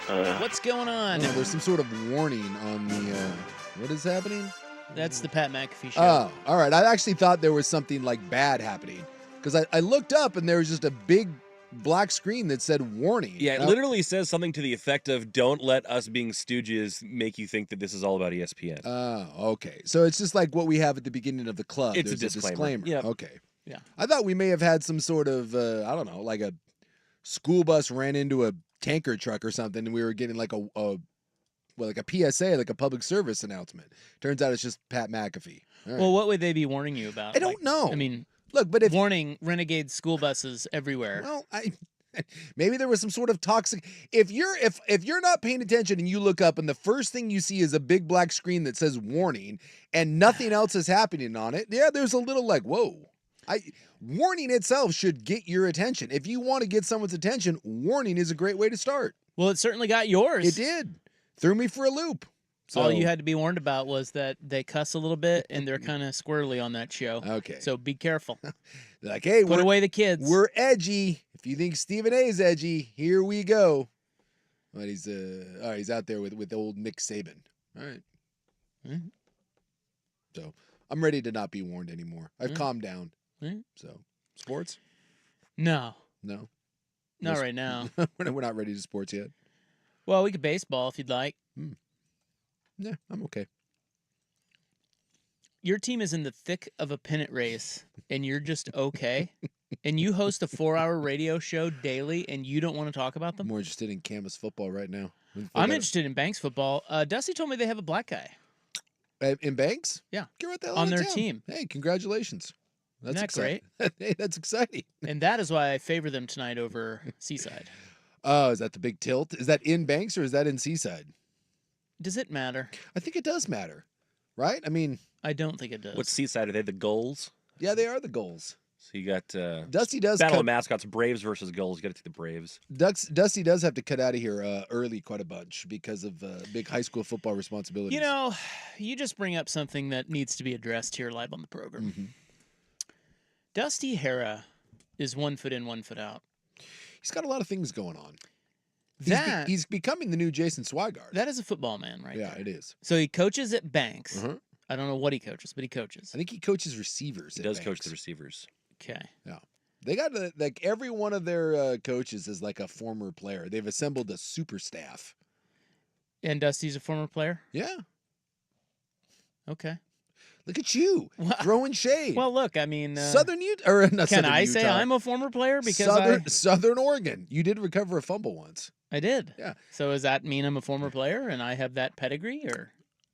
What's going on? Oh, there's some sort of warning on the. What is happening? That's the Pat McAfee show. Oh, all right. I actually thought there was something like bad happening because I looked up and there was just a big black screen that said warning. Yeah, it literally says something to the effect of "Don't let us being stooges make you think that this is all about ESPN." Oh, okay. So it's just like what we have at the beginning of the club. It's There's a disclaimer. Yep. Okay. Yeah. I thought we may have had some sort of I don't know, like a school bus ran into a tanker truck or something, and we were getting like a PSA, like a public service announcement. Turns out it's just Pat McAfee. All right. Well, what would they be warning you about? I don't know. I mean, look, but if warning renegade school buses everywhere. well, maybe there was some sort of toxic. If you're not paying attention and you look up and the first thing you see is a big black screen that says warning and nothing else is happening on it, yeah, there's a little like whoa. Warning itself should get your attention. If you want to get someone's attention, warning is a great way to start. Well, it certainly got yours. It did. Threw me for a loop. So, All you had to be warned about was that they cuss a little bit and they're kind of squirrely on that show. Okay. So be careful. Like, hey, Put away the kids. We're edgy. If you think Stephen A is edgy, here we go. But he's out there with old Nick Saban. All right. Mm-hmm. So I'm ready to not be warned anymore. I've calmed down. Mm-hmm. So sports? No. No. Not right now. We're not ready to sports yet. Well, we could baseball if you'd like. Yeah, I'm okay. Your team is in the thick of a pennant race, and you're just okay. And you host a 4-hour radio show daily, and you don't want to talk about I'm them? more interested in Camas football right now. I'm interested in Banks football. Dusty told me they have a black guy. In Banks? Yeah. Get right the hell On out of their town. team. Hey, congratulations. That's Isn't that exciting. Hey, that's exciting. And that is why I favor them tonight over Seaside. Oh, is that the big tilt? Is that in Banks or is that in Seaside? Does it matter? I think it does matter, right? I mean, I don't think it does. What's Seaside? Are they the goals? yeah, they are the goals. So you got Dusty does Battle cut, of Mascots, Braves versus Goals. You got to take the Braves. Dusty does have to cut out of here early quite a bunch because of big high school football responsibilities. You know, you just bring up something that needs to be addressed here live on the program. Mm-hmm. Dusty Hara is 1 foot in, 1 foot out. He's got a lot of things going on. He's becoming the new Jason Swigard. That is a football man right yeah, there. it is. So he coaches at Banks. Uh-huh. I don't know what he coaches, but he coaches. I think he coaches receivers. He at does Banks. coach the receivers. Okay. Yeah. They got like every one of their coaches is like a former player. They've assembled a super staff. And Dusty's a former player? Yeah. Okay. Look at you Well, throwing shade. Well, look, I mean, Southern Utah, or not can Southern I Utah. say I'm a former player because Southern Oregon? You did recover a fumble once. I did. Yeah. So does that mean I'm a former player and I have that pedigree, or?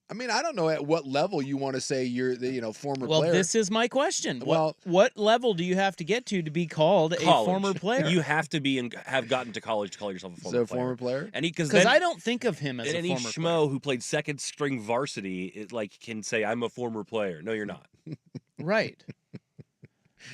I mean, I don't know at what level you want to say you're the former Well, player. this is my question. Well- what level do you have to get to be called a former player? You have to be and have gotten to college to call yourself a former player. former player. And because I don't think of him as a any former schmo player. who played second string varsity can say I'm a former player. No, you're not. Right.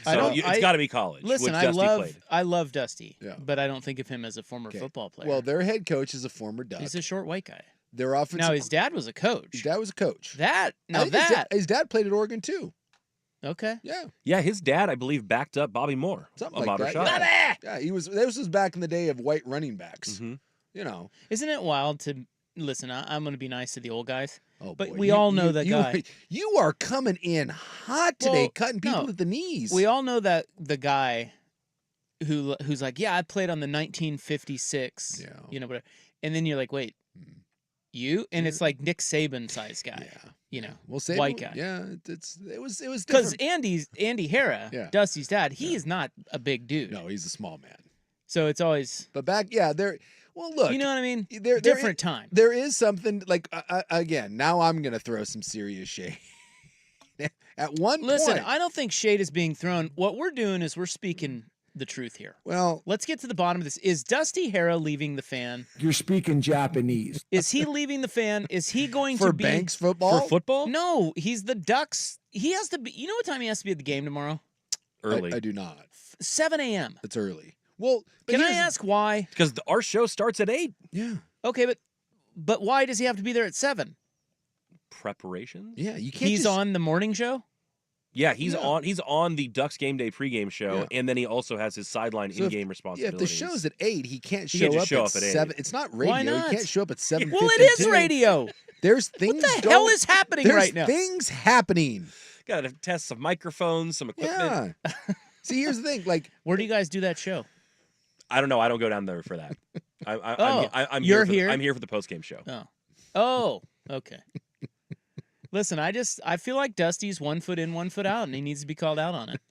So it's got to be college. Listen, which Dusty played. I love Dusty, Yeah. but I don't think of him as a former Okay. football player. Well, their head coach is a former Duck. he's a short white guy. Their offensive. Now his dad was a coach. His dad was a coach. That I now think that his dad played at Oregon too. okay. Yeah, Yeah, his dad, I believe, backed up Bobby Moore. something of like Otter that. Shot. Yeah. Yeah, he was. This was back in the day of white running backs. Mhm. You know. Isn't it wild to listen? I'm going to be nice to the old guys, Oh, but boy. we all know that guy. You are coming in hot today, Well, cutting people no. at the knees. We all know that the guy who's like, yeah, I played on the 1956. Yeah. You know, but and then you're like, wait, you? And it's like Nick Saban size guy. Yeah. You know, We'll say white guy. Yeah, it was Because different. Andy Hara, Yeah. Dusty's dad, he is not a big dude. No, he's a small man. So it's always, But back, yeah, there. Well, look, you know what I mean? there Different time. There is something like again. Now I'm gonna throw some serious shade. At one Listen, point, I don't think shade is being thrown. What we're doing is we're speaking the truth here. well, Let's get to the bottom of this. Is Dusty Hara leaving the fan? You're speaking Japanese. Is he leaving the fan? Is he going for to be Banks football, For football? No, he's the Ducks. He has to be. You know what time he has to be at the game tomorrow? Early. I do not. 7 a.m. It's early. Well, but Can I here's- ask why? Because our show starts at 8. Yeah, Okay, but why does he have to be there at 7? Preparation? yeah. You can't. He's just, on the morning show. Yeah, he's Yeah. on the Ducks game day pregame show, Yeah. and then he also has his sideline So if- in-game Yeah, responsibilities. if the show's at 8, he can't He show can't up just show at up at 8. 7. It's not radio. Why He not? can't show up at 7:52. Well, it is radio. There's things What the hell is happening There's right now? things happening. Got to test some microphones, some equipment. Yeah. See, here's the thing. Like, Where do you guys do that show? I don't know. I don't go down there for that. Oh, I'm you're here. here? I'm here for the post-game show. Oh, okay. Listen, I feel like Dusty's 1 foot in, 1 foot out, and he needs to be called out on it.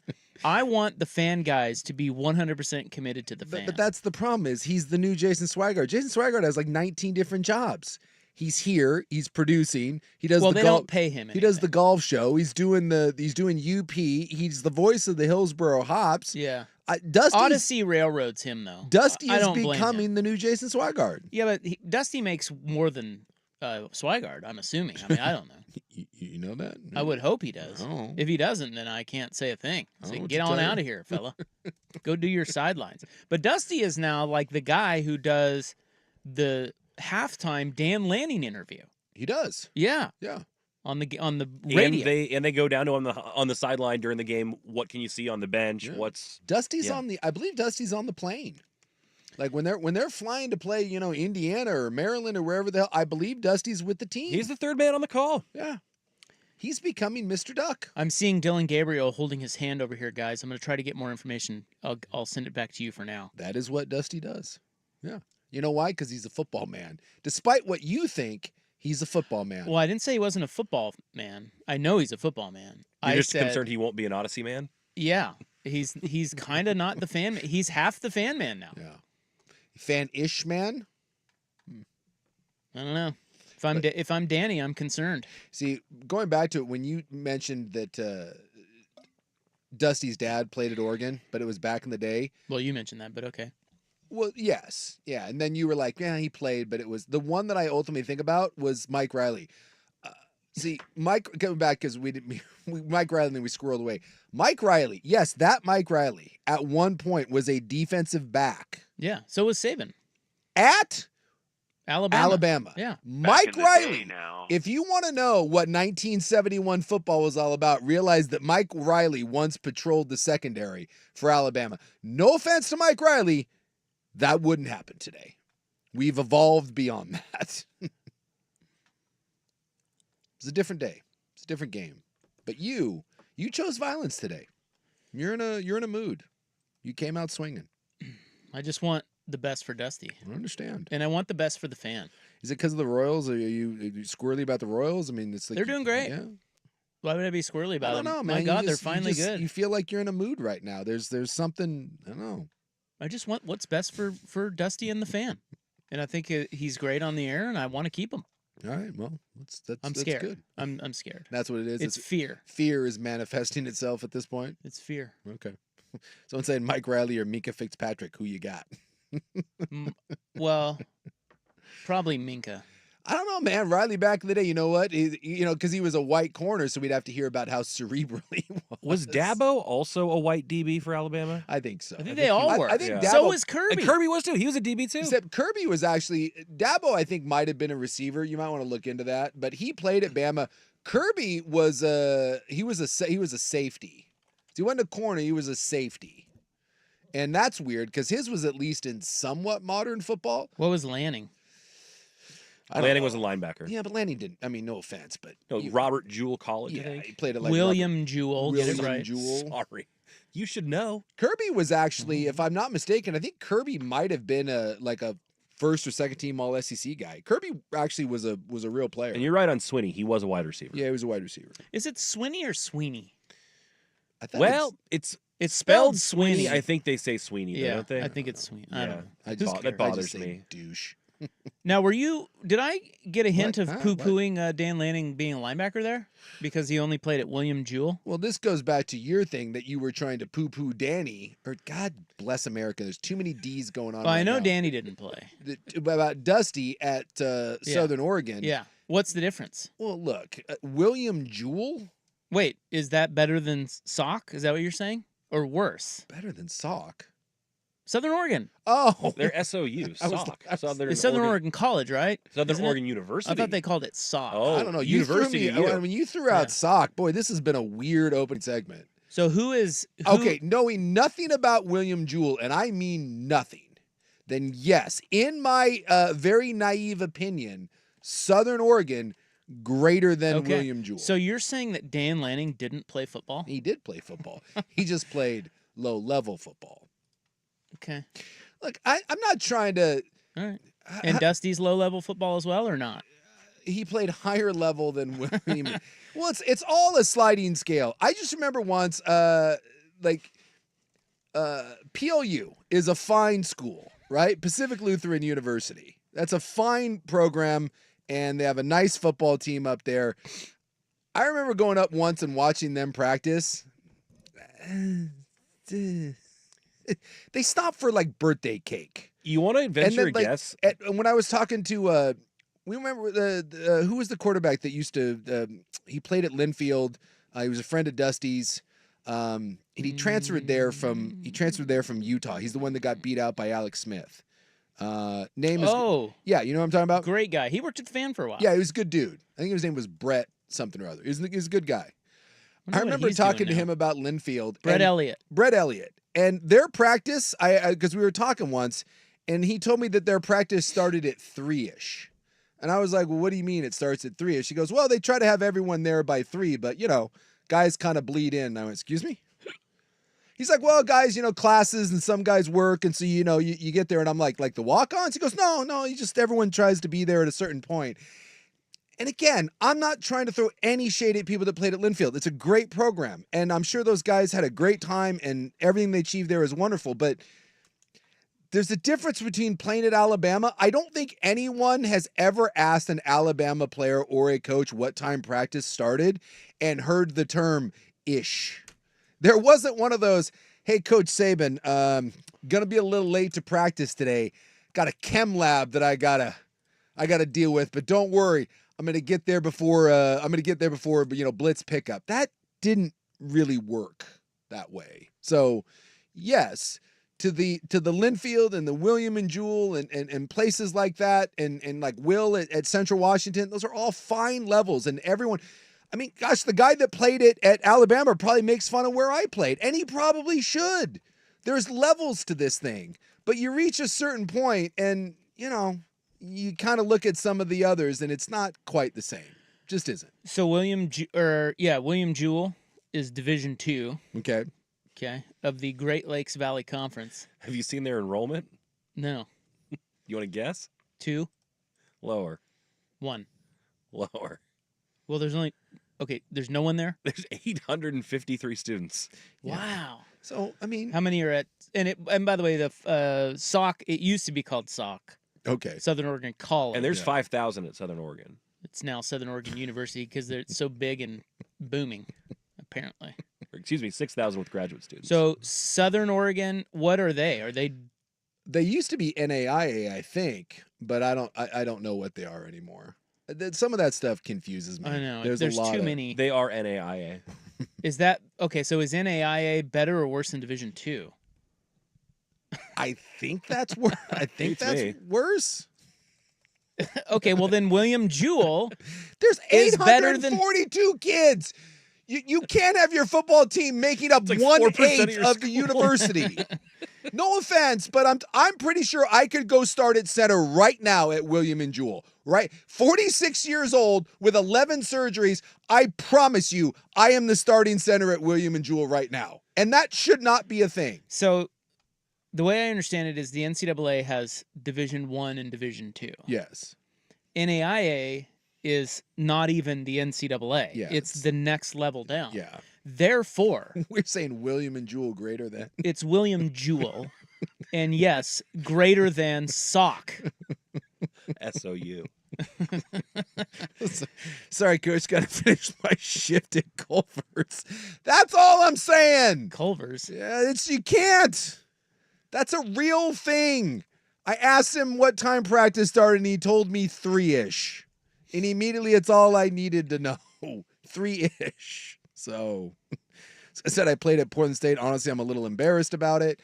I want the fan guys to be 100% committed to the fan. but that's the problem is he's the new Jason Swigart. Jason Swigart has like 19 different jobs. He's here. He's producing. He does well, the they golf. don't pay him. He does the anything. golf show. He's doing UP. He's the voice of the Hillsboro Hops. Yeah. Dusty Odyssey railroads him though. Dusty I is don't blame him. becoming the new Jason Swigart. Yeah, but Dusty makes more than Swigart. I'm assuming. I mean, I don't know. You know that? I would hope he does. Oh. If he doesn't, then I can't say a thing. I So don't know what get to on tell out you. of here, fella. Go do your sidelines. But Dusty is now like the guy who does the halftime Dan Lanning interview. He does. Yeah, Yeah. on the radio. And they go down to him on the sideline during the game. What can you see on the bench? Yeah. What's Dusty's Yeah. on the. I believe Dusty's on the plane. Like when they're flying to play, Indiana or Maryland or wherever the hell. I believe Dusty's with the team. he's the third man on the call. Yeah. He's becoming Mr. Duck. I'm seeing Dylan Gabriel holding his hand over here, guys. I'm going to try to get more information. I'll send it back to you for now. That is what Dusty does. Yeah. You know why? Because he's a football man. Despite what you think, he's a football man. Well, I didn't say he wasn't a football man. I know he's a football man. You're I just said, concerned he won't be an Odyssey man. Yeah, he's kind of not the fan. He's half the fan man now. Yeah. Fan-ish man. I don't know. If I'm Danny, I'm concerned. See, going back to it, when you mentioned that Dusty's dad played at Oregon, but it was back in the day. Well, you mentioned that, but okay. Well, yes. Yeah. And then you were like, yeah, he played, but it was the one that I ultimately think about was Mike Riley. See, Mike, coming back because Mike Riley, and then we squirreled away. Mike Riley, yes, that Mike Riley at one point was a defensive back Yeah. So was Saban. at Alabama. Yeah. Mike Riley. If you want to know what 1971 football was all about, realize that Mike Riley once patrolled the secondary for Alabama. No offense to Mike Riley, that wouldn't happen today. We've evolved beyond that. It's a different day. It's a different game. But you chose violence today. You're in a mood. You came out swinging. I just want the best for Dusty, I understand. and I want the best for the fan. Is it because of the Royals? Are you squirrely about the Royals? I mean, it's like They're doing great. Yeah. Why would I be squirrely I about don't them? know, man. My You God, they're just- you finally just- good. You feel like you're in a mood right now. There's something. I don't know. I just want what's best for Dusty and the fan, and I think he's great on the air, and I want to keep him. All right. Well, that's I'm scared. good. I'm scared. That's what it is. It's fear. Fear is manifesting itself at this point. It's fear. Okay. Someone saying Mike Riley or Mika Fitzpatrick. Who you got? Well, probably Minka. I don't know, man. Riley back in the day, you know what? Because he was a white corner, so we'd have to hear about how cerebral he was. Was Dabo also a white DB for Alabama? I think so. I think they all were. I think Yeah. Dabo, So was Kirby. And Kirby was too. He was a DB too. except Kirby was actually Dabo. I think might have been a receiver. You might want to look into that. But he played at Bama. Kirby was a safety. So he wasn't a corner. He was a safety, and that's weird because his was at least in somewhat modern football. What was Lanning? I don't Lanning know. was a linebacker. Yeah, but Lanning didn't. I mean, no offense, but No, Robert Jewell College, I yeah, think. he played it like William Jewell. Get it William right. Jewell. Sorry. You should know. Kirby was actually, if I'm not mistaken, I think Kirby might have been a first or second team All SEC guy. Kirby actually was a real player. And you're right on Swinney. He was a wide receiver. Yeah, he was a wide receiver. Is it Swinney or Sweeney? I thought Well, it's It's spelled spelled Sweeney. Sweeney. I think they say Sweeney, though, Yeah, don't they? I think it's Sweeney. I Yeah. don't know. I That just, bo- that I just bothers say me. douche. Now, did I get a hint What? of Huh? poo-pooing Dan Lanning being a linebacker there? Because he only played at William Jewell? Well, this goes back to your thing that you were trying to poo-poo Danny, or God bless America. There's too many D's going on. Well, I right know now. Danny didn't play. About Dusty at Southern Oregon. Yeah. What's the difference? Well, look, William Jewell, Wait, is that better than Sock? Is that what you're saying? Or worse? better than Sock. Southern Oregon. Oh, They're SOU, I was- SOC. I was- Southern, It's Southern Oregon, Oregon College, right? Southern Isn't it? Oregon University. I thought they called it SOC. Oh, I don't know. University You threw me, U. when you threw out Yeah. sock, boy, this has been a weird opening segment. So who is Okay, knowing nothing about William Jewell, and I mean nothing, then yes, in my very naive opinion, Southern Oregon greater than Okay. William Jewell. So you're saying that Dan Lanning didn't play football? He did play football. He just played low-level football. Okay. Look, I'm not trying to. All right. And Dusty's low-level football as well, or not? He played higher level than William. Well, it's all a sliding scale. I just remember once, PLU is a fine school, right? Pacific Lutheran University. That's a fine program, and they have a nice football team up there. I remember going up once and watching them practice. They stopped for like birthday cake. You want to venture a then, like, guess? When I was talking to, we remember who was the quarterback that used to, he played at Linfield. He was a friend of Dusty's. And he transferred there from Utah. He's the one that got beat out by Alex Smith. Name is, yeah, you know what I'm talking about? Great guy. He worked at the Fan for a while. Yeah, he was a good dude. I think his name was Brett something or other. He was a good guy. Wonder I what remember he's doing talking to now. him about Linfield. Brett and- Elliott. Brett Elliott. And their practice, because we were talking once, and he told me that their practice started at 3-ish. And I was like, well, what do you mean it starts at 3-ish? He goes, well, they try to have everyone there by 3, but, guys kind of bleed in. And I went, excuse me? He's like, well, guys, classes and some guys work. And so, you get there. And I'm like the walk-ons? He goes, no, everyone tries to be there at a certain point. And again, I'm not trying to throw any shade at people that played at Linfield. It's a great program. And I'm sure those guys had a great time and everything they achieved there is wonderful. But there's a difference between playing at Alabama. I don't think anyone has ever asked an Alabama player or a coach what time practice started and heard the term ish. There wasn't one of those, hey, Coach Saban, gonna be a little late to practice today. Got a chem lab that I gotta deal with, but don't worry. I'm gonna get there before blitz pickup. That didn't really work that way. So yes, to the Linfield and the William and Jewell and places like that and like Will at Central Washington, those are all fine levels. And everyone, I mean, gosh, the guy that played it at Alabama probably makes fun of where I played, and he probably should. There's levels to this thing, but you reach a certain point and you kind of look at some of the others and it's not quite the same. Just isn't. So William Jewell is Division II. Okay. Okay, of the Great Lakes Valley Conference. Have you seen their enrollment? No, You want to guess? 2, Lower. 1. Lower. Well, there's no one there. There's 853 students. Wow. So, I mean, How many are at? And by the way, the SOC. It used to be called SOC, okay. Southern Oregon College. And there's Yeah. 5,000 at Southern Oregon. It's now Southern Oregon University because they're so big and booming, apparently. Or, excuse me, 6,000 with graduate students. So Southern Oregon, what are they? Are they? They used to be NAIA, I think, but I don't know what they are anymore. Some of that stuff confuses me. I know There's there's a lot too of, many. they are NAIA. Is that okay? So is NAIA better or worse than Division II? I think that's worse. I think Beats that's me. worse. Okay, well then William Jewell. There's Is better than- 842 kids. You can't have your football team making up like 1/8 4% of your of the school. university. No offense, but I'm pretty sure I could go start at center right now at William and Jewell. Right, 46 years old with 11 surgeries. I promise you, I am the starting center at William and Jewell right now, and that should not be a thing. So the way I understand it is the NCAA has Division I and Division II. Yes. NAIA is not even the NCAA. Yeah, It's it's- the next level down. Yeah. Therefore, We're saying William and Jewell greater than. it's William Jewell. And yes, greater than SOC. SOU. Sorry, Coach, got to finish my shift at Culver's. That's all I'm saying. Culver's. Yeah, you can't. That's a real thing. I asked him what time practice started, and he told me 3-ish. And immediately, it's all I needed to know. 3-ish. So, as I said, I played at Portland State. Honestly, I'm a little embarrassed about it.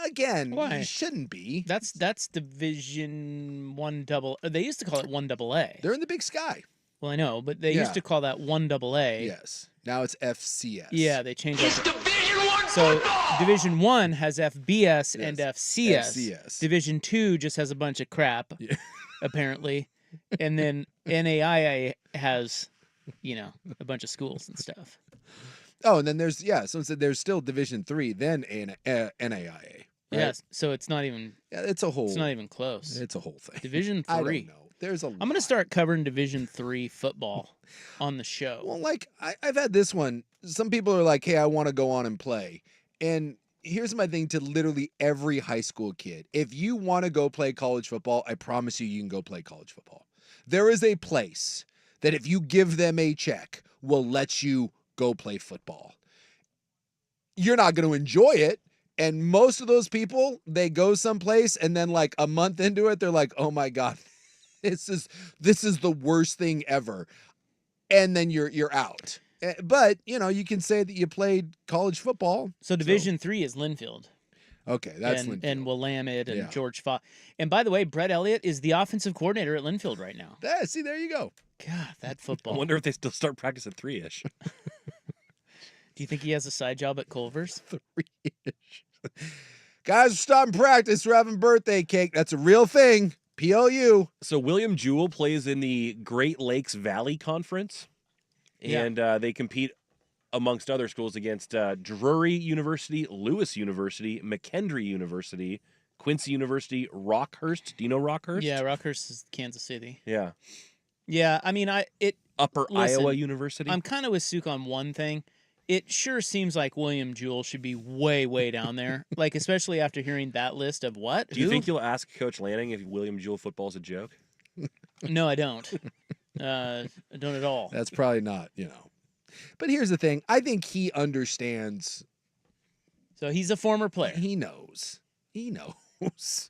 Again, Why? you shouldn't be. That's Division 1 double. They used to call it 1 AA. They're in the Big Sky. Well, I know, but they Yeah. used to call that 1 AA. Yes. Now it's FCS. Yeah, they changed it. So Division 1 has FBS and Yes. FCS. FCS. Division 2 just has a bunch of crap, Yeah. apparently. And then NAIA has, a bunch of schools and stuff. Oh, and then there's someone said there's still Division 3, then NAIA. Right? Yes, so it's not even Yeah, it's a whole close. It's a whole thing. Division 3. I don't know. There's a I'm going to start covering Division 3 football on the show. Well, like I've had this one. Some people are like, "Hey, I want to go on and play." And here's my thing to literally every high school kid. If you want to go play college football, I promise you can go play college football. There is a place that if you give them a check, will let you go play football. You're not going to enjoy it. And most of those people, they go someplace and then like a month into it, they're like, "Oh my God, this is the worst thing ever." And then you're out. But, you can say that you played college football. So Division 3 is Linfield. Okay, that's and, Linfield. and Willamette and Yeah. George Fox. And by the way, Brett Elliott is the offensive coordinator at Linfield right now. Yeah, see, there you go. God, that I football. wonder if they still start practice at 3-ish. Do you think he has a side job at Culver's? 3-ish. Guys, we're stopping practice. We're having birthday cake. That's a real thing. PLU. So William Jewell plays in the Great Lakes Valley Conference, Yeah. and they compete amongst other schools against Drury University, Lewis University, McKendree University, Quincy University, Rockhurst. Do you know Rockhurst? Yeah, Rockhurst is Kansas City. Yeah. Yeah, I mean, Upper Listen, Iowa University. I'm kind of with Suk on one thing. It sure seems like William Jewell should be way, way down there. Like, especially after hearing that list of what? Do you Who? think you'll ask Coach Lanning if William Jewell football is a joke? No, I don't. I don't at all. That's probably not, But here's the thing. I think he understands. So he's a former player. He knows. He knows.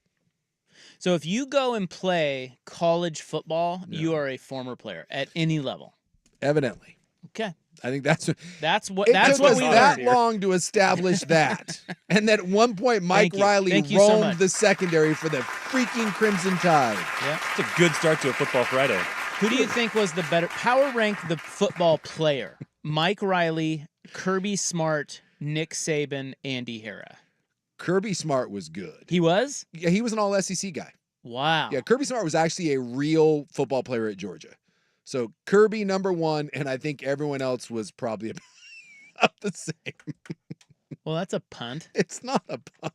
So if you go and play college football, Yeah. you are a former player at any level. Evidently. Okay. I think that's what That's what it that's took what us we that learned here. long to establish that. And that at one point Mike Thank you. Riley Thank you so roamed much. the secondary for the freaking Crimson Tide. Yeah. It's a good start to a football Friday. Who do you think was the better power rank the football player? Mike Riley, Kirby Smart, Nick Saban, Andy Hara. Kirby Smart was good. He was? Yeah, he was an all SEC guy. Wow. Yeah, Kirby Smart was actually a real football player at Georgia. So Kirby #1, and I think everyone else was probably about the same. Well, that's a punt. It's not a punt.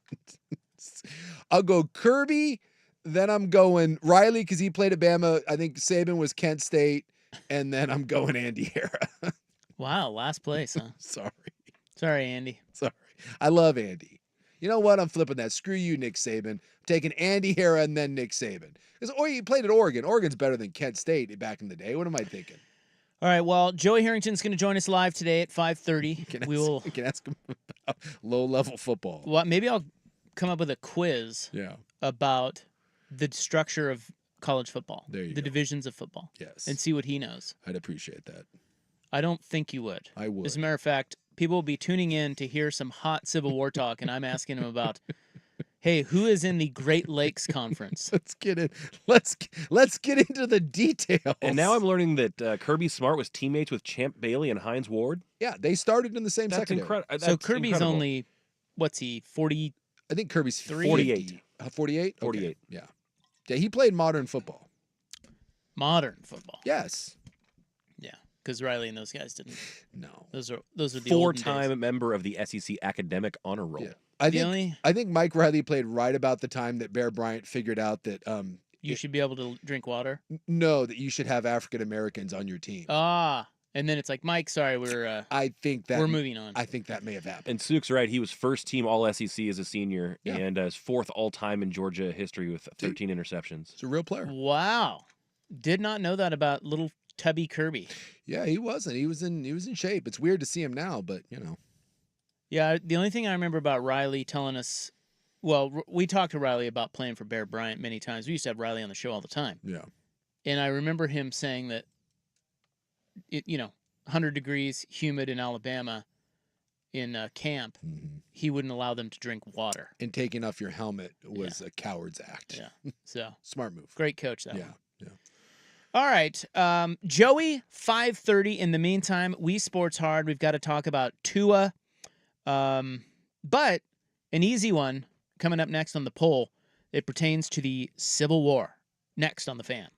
I'll go Kirby, then I'm going Riley because he played at Bama. I think Saban was Kent State, and then I'm going Andy Hara. Wow, last place, huh? Sorry. Andy. I love Andy. You know what? I'm flipping that. Screw you, Nick Saban. I'm taking Andy Hara and then Nick Saban. Because he played at Oregon. Oregon's better than Kent State back in the day. What am I thinking? All right, well, Joey Harrington's going to join us live today at 5:30. You can ask him about low-level football. Well, maybe I'll come up with a quiz Yeah. about the structure of college football, There you the go. divisions of football, Yes. and see what he knows. I'd appreciate that. I don't think you would. I would. As a matter of fact, people will be tuning in to hear some hot Civil War talk, and I'm asking him about, hey, who is in the Great Lakes Conference? Let's get in. Let's get into the details. And now I'm learning that Kirby Smart was teammates with Champ Bailey and Heinz Ward. Yeah, they started in the same That's secondary. incredible. So Kirby's only, what's he, 40? I think Kirby's 48. 48? 48. Yeah. Yeah, he played modern football. Modern football. Yes. Yeah, because Riley and those guys didn't. No. Those are the olden days. Four-time member of the SEC Academic Honor Roll. Yeah. The I think Mike Riley played right about the time that Bear Bryant figured out that you should be able to drink water. that you should have African Americans on your team. And then it's like, Mike, sorry, we're I think that moving on. I think that may have happened. And Suk's right. He was first team All SEC as a senior Yeah. and is fourth all time in Georgia history with 13 interceptions. It's a real player. Wow, did not know that about little Tubby Kirby. Yeah, he wasn't. He was in shape. It's weird to see him now, but Yeah, the only thing I remember about Riley telling us, well, we talked to Riley about playing for Bear Bryant many times. We used to have Riley on the show all the time. Yeah. And I remember him saying that, 100 degrees, humid in Alabama, in camp, Mhm. he wouldn't allow them to drink water. And taking off your helmet was a coward's act. Yeah. So Smart move. great coach that Yeah. one. Yeah. All right. Joey, 5:30. In the meantime, we sports hard. We've got to talk about Tua. But an easy one coming up next on the poll. It pertains to the Civil War. Next on the Fan.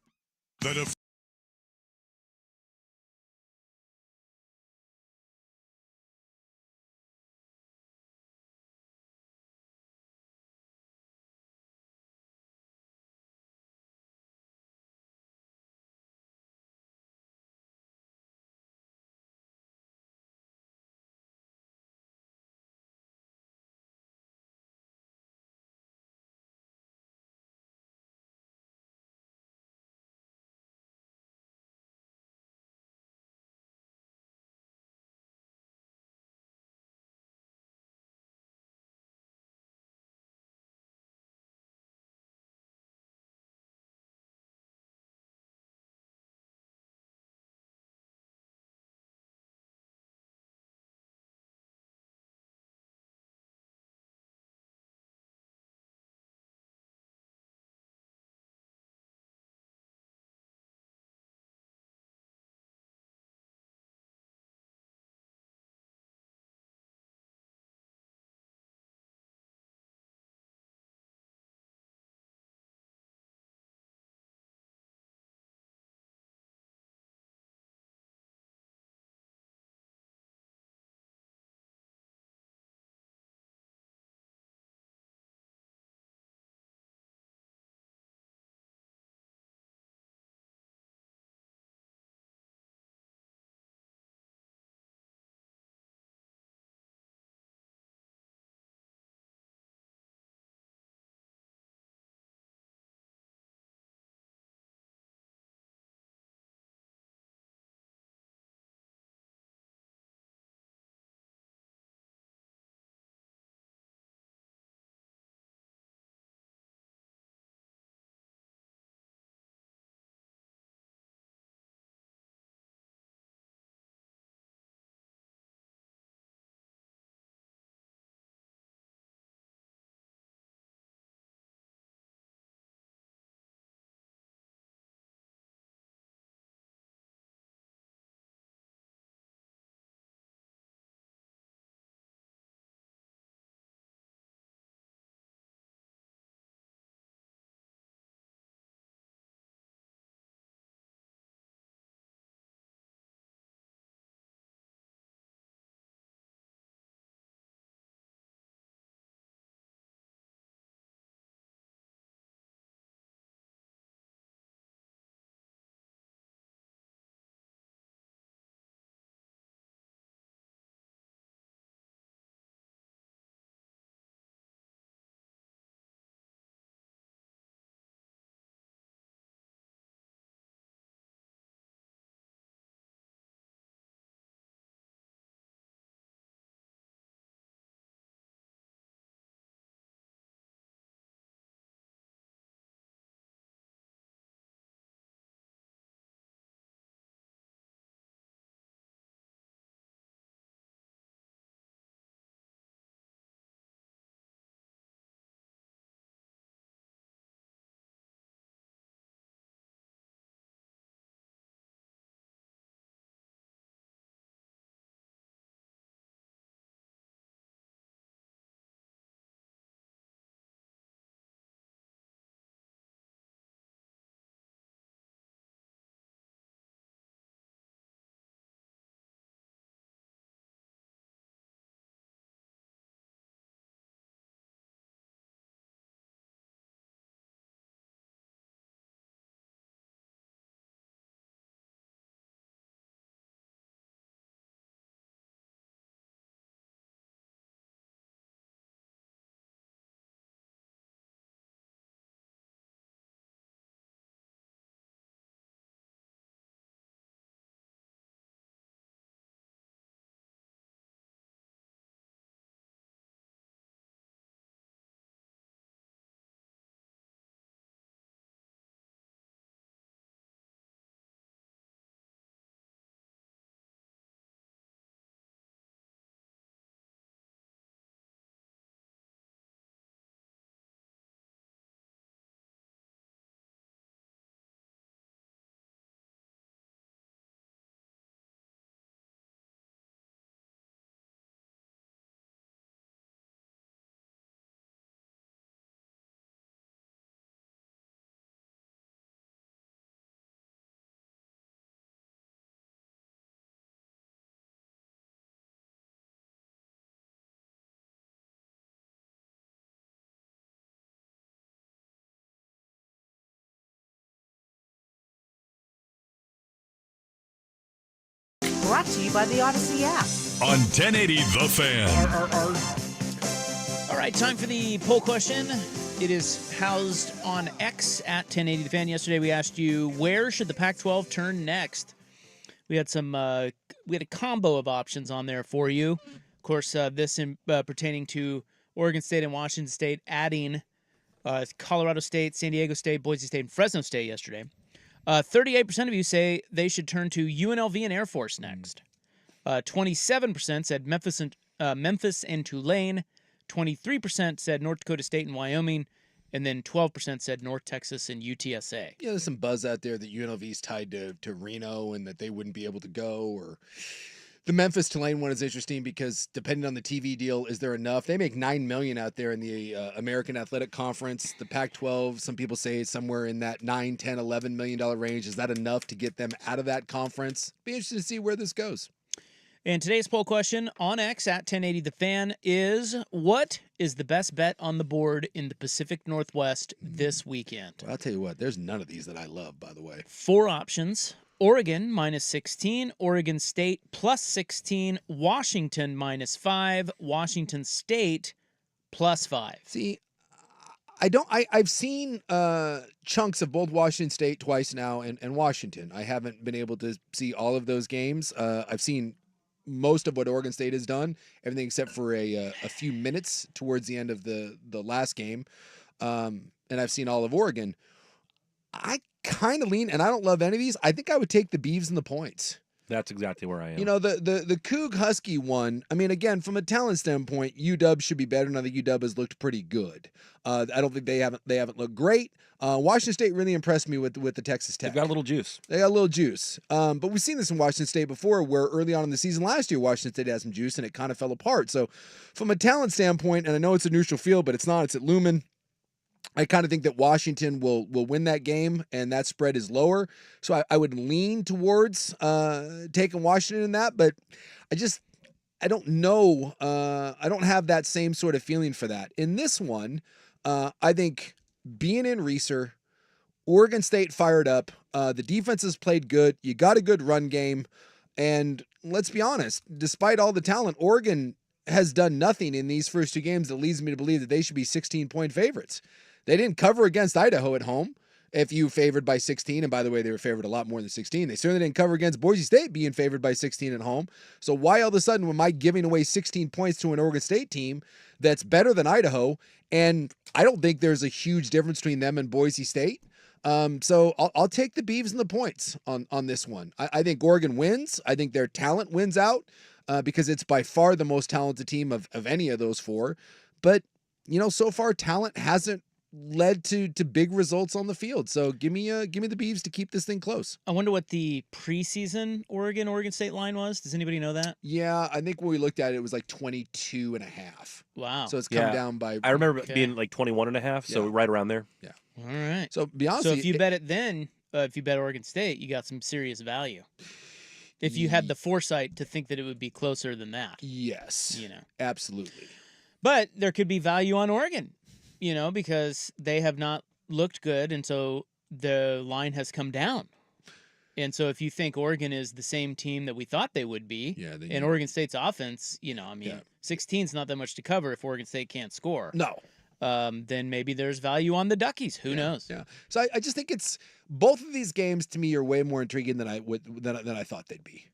Brought to you by the Odyssey app. On 1080 The Fan. All right, time for the poll question. It is housed on X at 1080 The Fan. Yesterday we asked you, where should the Pac-12 turn next? We had a combo of options on there for you. Of course, this pertaining to Oregon State and Washington State, adding Colorado State, San Diego State, Boise State, and Fresno State yesterday. 38% of you say they should turn to UNLV and Air Force next. 27% said Memphis and Tulane. 23% said North Dakota State and Wyoming. And then 12% said North Texas and UTSA. Yeah, there's some buzz out there that UNLV is tied to Reno and that they wouldn't be able to go. Or the Memphis Tulane one is interesting because depending on the TV deal, is there enough? They make $9 million out there in the American Athletic Conference. The Pac-12, some people say it's somewhere in that $9, $10, $11 million range. Is that enough to get them out of that conference? Be interested to see where this goes. And today's poll question on X at 1080 The Fan is, what is the best bet on the board in the Pacific Northwest this weekend? Well, I'll tell you what, there's none of these that I love, by the way. 4 options. Oregon -16, Oregon State +16, Washington -5, Washington State +5. See, I've seen chunks of both Washington State twice now and Washington. I haven't been able to see all of those games. I've seen most of what Oregon State has done, everything except for a few minutes towards the end of the last game. And I've seen all of Oregon. I kind of lean, and I don't love any of these. I think I would take the Beavs and the points. That's exactly where I am. You know, the Coug Husky one, I mean, again, from a talent standpoint, UW should be better. Now the UW has looked pretty good. I don't think they haven't looked great. Washington State really impressed me with the Texas Tech. They've got a little juice. They got a little juice. But we've seen this in Washington State before, where early on in the season last year, Washington State had some juice and it kind of fell apart. So from a talent standpoint, and I know it's a neutral field, but it's not. It's at Lumen. I kind of think that Washington will win that game, and that spread is lower. So I would lean towards taking Washington in that, but I don't know. I don't have that same sort of feeling for that. In this one, I think being in Reeser, Oregon State fired up. The defense has played good. You got a good run game. And let's be honest, despite all the talent, Oregon has done nothing in these first 2 games that leads me to believe that they should be 16-point favorites. They didn't cover against Idaho at home. If you favored by 16, and by the way, they were favored a lot more than 16. They certainly didn't cover against Boise State being favored by 16 at home. So why all of a sudden am I giving away 16 points to an Oregon State team that's better than Idaho? And I don't think there's a huge difference between them and Boise State. So I'll take the Beavs and the points on this one. I think Oregon wins. I think their talent wins out because it's by far the most talented team of any of those 4. But, you know, so far talent hasn't led to big results on the field. So give me the Beavs to keep this thing close. I wonder what the preseason Oregon State line was. Does anybody know that? Yeah, I think when we looked at it, it was like 22.5. Wow. So it's come down by. I remember it being like 21.5, so right around there. Yeah. All right. So be honest. So if you bet it then, if you bet Oregon State, you got some serious value. If you had the foresight to think that it would be closer than that. Yes. You know. Absolutely. But there could be value on Oregon. You know, because they have not looked good, and so the line has come down. And so if you think Oregon is the same team that we thought they would be, and Oregon State's offense, you know, I mean, 16 is not that much to cover if Oregon State can't score. No. Then maybe there's value on the Duckies. Who knows? Yeah. So I just think it's both of these games to me are way more intriguing than I thought they'd be.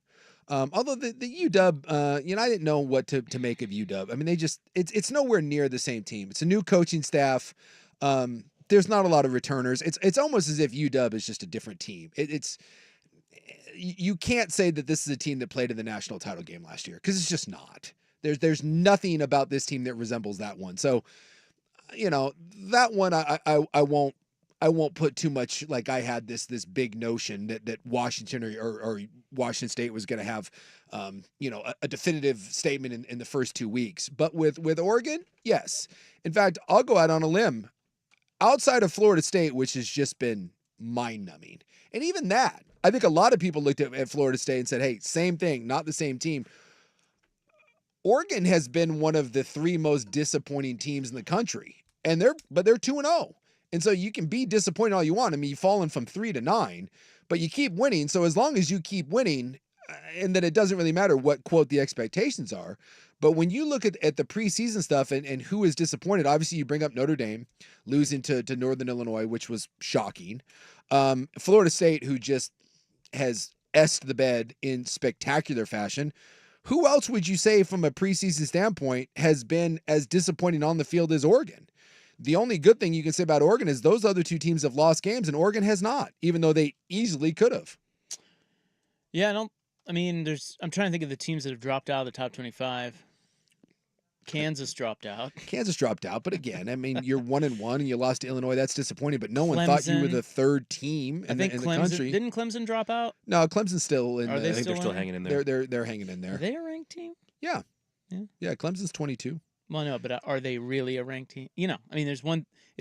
Although the UW, you know, I didn't know what to make of UW. I mean, it's nowhere near the same team. It's a new coaching staff. There's not a lot of returners. It's almost as if UW is just a different team. You can't say that this is a team that played in the national title game last year because it's just not. There's nothing about this team that resembles that one. So, you know, that one I won't put too much, like I had this big notion that Washington or Washington State was going to have, you know, a definitive statement in the first 2 weeks. But with Oregon, yes. In fact, I'll go out on a limb. Outside of Florida State, which has just been mind-numbing. And even that, I think a lot of people looked at Florida State and said, hey, same thing, not the same team. Oregon has been one of the 3 most disappointing teams in the country. And they're 2-0. And so you can be disappointed all you want. I mean, you've fallen from 3 to 9, but you keep winning. So as long as you keep winning, and that it doesn't really matter what, quote, the expectations are. But when you look at the preseason stuff and who is disappointed, obviously you bring up Notre Dame losing to Northern Illinois, which was shocking. Florida State, who just has essed the bed in spectacular fashion. Who else would you say from a preseason standpoint has been as disappointing on the field as Oregon? The only good thing you can say about Oregon is those other two teams have lost games and Oregon has not, even though they easily could have. Yeah, I'm trying to think of the teams that have dropped out of the top 25. Kansas dropped out. Kansas dropped out, but again, I mean, you're 1-1 and you lost to Illinois. That's disappointing, but no one thought you were the third team in the country. Didn't Clemson drop out? No, Clemson's still in. Are they I think still they're still in? hanging in there. They're hanging in there. Are they a ranked team? Yeah. Clemson's 22. Well, no, but are they really a ranked team? It's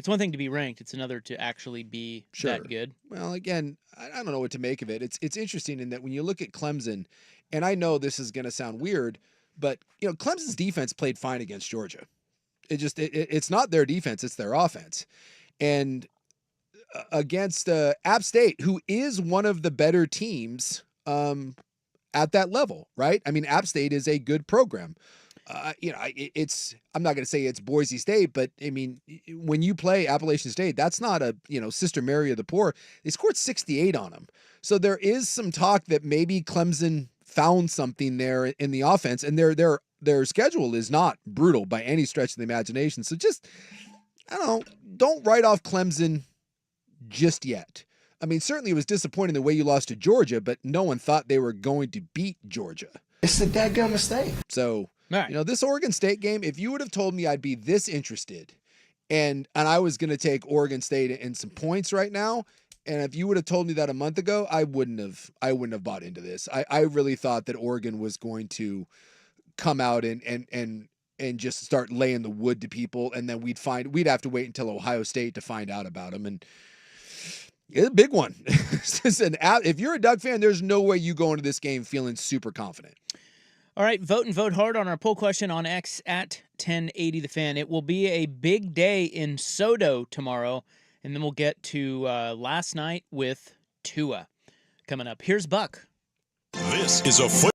one thing to be ranked; it's another to actually be that good. Well, again, I don't know what to make of it. It's interesting in that when you look at Clemson, and I know this is going to sound weird, but Clemson's defense played fine against Georgia. It's not their defense; it's their offense, and against App State, who is one of the better teams at that level, right? I mean, App State is a good program. I'm not going to say it's Boise State, but I mean, when you play Appalachian State, that's not a, Sister Mary of the poor. They scored 68 on them. So there is some talk that maybe Clemson found something there in the offense, and their schedule is not brutal by any stretch of the imagination. So just, I don't write off Clemson just yet. I mean, certainly it was disappointing the way you lost to Georgia, but no one thought they were going to beat Georgia. It's a dadgum mistake. So, right. This Oregon State game, if you would have told me I'd be this interested and I was going to take Oregon State in some points right now, and if you would have told me that a month ago, I wouldn't have bought into this. I really thought that Oregon was going to come out and just start laying the wood to people, and then we'd have to wait until Ohio State to find out about them. And it's a big one. If you're a Duck fan, there's no way you go into this game feeling super confident. All right, vote and vote hard on our poll question on X at 1080 The Fan. It will be a big day in Soto tomorrow, and then we'll get to last night with Tua coming up. Here's Buck. This is a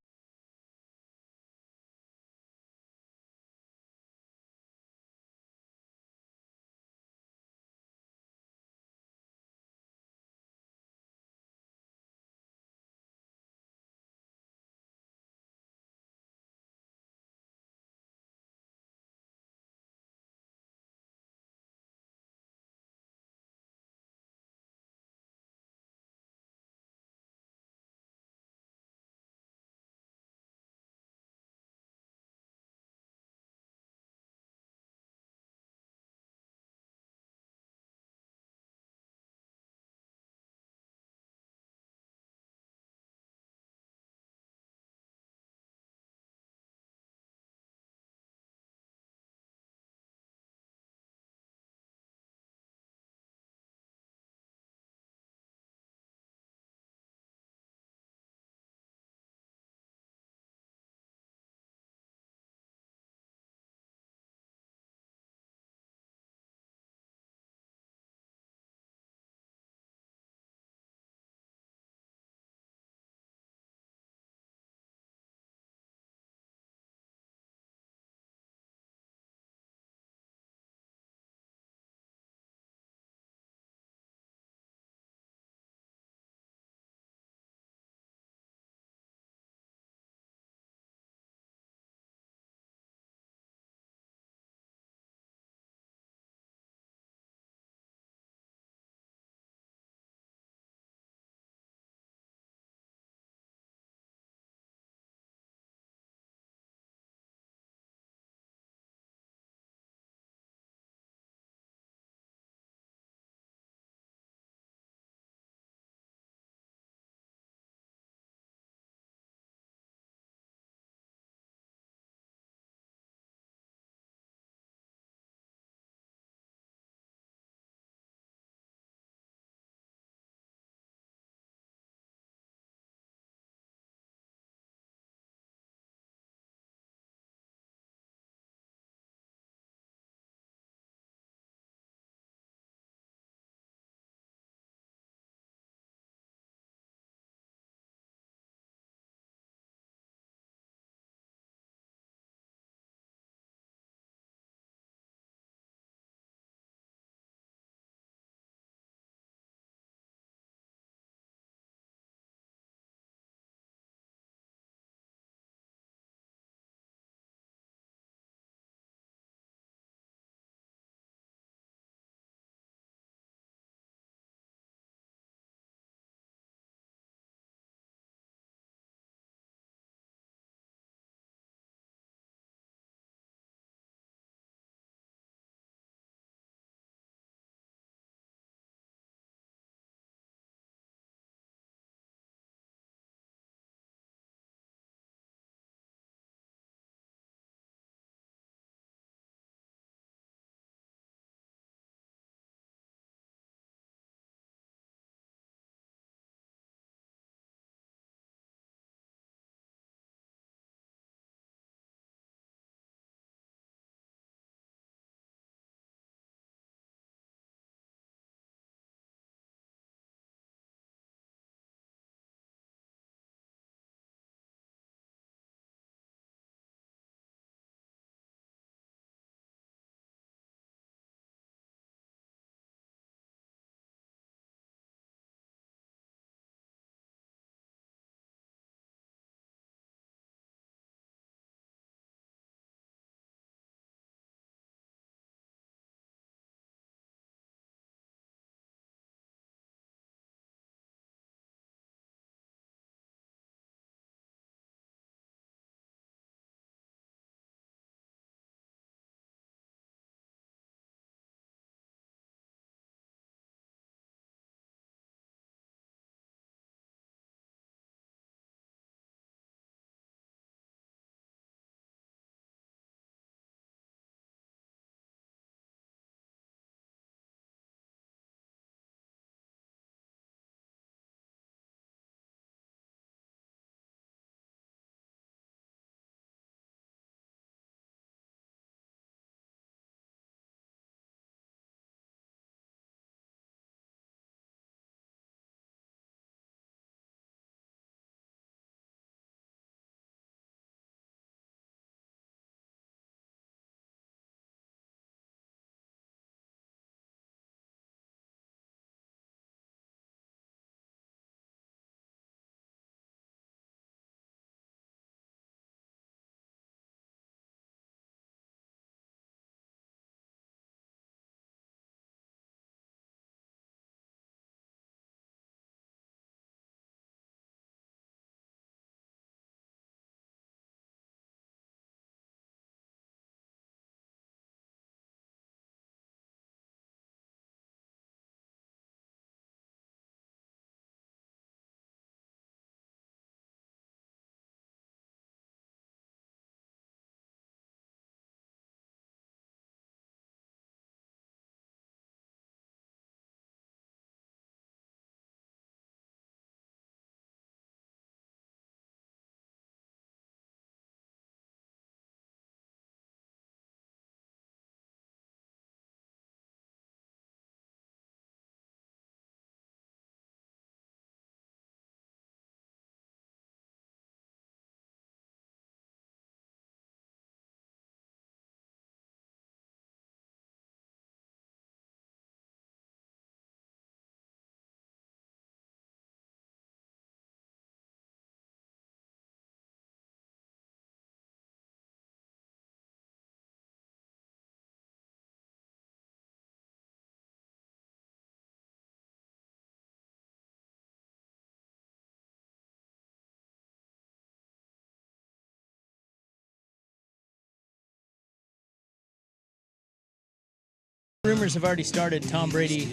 Rumors have already started. Tom Brady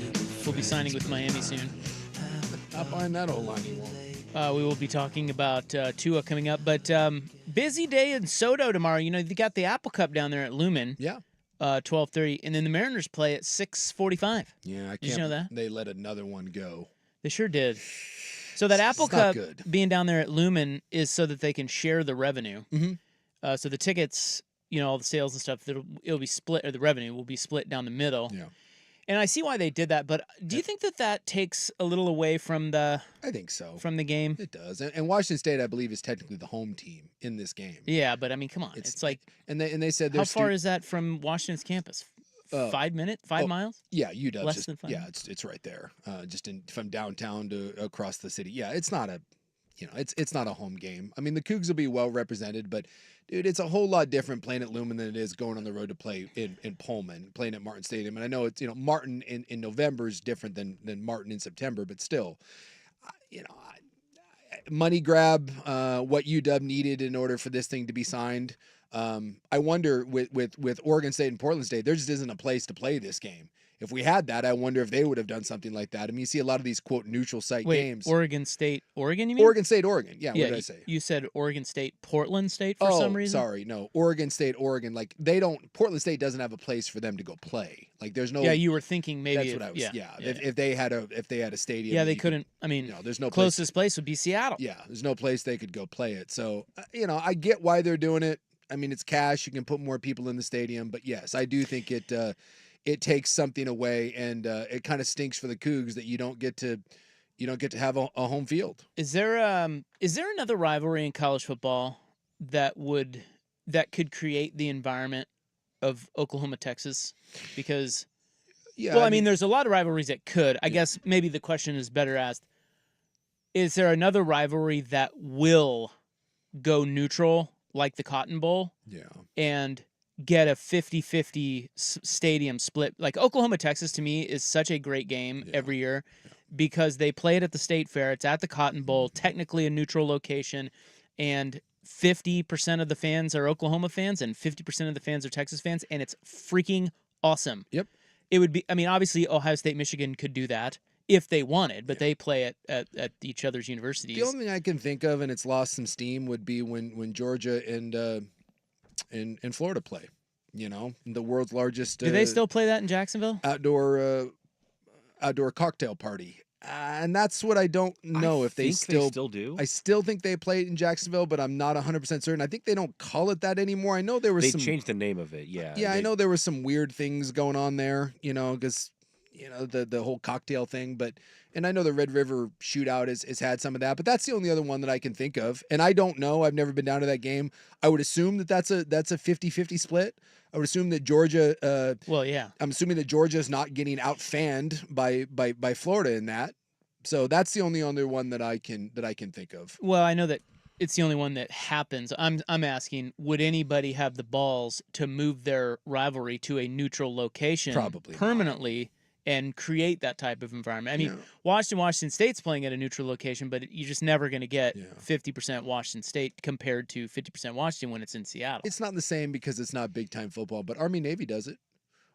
will be signing with Miami soon. Not buying that old line anymore. We will be talking about Tua coming up, but busy day in Soto tomorrow. You know, they got the Apple Cup down there at Lumen, Yeah. 12:30, and then the Mariners play at 6:45. Yeah, I can't. Did you know that? They let another one go. They sure did. So that Apple It's not Cup good. being down there at Lumen is so that they can share the revenue. Mm-hmm. So the tickets, you know, all the sales and stuff, it'll be split, or the revenue will be split down the middle. Yeah. And I see why they did that, but do you think that takes a little away from the I think so. from the game? It does. And Washington State, I believe, is technically the home team in this game. Yeah, but I mean, come on. It's like, and they said how far is that from Washington's campus? 5 minutes? 5 miles? Yeah, UW. Less than 5 yeah, minutes? it's right there. Just from downtown to across the city. Yeah, it's not a, it's not a home game. I mean, the Cougs will be well represented, but dude, it's a whole lot different playing at Lumen than it is going on the road to play in Pullman, playing at Martin Stadium. And I know it's, Martin in November is different than Martin in September, but still, money grab, what UW needed in order for this thing to be signed. I wonder with Oregon State and Portland State, there just isn't a place to play this game. If we had that, I wonder if they would have done something like that. I mean, you see a lot of these quote neutral site games. Oregon State, Oregon, you mean? Oregon State, Oregon. Yeah, what did I say? You said Oregon State, Portland State for some reason? Sorry, no. Oregon State, Oregon. Like Portland State doesn't have a place for them to go play. Like there's no. Yeah, you were thinking maybe. That's what I was. Yeah. If they had a stadium. Yeah, they couldn't. I mean, there's no closest place would be Seattle. Yeah, there's no place they could go play it. So I get why they're doing it. I mean, it's cash. You can put more people in the stadium, but yes, I do think it takes something away, and it kind of stinks for the Cougs that you don't get to have a home field. Is there another rivalry in college football that could create the environment of Oklahoma, Texas? Because I mean, there's a lot of rivalries that could. I guess maybe the question is better asked: is there another rivalry that will go neutral, like the Cotton Bowl? Yeah. And get a 50-50 stadium split. Like Oklahoma, Texas, to me, is such a great game every year because they play it at the State Fair. It's at the Cotton Bowl, technically a neutral location, and 50% of the fans are Oklahoma fans and 50% of the fans are Texas fans, and it's freaking awesome. Yep. It would be, I mean, obviously Ohio State, Michigan could do that if they wanted, but they play at each other's universities. The only thing I can think of, and it's lost some steam, would be when Georgia and Florida play. The world's largest. Do they still play that in Jacksonville? Outdoor cocktail party, and that's what I don't know if they still do. I still think they play it in Jacksonville, but I'm not 100% certain. I think they don't call it that anymore. I know there was They changed the name of it. Yeah. I know there was some weird things going on there. Because the whole cocktail thing, and I know the Red River shootout has had some of that, but that's the only other one that I can think of. And I don't know. I've never been down to that game. I would assume that's a 50-50 split. I would assume that Georgia. I'm assuming that Georgia's not getting out-fanned by Florida in that. So that's the only other one that I can think of. Well, I know that it's the only one that happens. I'm asking, would anybody have the balls to move their rivalry to a neutral location Probably permanently and create that type of environment? I mean, Washington State's playing at a neutral location, but you're just never going to get 50% Washington State compared to 50% Washington when it's in Seattle. It's not the same because it's not big-time football, but Army-Navy does it.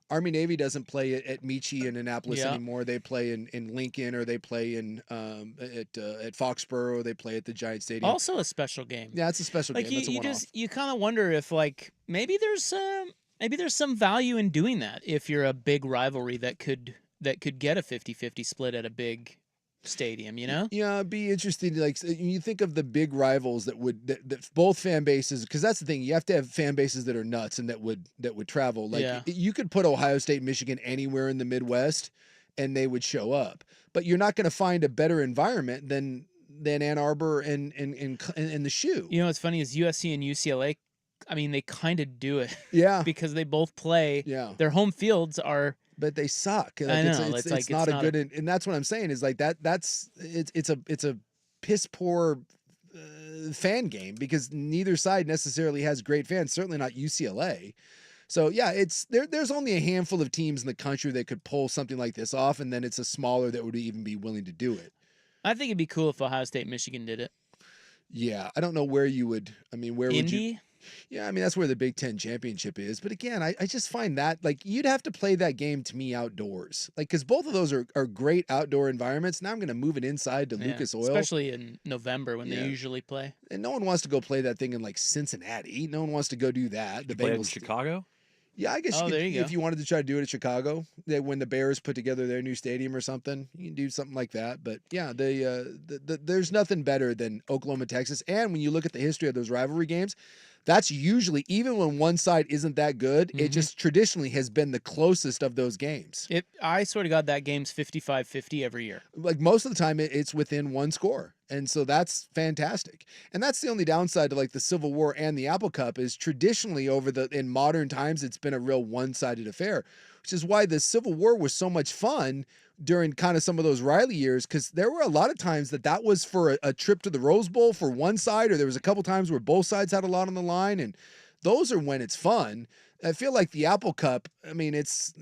Army-Navy doesn't play at Meechie in Annapolis anymore. They play in Lincoln, or they play at Foxborough, or they play at the Giant Stadium. Also a special game. Yeah, it's a special game. It's a one-off. You kind of wonder if maybe there's some value in doing that if you're a big rivalry that could get a 50-50 split at a big stadium, Yeah, it'd be interesting. Like, you think of the big rivals that both fan bases, because that's the thing. You have to have fan bases that are nuts and that would travel. Like, you could put Ohio State, Michigan anywhere in the Midwest, and they would show up. But you're not going to find a better environment than Ann Arbor and the Shoe. What's funny is USC and UCLA. I mean, they kind of do it. Yeah. Because they both play. Yeah. Their home fields are. But they suck. Like, I know. It's not a good, and that's what I'm saying is like that. It's a piss poor fan game because neither side necessarily has great fans. Certainly not UCLA. So yeah, there's only a handful of teams in the country that could pull something like this off, and then it's a smaller that would even be willing to do it. I think it'd be cool if Ohio State, Michigan did it. Yeah, I don't know where you would. I mean, where would you? Yeah, I mean that's where the Big Ten championship is. But again, I just find that like you'd have to play that game to me outdoors, like because both of those are great outdoor environments. Now I'm going to move it inside to Yeah, Lucas Oil, especially in November when they Yeah. usually play. and no one wants to go play that thing in like Cincinnati. No one wants to go do that. The You play it in Bengals. Chicago? Yeah, I guess Oh, you could, there you if go. you wanted to try to do it at Chicago, when the Bears put together their new stadium or something, you can do something like that. But yeah, there's nothing better than Oklahoma, Texas. And when you look at the history of those rivalry games, that's usually, even when one side isn't that good, it Mhm. just traditionally has been the closest of those games. I swear to God, that game's 55-50 every year. Like most of the time, it's within one score. And so that's fantastic. And that's the only downside to like the Civil War and the Apple Cup is traditionally in modern times, it's been a real one-sided affair, which is why the Civil War was so much fun during kind of some of those Riley years, because there were a lot of times that was for a trip to the Rose Bowl for one side, or there was a couple times where both sides had a lot on the line, and those are when it's fun. I feel like the Apple Cup, I mean, it's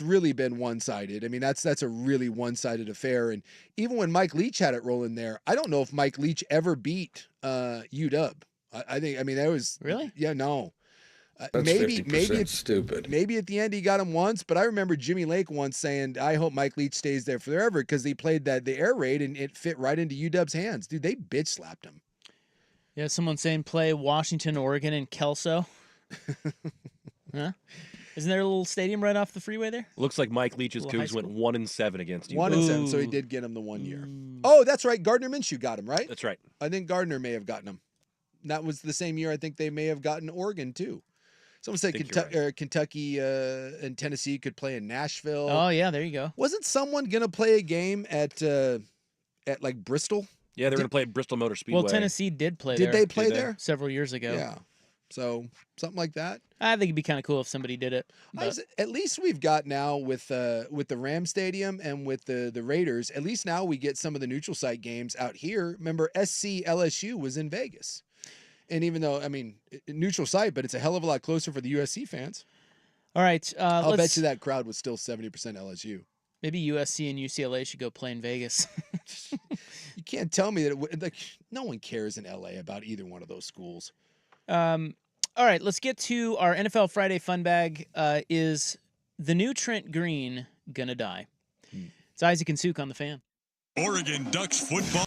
really been one-sided. I mean, that's a really one-sided affair. And even when Mike Leach had it rolling there, I don't know if Mike Leach ever beat UW. I think, I mean, that was Really? Yeah, no. That's maybe 50% stupid. maybe at the end he got him once, but I remember Jimmy Lake once saying, "I hope Mike Leach stays there forever," because he played the air raid and it fit right into UW's hands. Dude, they bitch slapped him. Yeah, someone saying play Washington, Oregon, and Kelso. Huh? Isn't there a little stadium right off the freeway there? Looks like Mike Leach's Little high Cougs went school. 1-7 against you. 1-7, so he Ooh. did get him the 1 year. Ooh. Oh, that's right. Gardner Minshew got him, right? That's right. I think Gardner may have gotten him. That was the same year I think they may have gotten Oregon too. Someone said Think you're Kentucky and Tennessee could play in Nashville. Oh, yeah, there you go. Wasn't someone gonna play a game at like Bristol? Yeah, they're going to play at Bristol Motor Speedway. Well, Tennessee did play Did there they play Did they? there? several years ago. Yeah. So something like that. I think it'd be kind of cool if somebody did it. But At least we've got now with the Ram Stadium and with the Raiders. At least now we get some of the neutral site games out here. Remember, SC LSU was in Vegas, and even though I mean neutral site, but it's a hell of a lot closer for the USC fans. all right, I'll bet let's you that crowd was still 70% LSU. maybe USC and UCLA should go play in Vegas. You can't tell me that like no one cares in LA about either one of those schools. All right, let's get to our NFL Friday fun bag. Is the new Trent Green gonna die? It's Isaac and Suk on the Fan. Oregon Ducks football.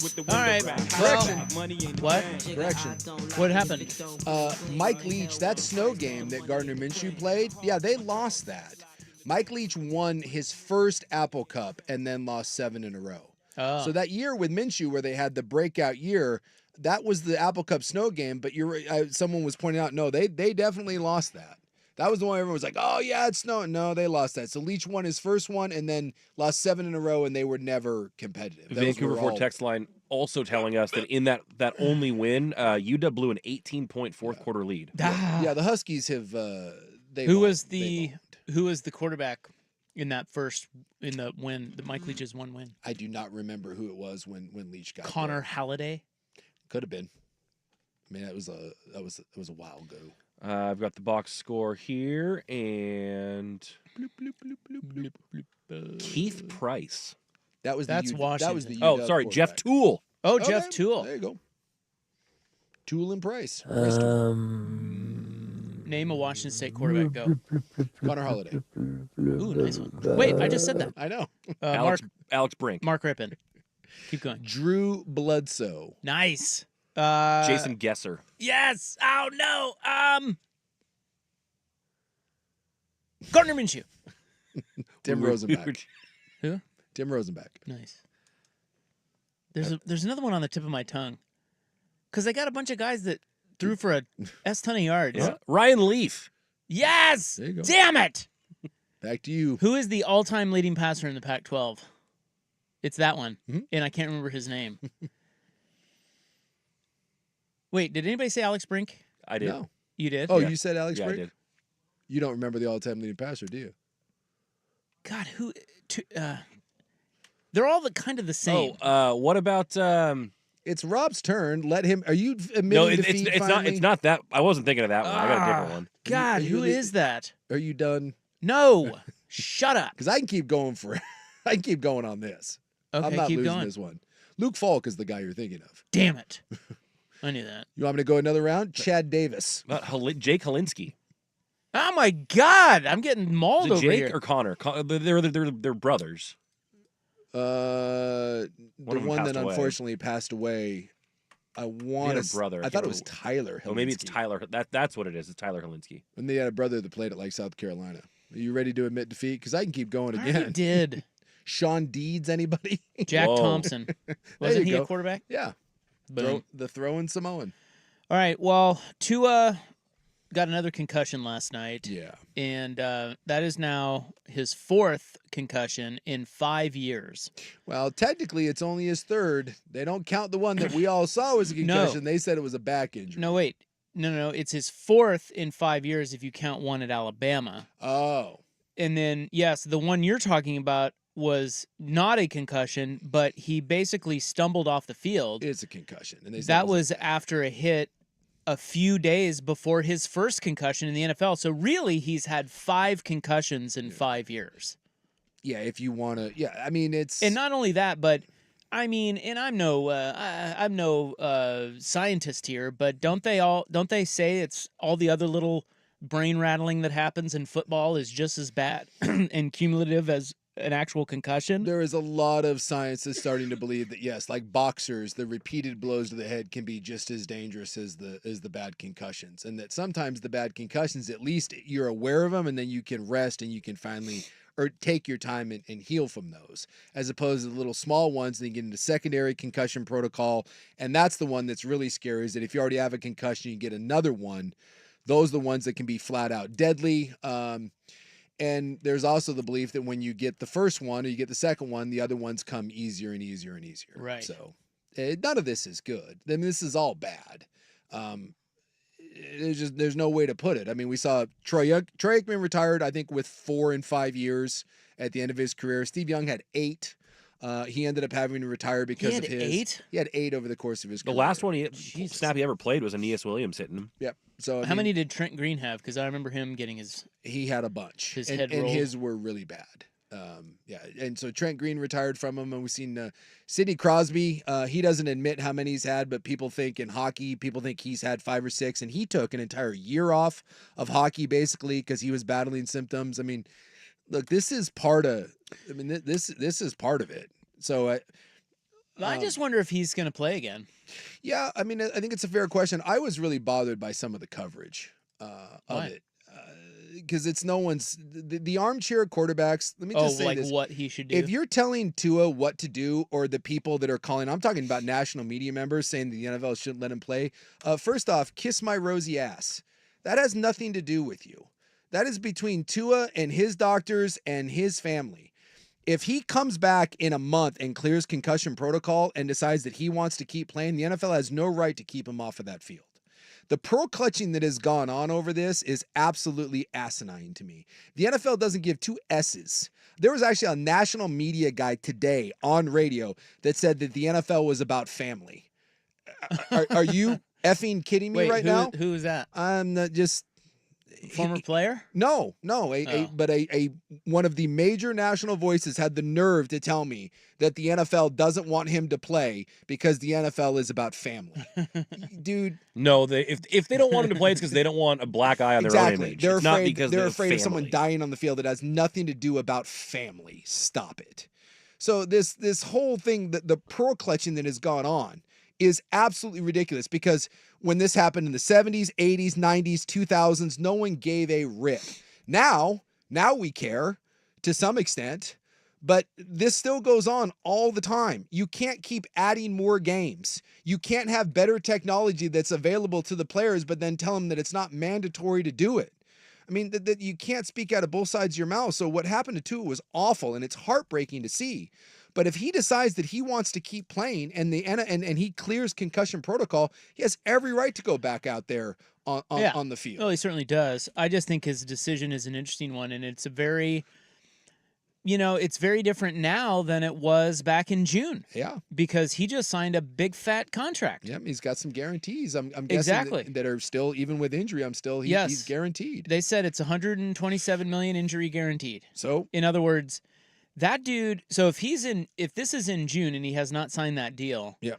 All right. Correction. What? Correction. What happened? Mike Leach, that snow game that Gardner Minshew played, yeah, they lost that. Mike Leach won his first Apple Cup and then lost 7 in a row. Oh. So that year with Minshew, where they had the breakout year, that was the Apple Cup snow game. But someone was pointing out, no, they definitely lost that. That was the one everyone was like, oh yeah, it's snowing. No, they lost that. So Leach won his first one and then lost 7 in a row, and they were never competitive. Vancouver Ford text line also telling us that in that only win, UW blew an 18-point fourth quarter lead. Yeah, the Huskies have. Who was the quarterback in that in the win, the Mike Leach's one win? I do not remember who it was when Leach got Connor there. Halliday. Could have been. I mean, that was a while ago. I've got the box score here, and Keith Price. That's Washington. That was the Oh, UW sorry, Jeff quarterback. Toole. Oh, Okay, Jeff Toole. There you go. Toole and Price. Name a Washington State quarterback. Go. Connor Holiday. Ooh, nice one. Wait, I just said that. I know. Alex Brink. Mark Rippon. Keep going. Drew Bledsoe. Nice. Jason Gesser. Yes. Oh no. Gardner Minshew. Tim Rosenbach. Who? Tim Rosenbach. Nice. There's another one on the tip of my tongue. Because they got a bunch of guys that threw for a ton of yards. Yeah. Ryan Leaf. Yes. There you go. Damn it. Back to you. Who is the all-time leading passer in the Pac-12? It's that one, Mhm. and I can't remember his name. Wait, did anybody say Alex Brink? I did. No. You did? Oh, Yeah. you said Alex Yeah, I Brink? did. You don't remember the all-time leading passer, do you? God, who? They're all kind of the same. Oh, what about? It's Rob's turn. Let him. Are you admitting No, defeat it's not. finally? It's not that. I wasn't thinking of that one. I got a different one. God, are you who le- is that? Are you done? No, shut up. Because I can keep going I can keep going on this. Okay, I'm not keep losing going. this one. Luke Falk is the guy you're thinking of. Damn it. I knew that. You want me to go another round? Chad Davis. Jake Holinsky. Oh my God, I'm getting mauled Is it over Jake here. or Connor? They're brothers. The One of them one passed that away. unfortunately passed away. I want a brother. I thought it was Tyler. Oh, maybe it's Holinsky. Tyler. That's what it is. It's Tyler Holinsky. And they had a brother that played at like South Carolina. Are you ready to admit defeat? Because I can keep going I already again. did. Sean Deeds, anybody? Jack Whoa. Thompson. There Wasn't you he a go. quarterback? Yeah. Boom. The throwing Samoan. All right. Well, Tua got another concussion last night. Yeah. And that is now his 4th concussion in 5 years. Well, technically, it's only his 3rd. They don't count the one that we all saw was a No. concussion. They said it was a back injury. No, wait. No. It's his 4th in 5 years if you count one at Alabama. Oh. And then, yes, the one you're talking about was not a concussion, but he basically stumbled off the field. It's a concussion. And they said That it was after a hit a few days before his first concussion in the NFL. So really, he's had 5 concussions in 5 years. Yeah, if you want to. Yeah, I mean, it's. And not only that, but I mean, and I'm no scientist here, but don't they say it's all the other little brain rattling that happens in football is just as bad and cumulative as an actual concussion? There is a lot of science that's starting to believe that yes, like boxers, the repeated blows to the head can be just as dangerous as the bad concussions, and that sometimes the bad concussions, at least you're aware of them, and then you can rest and you can finally or take your time and heal from those, as opposed to the little small ones. Then you get into secondary concussion protocol, and that's the one that's really scary. Is that if you already have a concussion, you get another one. Those are the ones that can be flat out deadly. And there's also the belief that when you get the first one or you get the second one, the other ones come easier and easier and easier. Right. So none of this is good. I mean, this is all bad. There's no way to put it. I mean, we saw Troy Aikman retired, I think, with 4 and 5 years at the end of his career. Steve Young had 8. He ended up having to retire because of his. 8? He had 8 over the course of his The career. last one Jesus. snap he ever played was Aeneas Williams hitting him. Yep. So I How mean, many did Trent Green have? Because I remember him getting his. He had a bunch. His and, head and rolled. his were really bad. Yeah, and so Trent Green retired from him, and we've seen Sidney Crosby. He doesn't admit how many he's had, but people think in hockey, people think he's had 5 or 6, and he took an entire year off of hockey basically because he was battling symptoms. I mean, look, this is part of. I mean, this is part of it. So I just wonder if he's going to play again. Yeah, I mean, I think it's a fair question. I was really bothered by some of the coverage of Why? it. Because it's no one's the armchair quarterbacks. Let me just say like this: what he should do. if you're telling Tua what to do, or the people that are calling, I'm talking about national media members saying the NFL shouldn't let him play. First off, kiss my rosy ass. That has nothing to do with you. That is between Tua and his doctors and his family. If he comes back in a month and clears concussion protocol and decides that he wants to keep playing, the NFL has no right to keep him off of that field. The pearl clutching that has gone on over this is absolutely asinine to me. The NFL doesn't give two S's. There was actually a national media guy today on radio that said that the NFL was about family. Are you effing kidding me right now? Who is that? I'm not just... Former player? No, but a one of the major national voices had the nerve to tell me that the NFL doesn't want him to play because the NFL is about family. Dude, No, if they don't want him to play, it's because they don't want a black eye on their own image. They're It's afraid, not because they're of afraid of someone family. dying on the field. It has nothing to do about family. Stop it. So this whole thing, the pearl clutching that has gone on is absolutely ridiculous, because when this happened in the 70s, 80s, 90s, 2000s, no one gave a rip. Now we care to some extent, but this still goes on all the time. You can't keep adding more games. You can't have better technology that's available to the players, but then tell them that it's not mandatory to do it. I mean, that you can't speak out of both sides of your mouth. So what happened to Tua was awful, and it's heartbreaking to see. But if he decides that he wants to keep playing and he clears concussion protocol, he has every right to go back out there on the field. Well, he certainly does. I just think his decision is an interesting one, and it's a very, it's very different now than it was back in June. Yeah, because he just signed a big fat contract. Yep, he's got some guarantees. I'm guessing Exactly. that are still, even with injury, he's guaranteed. They said it's $127 million injury guaranteed. So in other words, that dude. So if this is in June and he has not signed that deal, yeah,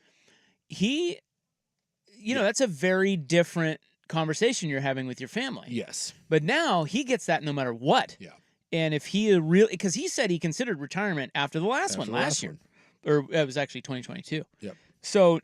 that's a very different conversation you're having with your family. Yes, but now he gets that no matter what. Yeah. And if he really, because he said he considered retirement after the last one last year, or it was actually 2022. Yep. So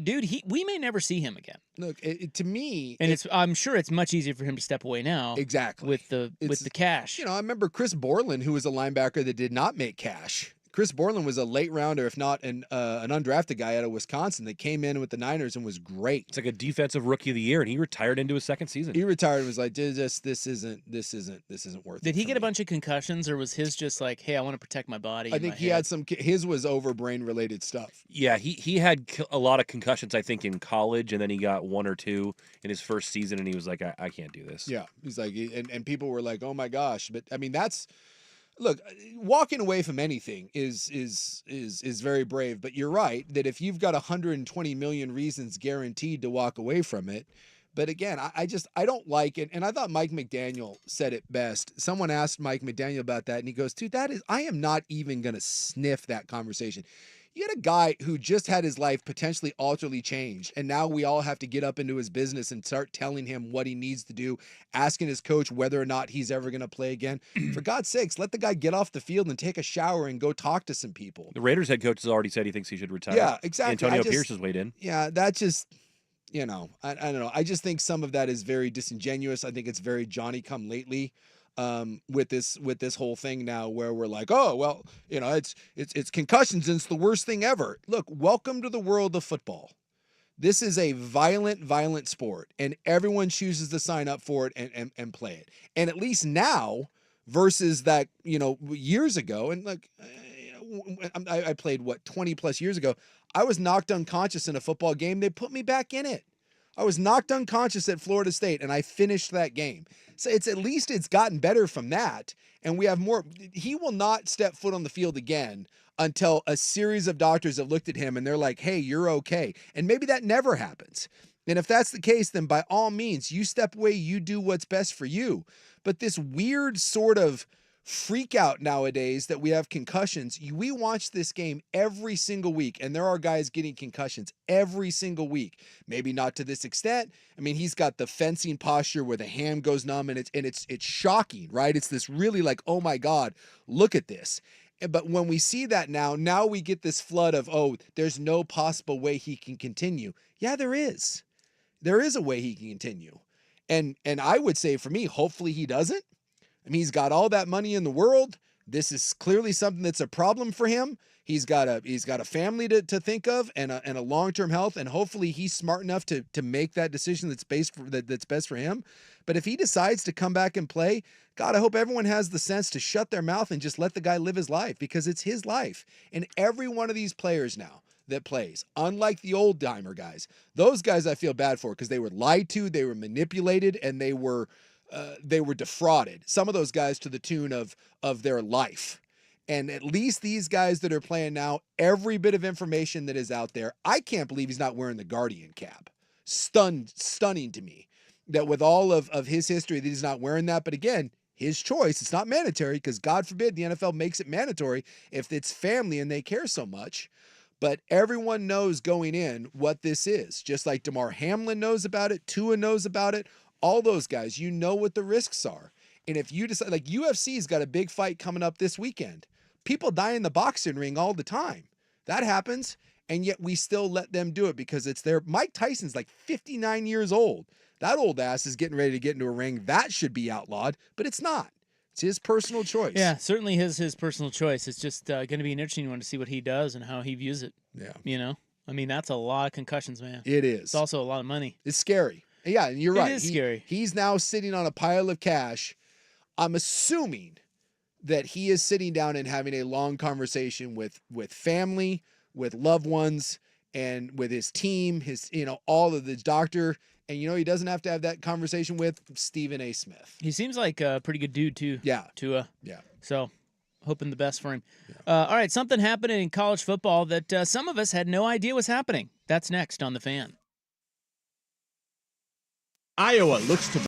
dude, we may never see him again. Look, to me, and I'm sure it's much easier for him to step away now. Exactly. with the cash. I remember Chris Borland, who was a linebacker that did not make cash. Chris Borland was a late rounder, if not an undrafted guy out of Wisconsin that came in with the Niners and was great. It's like a defensive rookie of the year, and he retired into his second season. He retired and was like, this isn't worth it. Did he get a bunch of concussions, or was his just like, hey, I want to protect my body? I think he had some. His was over brain related stuff. Yeah, he had a lot of concussions, I think, in college, and then he got one or two in his first season, and he was like, I can't do this. Yeah, he's like, and people were like, oh my gosh, but I mean that's. Look, walking away from anything is very brave, but you're right that if you've got 120 million reasons guaranteed to walk away from it, but again, I don't like it, and I thought Mike McDaniel said it best. Someone asked Mike McDaniel about that, and he goes, dude, I am not even going to sniff that conversation. You had a guy who just had his life potentially alterly changed, and now we all have to get up into his business and start telling him what he needs to do, asking his coach whether or not he's ever going to play again. For God's sakes, let the guy get off the field and take a shower and go talk to some people. The Raiders head coach has already said he thinks he should retire. Yeah, exactly. Antonio Pierce has weighed in. Yeah, that just, I don't know. I just think some of that is very disingenuous. I think it's very Johnny-come-lately. With this whole thing now, where we're like, oh well, it's concussions and it's the worst thing ever. Look, welcome to the world of football. This is a violent sport, and everyone chooses to sign up for it and play it. And at least now, versus that years ago, and like I played 20 plus years ago. I was knocked unconscious in a football game. They put me back in it. I was knocked unconscious at Florida State, and I finished that game. So it's gotten better from that, and we have more. He will not step foot on the field again until a series of doctors have looked at him and they're like, hey, you're okay. And maybe that never happens. And if that's the case, then by all means, you step away, you do what's best for you. But this weird sort of freak out nowadays that we have concussions. We watch this game every single week, and there are guys getting concussions every single week. Maybe not to this extent. I mean, he's got the fencing posture where the hand goes numb, and it's shocking, right? It's this really like, oh my God, look at this. But when we see that now we get this flood of, oh, there's no possible way he can continue. Yeah, there is. There is a way he can continue. And I would say for me, hopefully he doesn't. I mean, he's got all that money in the world. This is clearly something that's a problem for him. He's got a family to think of and a long-term health, and hopefully he's smart enough to make that decision that's best for him. But if he decides to come back and play, God, I hope everyone has the sense to shut their mouth and just let the guy live his life, because it's his life. And every one of these players now that plays, unlike the old dimer guys, those guys I feel bad for because they were lied to, they were manipulated, and they were defrauded. Some of those guys to the tune of their life. And at least these guys that are playing now, every bit of information that is out there, I can't believe he's not wearing the Guardian cap. Stunning to me that with all of his history that he's not wearing that. But again, his choice. It's not mandatory because God forbid the NFL makes it mandatory if it's family and they care so much. But everyone knows going in what this is. Just like DeMar Hamlin knows about it, Tua knows about it, all those guys, you know what the risks are. And if you decide, like UFC's got a big fight coming up this weekend. People die in the boxing ring all the time. That happens, and yet we still let them do it because it's their. Mike Tyson's like 59 years old. That old ass is getting ready to get into a ring. That should be outlawed, but it's not. It's his personal choice. Yeah, certainly his personal choice. It's just going to be an interesting one to see what he does and how he views it. Yeah. You know? I mean, that's a lot of concussions, man. It is. It's also a lot of money. It's scary. Yeah, and you're right. It is scary. He's now sitting on a pile of cash. I'm assuming that he is sitting down and having a long conversation with family, with loved ones, and with his team, all of the doctor. And he doesn't have to have that conversation with Stephen A. Smith. He seems like a pretty good dude too. Yeah. Tua. Yeah. So, hoping the best for him. Yeah. All right, something happened in college football that some of us had no idea was happening. That's next on The Fan. Iowa looks to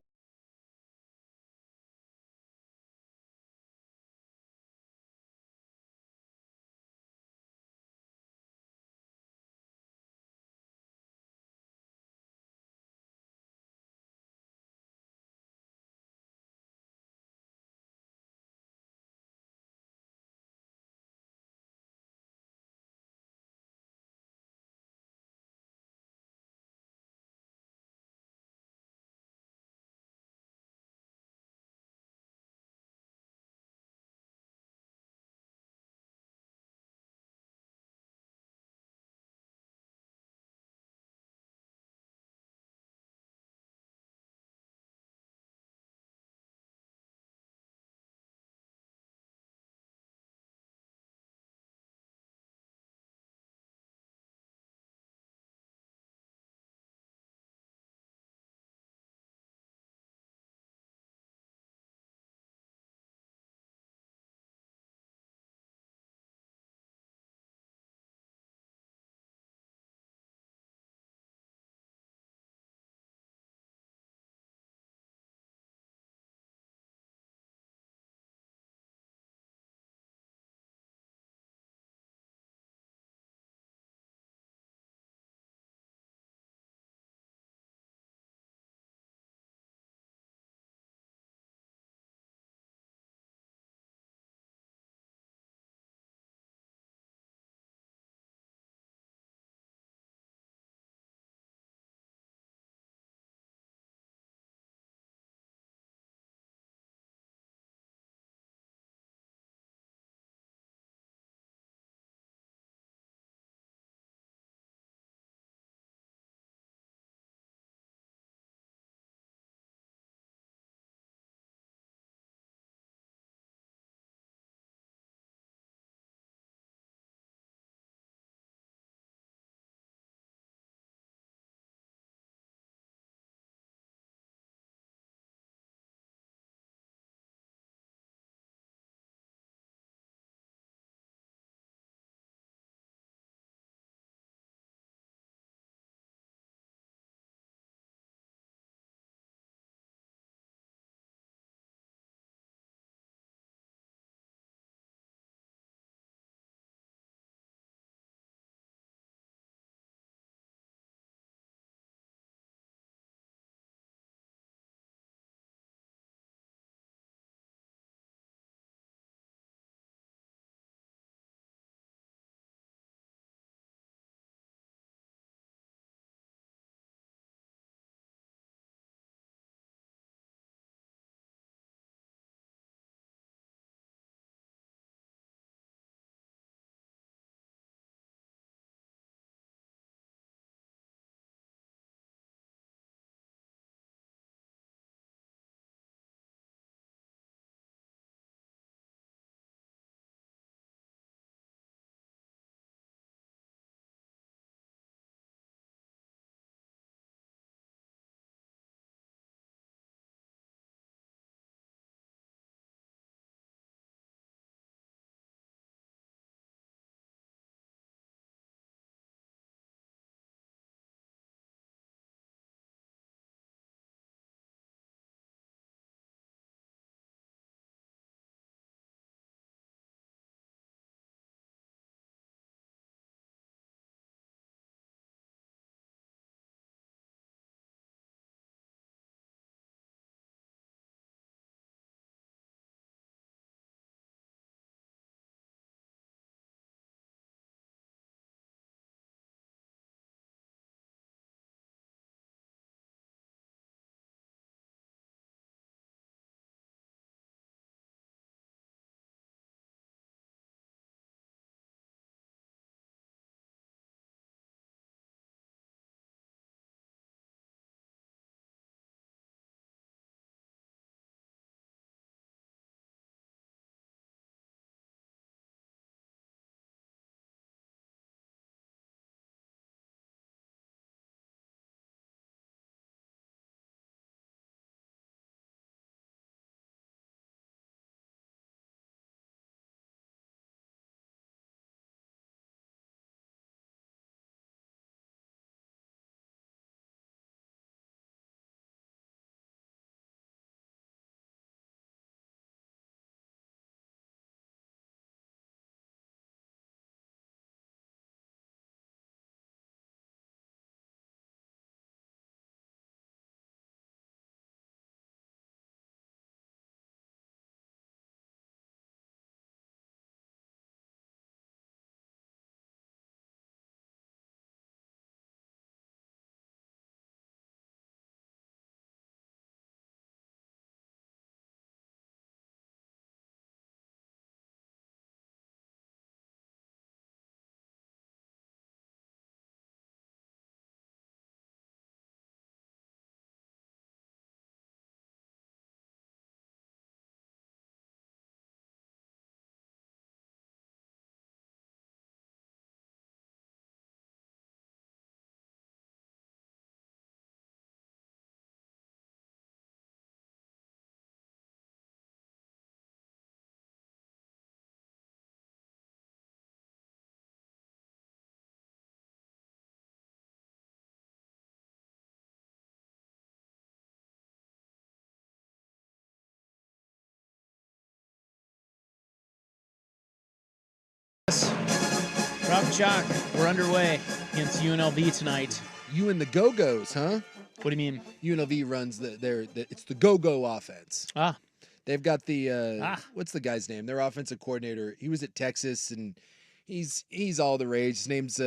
Chuck, we're underway against UNLV tonight. You and the Go-Go's, huh? What do you mean? UNLV runs it's the Go-Go offense. Ah, They've got the what's the guy's name? Their offensive coordinator. He was at Texas, and he's all the rage. His name's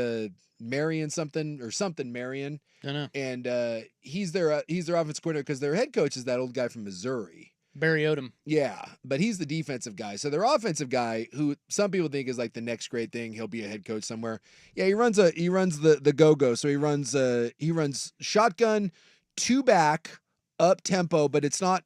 Marion something Marion, don't know. and he's their offensive coordinator because their head coach is that old guy from Missouri. Barry Odom. Yeah, but he's the defensive guy. So their offensive guy, who some people think is like the next great thing, he'll be a head coach somewhere. Yeah, he runs the Go-Go. So he runs shotgun, 2 back, up tempo, but it's not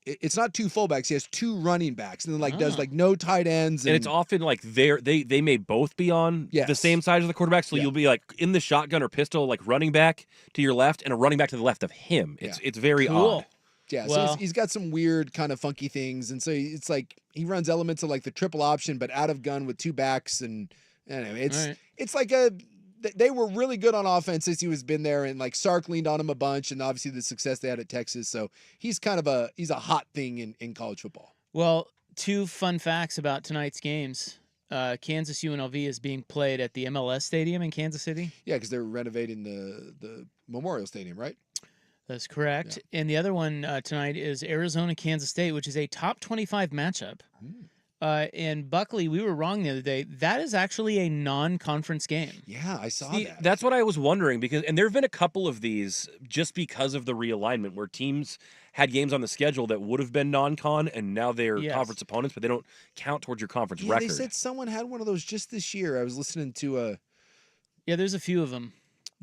2 fullbacks. He has 2 running backs, and then does no tight ends. And it's often like they may both be on the same side of the quarterback, so you'll be like in the shotgun or pistol, like running back to your left and a running back to the left of him. It's very odd. Yeah, well, so he's got some weird kind of funky things, and so it's like he runs elements of like the triple option, but out of gun with 2 backs, and anyway, it's like they were really good on offense since he was been there, and like Sark leaned on him a bunch, and obviously the success they had at Texas, so he's kind of he's a hot thing in college football. Well, 2 fun facts about tonight's games. Kansas UNLV is being played at the MLS Stadium in Kansas City. Yeah, because they're renovating the Memorial Stadium, right? That's correct. Yeah. And the other one tonight is Arizona-Kansas State, which is a top 25 matchup. And Buckley, we were wrong the other day. That is actually a non-conference game. Yeah, I saw that. That's what I was wondering, and there have been a couple of these just because of the realignment where teams had games on the schedule that would have been non-con, and now they're conference opponents, but they don't count towards your conference record. They said someone had one of those just this year. I was listening to Yeah, there's a few of them.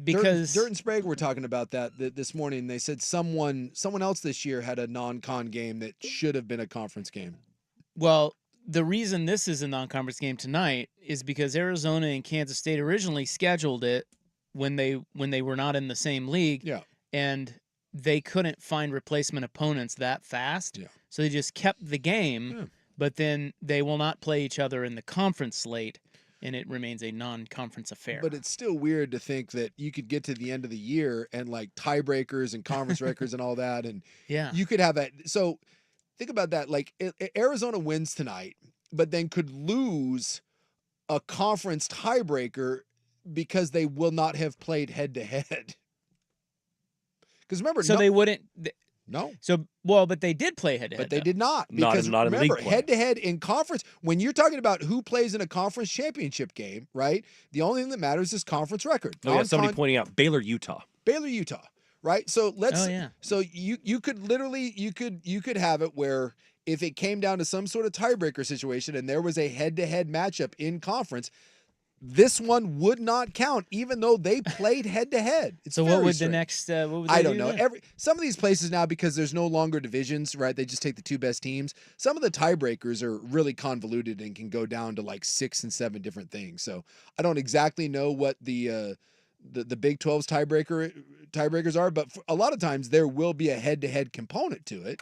Because Dirt and Sprague were talking about that this morning. They said someone else this year had a non-con game that should have been a conference game. Well, the reason this is a non-conference game tonight is because Arizona and Kansas State originally scheduled it when they were not in the same league. Yeah. And they couldn't find replacement opponents that fast. Yeah. So they just kept the game, but then they will not play each other in the conference slate. And it remains a non-conference affair. But it's still weird to think that you could get to the end of the year and like tiebreakers and conference records and all that, and you could have that. So think about that. Like Arizona wins tonight, but then could lose a conference tiebreaker because they will not have played head to head. Because remember, they wouldn't. No. So, but they did play head-to-head. But they did not. Because not in remember, league play. head-to-head in conference, when you're talking about who plays in a conference championship game, right, the only thing that matters is conference record. Oh, yeah, somebody pointing out Baylor, Utah, right? So let's so you could have it where if it came down to some sort of tiebreaker situation and there was a head-to-head matchup in conference, this one would not count, even though they played head to head. So what would the next? What would I don't know. Some of these places now, because there's no longer divisions, right? They just take the 2 best teams. Some of the tiebreakers are really convoluted and can go down to like 6 and 7 different things. So I don't exactly know what the Big 12's tiebreakers are, but a lot of times there will be a head to head component to it.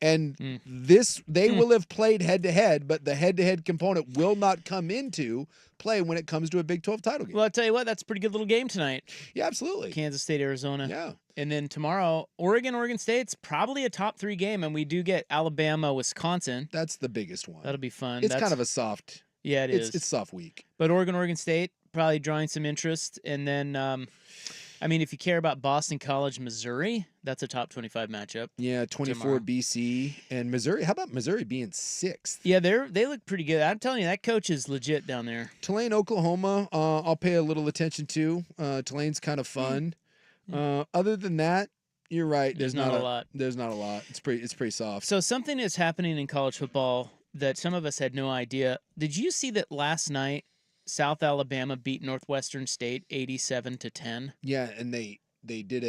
And they will have played head-to-head, but the head-to-head component will not come into play when it comes to a Big 12 title game. Well, I'll tell you what, that's a pretty good little game tonight. Yeah, absolutely. Kansas State, Arizona. Yeah. And then tomorrow, Oregon State's probably a top 3 game, and we do get Alabama, Wisconsin. That's the biggest one. That'll be fun. It's kind of a soft. Yeah, it's soft week. But Oregon State probably drawing some interest. And then, if you care about Boston College, Missouri, that's a top 25 matchup. Yeah, 24 tomorrow. BC and Missouri. How about Missouri being 6th? Yeah, they look pretty good. I'm telling you, that coach is legit down there. Tulane, Oklahoma, I'll pay a little attention to. Tulane's kind of fun. Other than that, you're right. There's not a lot. There's not a lot. It's pretty soft. So something is happening in college football that some of us had no idea. Did you see that last night South Alabama beat Northwestern State 87-10? Yeah, and they did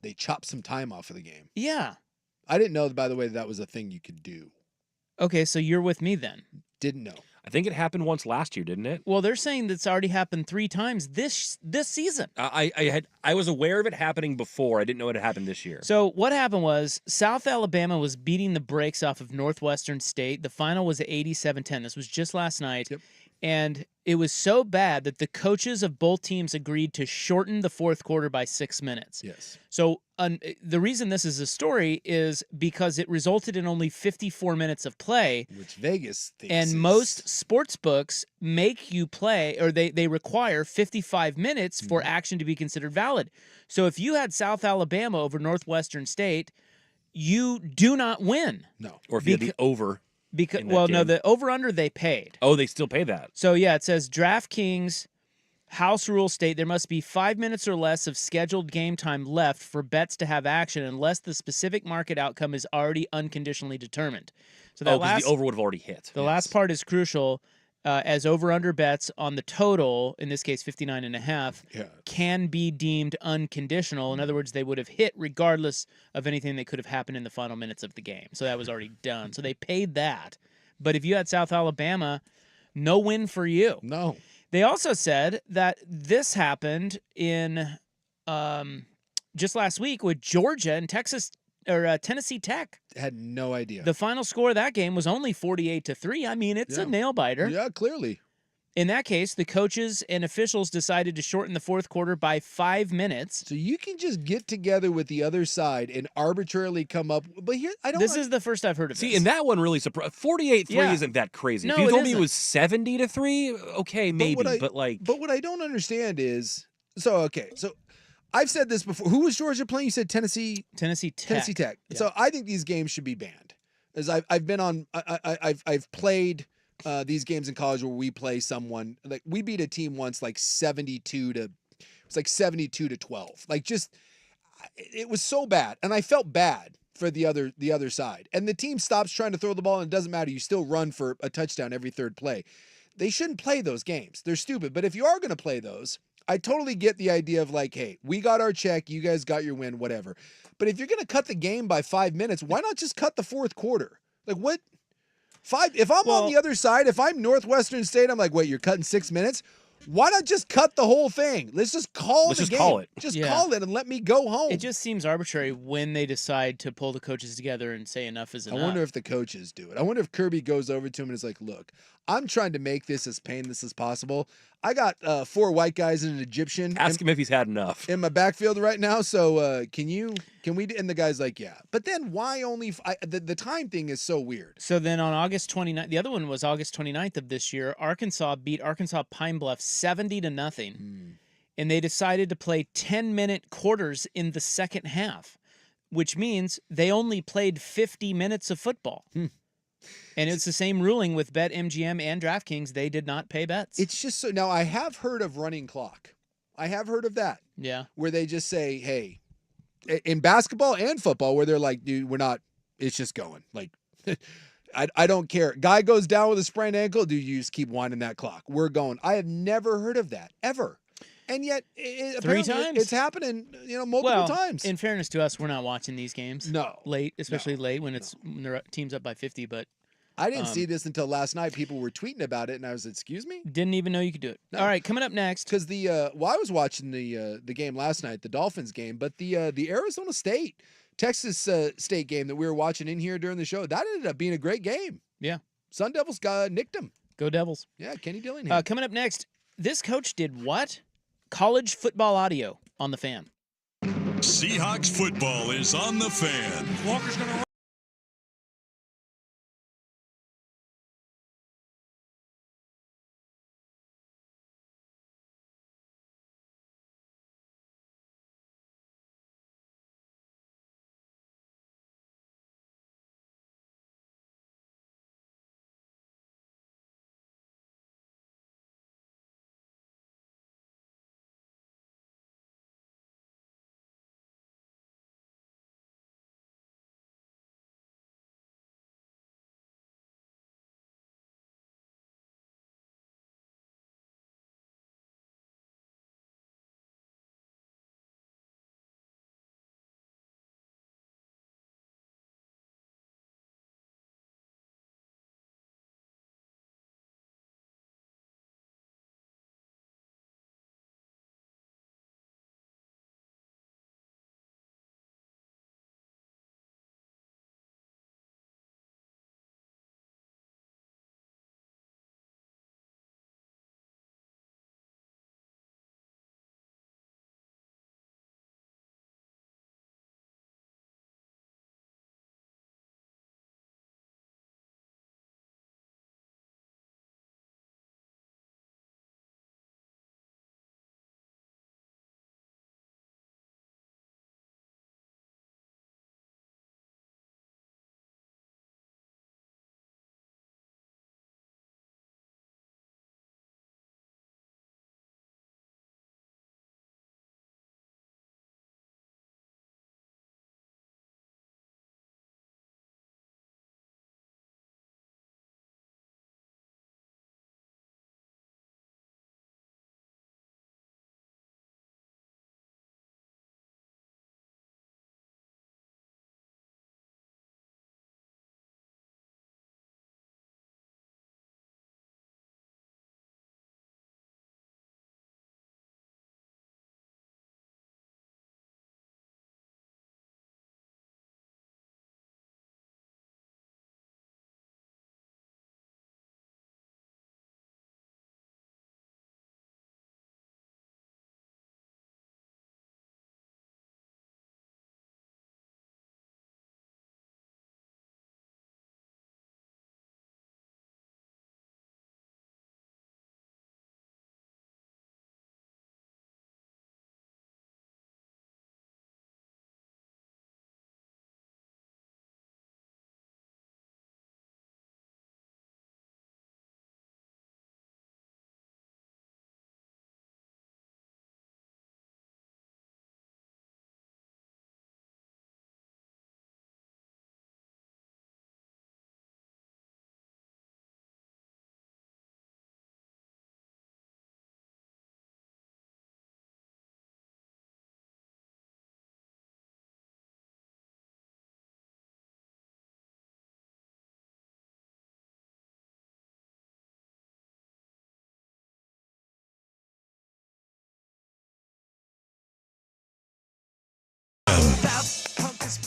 they chopped some time off of the game. Yeah. I didn't know, by the way, that was a thing you could do. Okay, so you're with me then. Didn't know. I think it happened once last year, didn't it? Well, they're saying that's already happened 3 times this season. I was aware of it happening before. I didn't know it had happened this year. So what happened was South Alabama was beating the brakes off of Northwestern State. The final was at 87-10. This was just last night. Yep. And it was so bad that the coaches of both teams agreed to shorten the fourth quarter by 6 minutes. Yes. So the reason this is a story is because it resulted in only 54 minutes of play. Which Vegas thinks and most sports books make you play, or they require 55 minutes for action to be considered valid. So if you had South Alabama over Northwestern State, you do not win. No. Or if you had the over. Because in that game. the over-under they paid. Oh, they still pay that. So yeah, it says DraftKings house rules state there must be 5 minutes or less of scheduled game time left for bets to have action unless the specific market outcome is already unconditionally determined. So that because the over would have already hit. The last part is crucial, as over-under bets on the total, in this case 59.5, can be deemed unconditional. In other words, they would have hit regardless of anything that could have happened in the final minutes of the game. So that was already done. So they paid that. But if you had South Alabama, no win for you. No. They also said that this happened in just last week with Georgia and Tennessee Tech. Had no idea. The final score of that game was only 48-3. I mean, it's a nail biter. Yeah, clearly. In that case, the coaches and officials decided to shorten the fourth quarter by 5 minutes. So you can just get together with the other side and arbitrarily come up. But here, I don't. This is the first I've heard of this. See, and that one really surprised. 48-3 isn't that crazy. No, if you it told me it isn't. was 70-3, okay, maybe. But what I don't understand is, so I've said this before. Who was Georgia playing? You said Tennessee. Tennessee Tech. Tennessee Tech. Yeah. So I think these games should be banned. As I've been on, I've played these games in college where we play someone, like we beat a team once like 72-12. Like just, it was so bad, and I felt bad for the other side. And the team stops trying to throw the ball, and it doesn't matter. You still run for a touchdown every third play. They shouldn't play those games. They're stupid. But if you are going to play those, I totally get the idea of like, hey, we got our check, you guys got your win, whatever. But if you're going to cut the game by 5 minutes, why not just cut the fourth quarter? Like what? If I'm on the other side, if I'm Northwestern State, I'm like, wait, you're cutting 6 minutes? Why not just cut the whole thing? Let's just call the game. Call it. Just call it and let me go home. It just seems arbitrary when they decide to pull the coaches together and say enough is enough. I wonder if the coaches do it. I wonder if Kirby goes over to him and is like, look, I'm trying to make this as painless as possible. I got 4 white guys and an Egyptian. Ask him if he's had enough. In my backfield right now. So can we? And the guy's like, yeah. But then why only? The time thing is so weird. So then on August 29th, the other one was August 29th of this year, Arkansas beat Arkansas Pine Bluff 70-0. And they decided to play 10-minute quarters in the second half, which means they only played 50 minutes of football. And it's the same ruling with BetMGM and DraftKings. They did not pay bets. It's just so. Now, I have heard of running clock. I have heard of that. Yeah. Where they just say, hey, in basketball and football, where they're like, dude, we're not, it's just going. Like, I don't care. Guy goes down with a sprained ankle, dude, you just keep winding that clock. We're going. I have never heard of that, ever. And yet, 3 times? It's happening, multiple times. In fairness to us, we're not watching these games. No. Late, especially late when when their team's up by 50. But I didn't see this until last night. People were tweeting about it, and I was, excuse me? Didn't even know you could do it. No. All right, coming up next. Because I was watching the game last night, the Dolphins game, but the Arizona State, Texas State game that we were watching in here during the show, that ended up being a great game. Yeah. Sun Devils nicked them. Go Devils. Yeah, Kenny Dillingham. Coming up next, this coach did what? College football audio on the Fan. Seahawks football is on the Fan. Walker's going to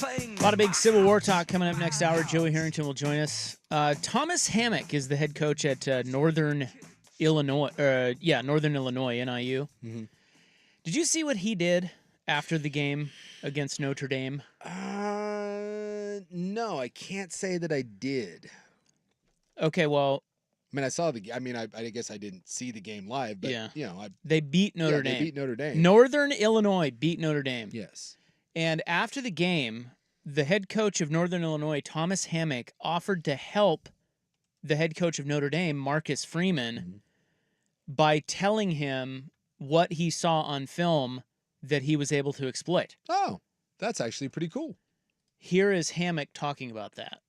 A lot of big Civil War talk coming up next hour. Joey Harrington will join us. Thomas Hammock is the head coach at Northern Illinois. Northern Illinois, NIU. Mm-hmm. Did you see what he did after the game against Notre Dame? No, I can't say that I did. Okay, well, I mean, I saw the. I mean, I guess I didn't see the game live, but they beat Notre Dame. They beat Notre Dame. Northern Illinois beat Notre Dame. Yes. And after the game, the head coach of Northern Illinois, Thomas Hammock, offered to help the head coach of Notre Dame, Marcus Freeman, by telling him what he saw on film that he was able to exploit. Oh, that's actually pretty cool. Here is Hammock talking about that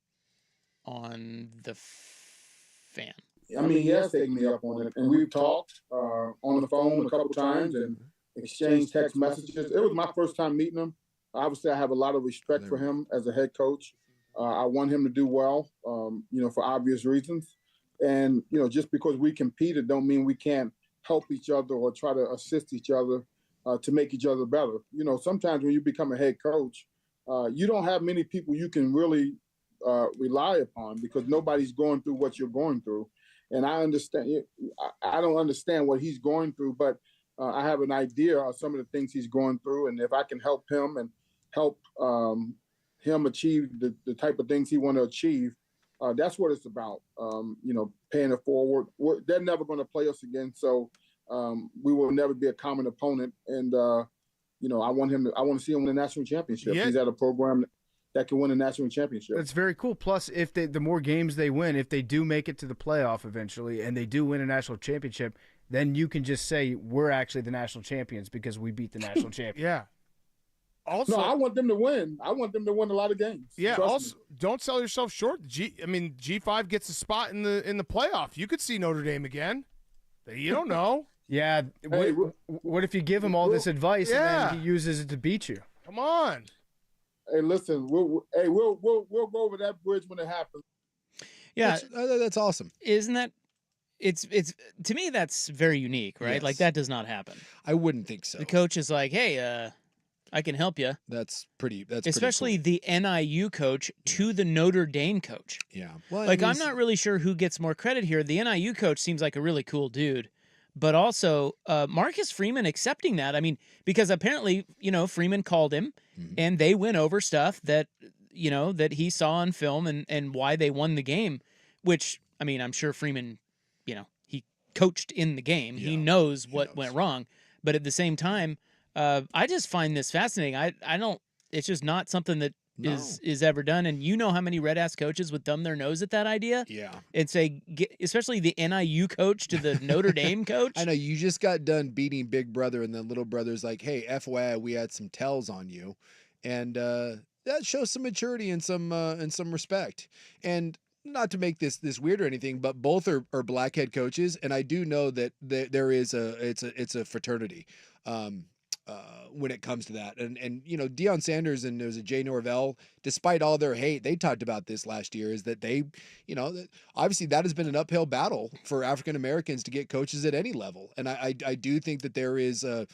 on the Fan. I mean, he has taken me up on it, and we've talked on the phone a couple times and exchanged text messages. It was my first time meeting him. Obviously, I have a lot of respect for him as a head coach. I want him to do well, for obvious reasons. And, just because we competed don't mean we can't help each other or try to assist each other to make each other better. Sometimes when you become a head coach, you don't have many people you can really rely upon because nobody's going through what you're going through. And I understand. I don't understand what he's going through, but I have an idea of some of the things he's going through. And if I can help him and help him achieve the type of things he want to achieve, that's what it's about. Paying it forward. They're never going to play us again, so we will never be a common opponent. And I want to see him win a national championship. Yeah. He's at a program that can win a national championship. That's very cool. Plus, if the more games they win, if they do make it to the playoff eventually, and they do win a national championship, then you can just say we're actually the national champions because we beat the national champion. Yeah. Also, No, I want them to win. I want them to win a lot of games. yeah. Trust Also, me. don't sell yourself short. G5 gets a spot in the playoff. You could see Notre Dame again. You don't know. Yeah. What if you give him all this advice and then he uses it to beat you? Come on. Hey, listen. We'll go over that bridge when it happens. Yeah, That's awesome. isn't that? It's to me that's very unique, right? Yes. Like that does not happen. I wouldn't think so. The coach is like, "Hey, I can help you." That's pretty. That's Especially pretty the NIU coach to the Notre Dame coach. cool. Yeah. Well, Like, I'm not really sure who gets more credit here. The NIU coach seems like a really cool dude, but also Marcus Freeman accepting that. I mean, because apparently, Freeman called him, and they went over stuff that that he saw on film and why they won the game. Which, I mean, I'm sure Freeman, he coached in the game. Yeah, he knows what went wrong. But at the same time, I just find this fascinating. I don't. It's just not something that is ever done. And you know how many red ass coaches would thumb their nose at that idea? Yeah. And say, especially the NIU coach to the Notre Dame coach. I know you just got done beating Big Brother, and then Little Brother's like, "Hey, FYI, we had some tells on you," and that shows some maturity and some respect. And not to make this weird or anything, but both are black head coaches, and I do know that there is it's a fraternity. When it comes to that. And Deion Sanders and there's a Jay Norvell, despite all their hate, they talked about this last year, is that they, obviously that has been an uphill battle for African Americans to get coaches at any level. And I do think that there is a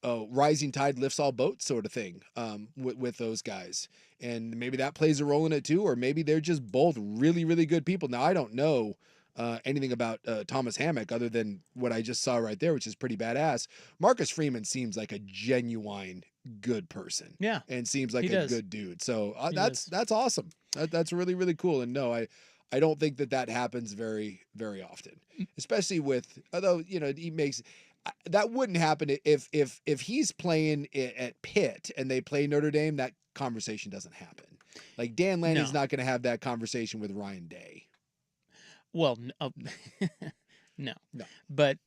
rising tide lifts all boats sort of thing with those guys. And maybe that plays a role in it too, or maybe they're just both really, really good people. Now, I don't know anything about Thomas Hammock other than what I just saw right there, which is pretty badass. Marcus Freeman seems like a genuine good person. Yeah. And seems like He a does. good dude. So He that's awesome. That's really, really cool. And no, I don't think that happens very, very often, especially with, although, he makes, that wouldn't happen if he's playing at Pitt and they play Notre Dame, that conversation doesn't happen. Like Dan Lanny's not going to have that conversation with Ryan Day. Well, no. But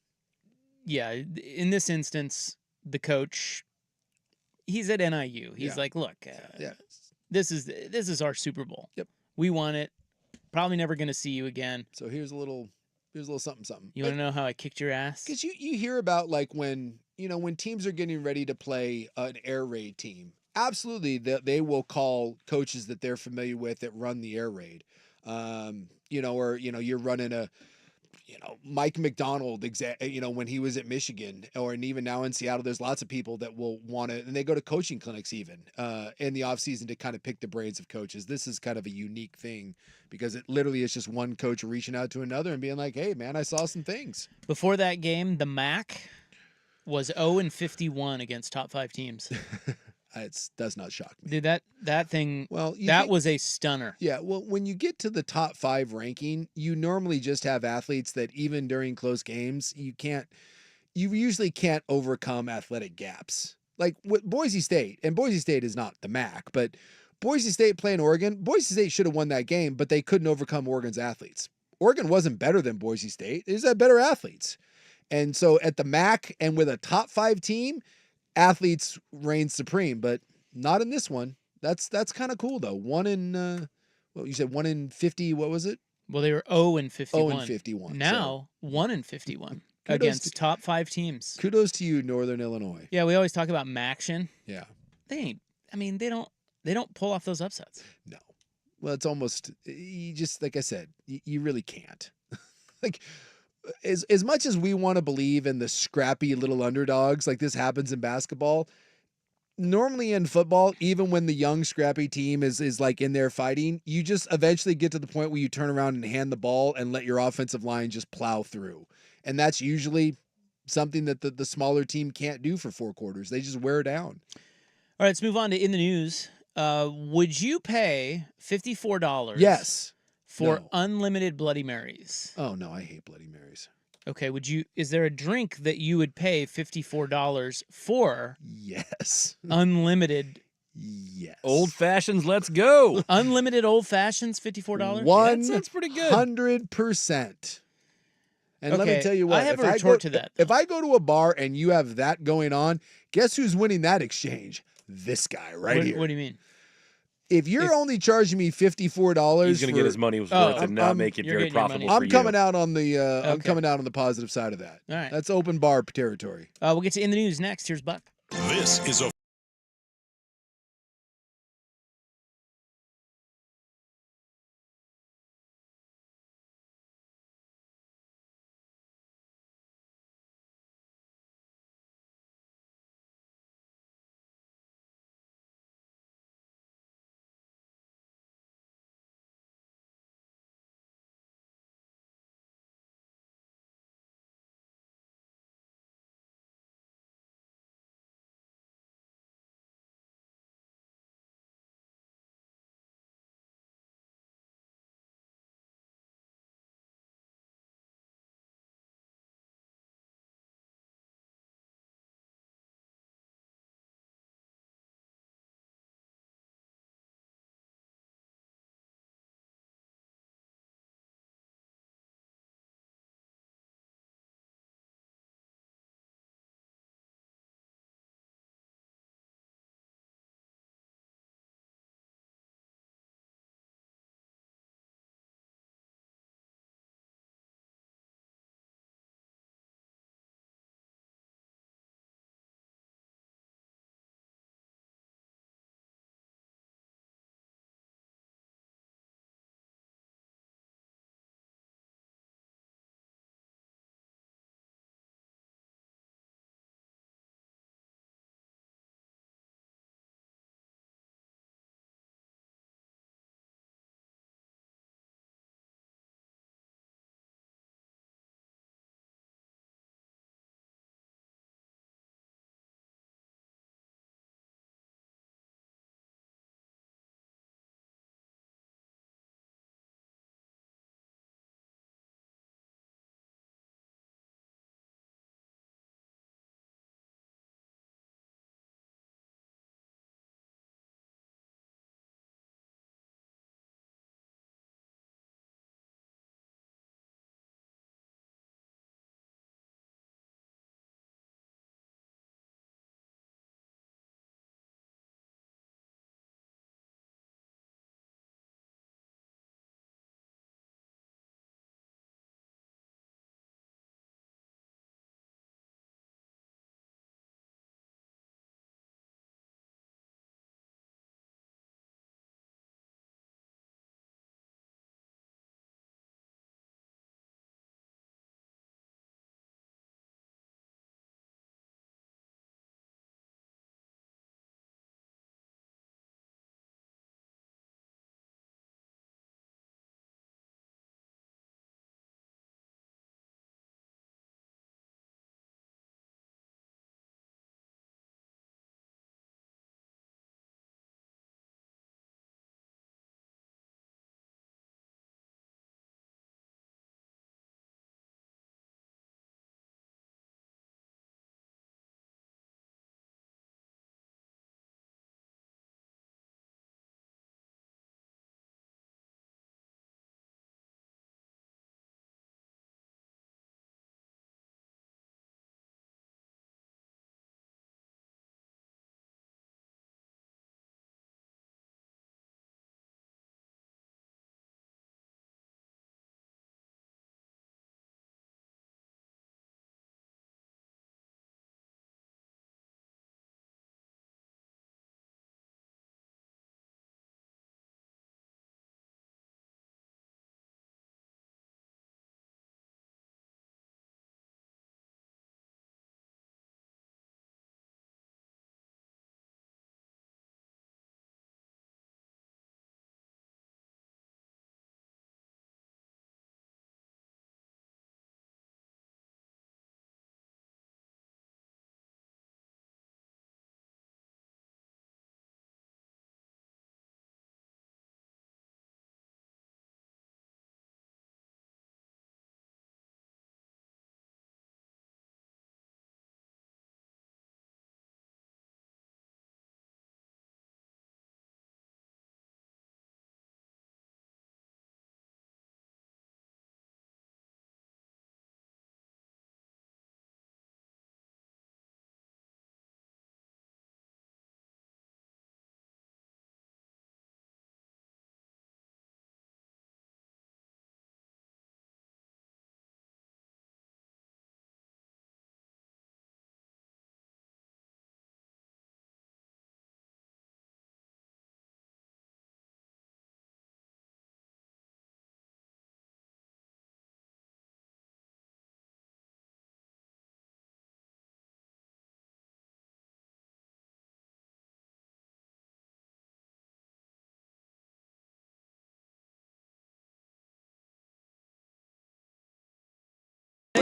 yeah, in this instance, the coach, he's at NIU. He's like, look, this is our Super Bowl. Yep. We won it. Probably never going to see you again. So here's a little something. You want to know how I kicked your ass? Because you hear about like when teams are getting ready to play an air raid team. Absolutely, they will call coaches that they're familiar with that run the air raid. Or you're running Mike McDonald, when he was at Michigan, and even now in Seattle, there's lots of people that will want to, and they go to coaching clinics even in the offseason to kind of pick the brains of coaches. This is kind of a unique thing because it literally is just one coach reaching out to another and being like, hey, man, I saw some things. Before that game, the MAC was 0-51 against top 5 teams. It does not shock me. Dude, that thing, was a stunner. Yeah, well, when you get to the top 5 ranking, you normally just have athletes that even during close games, you usually can't overcome athletic gaps. Like with Boise State, and Boise State is not the MAC, but Boise State playing Oregon, Boise State should have won that game, but they couldn't overcome Oregon's athletes. Oregon wasn't better than Boise State. They just had better athletes. And so at the MAC and with a top 5 team, athletes reign supreme, but not in this one. That's kind of cool though. 1 in you said 1 in 50, what was it? Well, they were 0-51. 0-51. Now, 1-51 against top 5 teams. Kudos to you, Northern Illinois. Yeah, we always talk about Maction. Yeah. They don't pull off those upsets. No. Well, it's almost, you just, like I said, you really can't. Like, as much as we want to believe in the scrappy little underdogs, like this happens in basketball, normally in football, even when the young scrappy team is like in there fighting, you just eventually get to the point where you turn around and hand the ball and let your offensive line just plow through. And that's usually something that the smaller team can't do for 4 quarters. They just wear down. All right, let's move on to In the News. Would you pay $54? Yes. For unlimited Bloody Marys? Oh, no, I hate Bloody Marys. Okay, is there a drink that you would pay $54 for? Yes. Unlimited. Yes. Old fashions, let's go. Unlimited old fashions, $54? That's pretty good. 100%. And let me tell you what. I have a retort to that. If I go to a bar and you have that going on, guess who's winning that exchange? This guy right here. What do you mean? If you're only charging me $54, he's going to get his money worth and not make it very profitable for you. I'm coming out on the positive side of that. All right. That's open bar territory. We'll get to In the News next. Here's Buck. This is a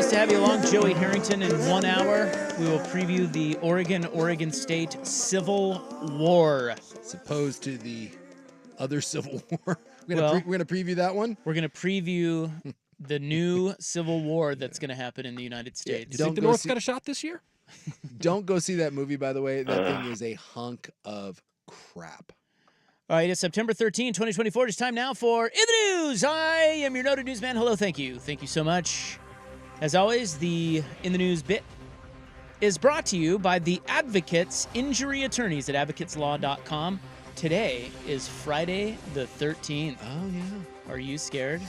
to have you along, Joey Harrington. In 1 hour, we will preview the Oregon State Civil War. As opposed to the other Civil War. We're going to preview that one? We're going to preview the new Civil War that's going to happen in the United States. Do you think the North's got a shot this year? Don't go see that movie, by the way. That thing is a hunk of crap. All right, it's September 13, 2024. It's time now for In the News. I am your noted newsman. Hello, thank you. Thank you so much. As always, the In the News bit is brought to you by the Advocates Injury Attorneys at advocateslaw.com. Today is Friday the 13th. Oh, yeah. Are you scared?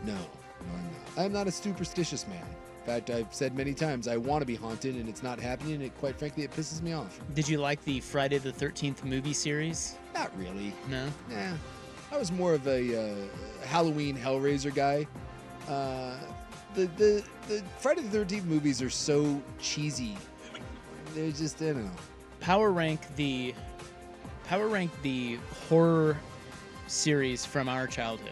No, I'm not. I'm not a superstitious man. In fact, I've said many times I want to be haunted, and it's not happening, and quite frankly, it pisses me off. Did you like the Friday the 13th movie series? Not really. No? Nah. I was more of a Halloween Hellraiser guy. The Friday the 13th movies are so cheesy. They're just, I don't know. Power rank the horror series from our childhood.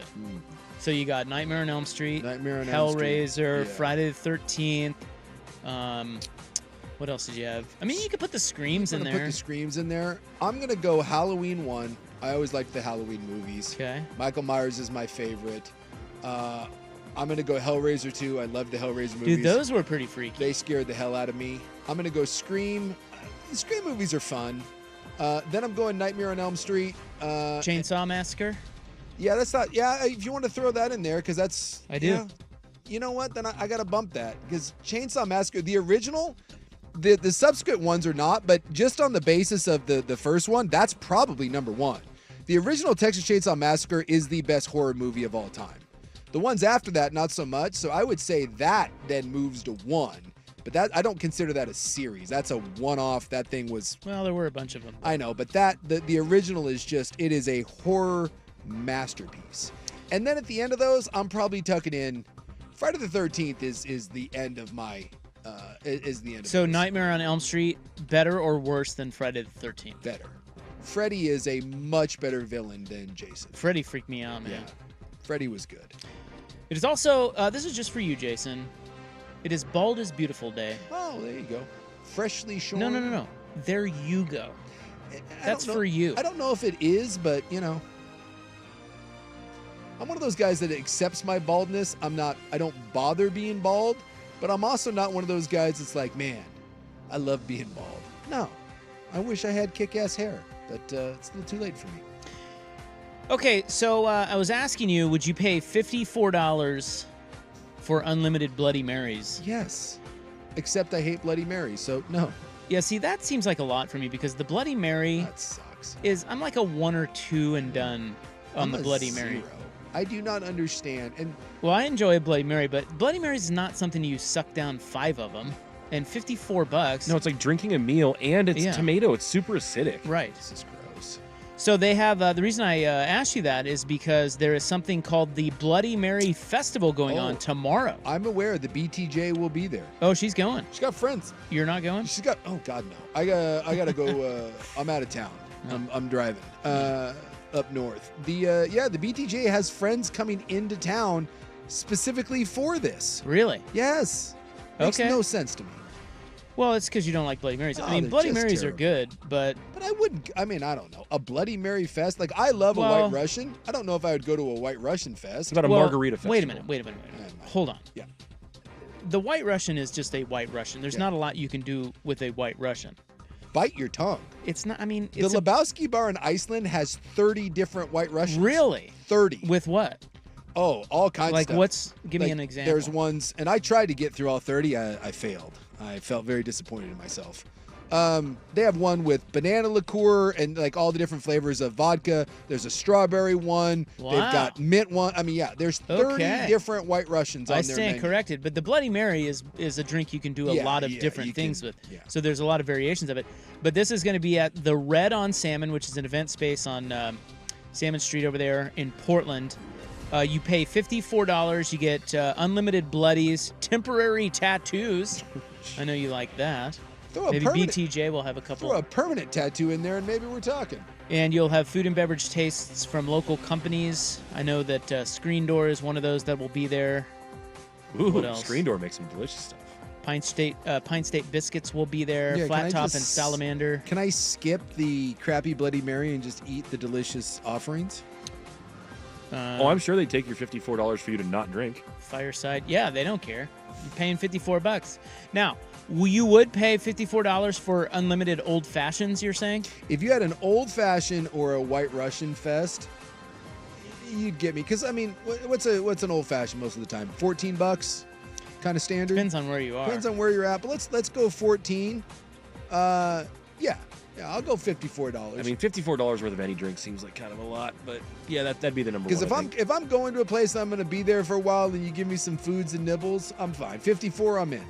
So you got Nightmare on Elm Street, Hellraiser, Friday the 13th. What else did you have? I mean, you could put the Screams in there. Put the Screams in there. I'm going to go Halloween 1. I always liked the Halloween movies. Okay. Michael Myers is my favorite. I'm going to go Hellraiser 2. I love the Hellraiser movies. Dude, those were pretty freaky. They scared the hell out of me. I'm going to go Scream. The Scream movies are fun. Then I'm going Nightmare on Elm Street. Chainsaw Massacre? Yeah, that's not. Yeah, if you want to throw that in there, because that's. I do. Yeah, you know what? Then I got to bump that. Because Chainsaw Massacre, the original, the subsequent ones are not, but just on the basis of the first one, that's probably number one. The original Texas Chainsaw Massacre is the best horror movie of all time. The ones after that, not so much. So I would say that then moves to 1. But that I don't consider that a series. That's a one-off. That thing was. Well, there were a bunch of them. I know, but the original is just, it is a horror masterpiece. And then at the end of those, I'm probably tucking in Friday the 13th is the end of my is the end of So those. Nightmare on Elm Street, better or worse than Friday the 13th? Better. Freddy is a much better villain than Jason. Freddy freaked me out, man. Yeah. Freddy was good. It is also this is just for you, Jason. It is Bald is Beautiful Day. Oh, there you go. Freshly shorn. No. There you go. That's for you. I don't know if it is, but you know. I'm one of those guys that accepts my baldness. I don't bother being bald, but I'm also not one of those guys that's like, man, I love being bald. No. I wish I had kick-ass hair, but it's a little too late for me. Okay, so I was asking you, would you pay $54 for unlimited Bloody Marys? Yes. Except I hate Bloody Mary, so no. Yeah, see, that seems like a lot for me because the Bloody Mary That sucks. I'm like a 1 or 2 and done on I'm the a Bloody Mary. 0. I do not understand. And Well, I enjoy a Bloody Mary, but Bloody Mary is not something you suck down 5 of them. And $54. No, it's like drinking a meal, and it's Yeah. tomato. It's super acidic. Right. this is gross. So they have, the reason I asked you that is because there is something called the Bloody Mary Festival going on tomorrow. I'm aware the BTJ will be there. Oh, she's going. She's got friends. You're not going? She's got. Oh God, no. I gotta go. I'm out of town. I'm driving up north. The BTJ has friends coming into town specifically for this. Really? Yes. Makes Okay. no sense to me. Well, it's because you don't like Bloody Marys. Oh, I mean, they're Bloody just Marys terrible. are good, but But I wouldn't. I mean, I don't know. A Bloody Mary fest. Like I love a Well- White Russian. I don't know if I would go to a White Russian fest. It's about a well, margarita festival. Wait a minute. Hold on. Yeah. The White Russian is just a White Russian. There's Yeah. not a lot you can do with a White Russian. Bite your tongue. It's not. I mean, The it's Lebowski bar in Iceland has 30 different White Russians. really 30. with what? Oh, all kinds Like of stuff. what's? Give me Like, an example. There's ones, and I tried to get through all 30. I failed. I felt very disappointed in myself. They have one with banana liqueur and like all the different flavors of vodka. There's a strawberry one. Wow. They've got mint one. I mean, yeah, there's 30 Okay. different White Russians on I their stand menu. corrected, but the Bloody Mary is a drink you can do a Yeah, lot of yeah, different you things can- with. yeah. So there's a lot of variations of it. But this is going to be at the Red on Salmon, which is an event space on Salmon Street over there in Portland. You pay $54. You get unlimited bloodies, temporary tattoos. I know you like that. Throw a Maybe permanent- BTJ will have a couple. Throw a permanent tattoo in there, and maybe we're talking. And you'll have food and beverage tastes from local companies. I know that Screen Door is one of those that will be there. Ooh, What else? Screen Door makes some delicious stuff. Pine State Biscuits will be there. Yeah, Flat can I Top just- and Salamander. Can I skip the crappy Bloody Mary and just eat the delicious offerings? Oh, I'm sure they take your $54 for you to not drink. Fireside. Yeah, they don't care. You're paying $54. Now, you would pay $54 for unlimited old fashions, you're saying? If you had an old fashioned or a White Russian fest, you'd get me. Because I mean, what's an old fashioned most of the time? $14, kind of standard. Depends on where you are. Depends on where you're at. But let's go 14. Yeah, I'll go $54. I mean, $54 worth of any drink seems like kind of a lot, but yeah, that'd be the number one. Because if I'm going to a place and I'm going to be there for a while, and you give me some foods and nibbles, I'm fine. 54, I'm in.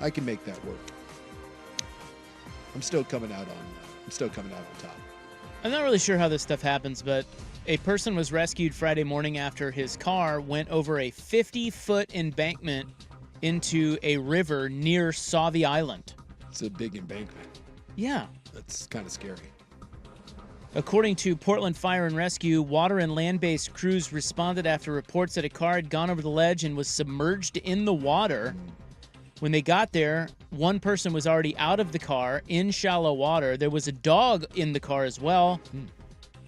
I can make that work. I'm still coming out on top. I'm not really sure how this stuff happens, but a person was rescued Friday morning after his car went over a 50-foot embankment into a river near Sauvie Island. It's a big embankment. Yeah. That's kind of scary. According to Portland Fire and Rescue, water and land-based crews responded after reports that a car had gone over the ledge and was submerged in the water. When they got there, one person was already out of the car in shallow water. There was a dog in the car as well,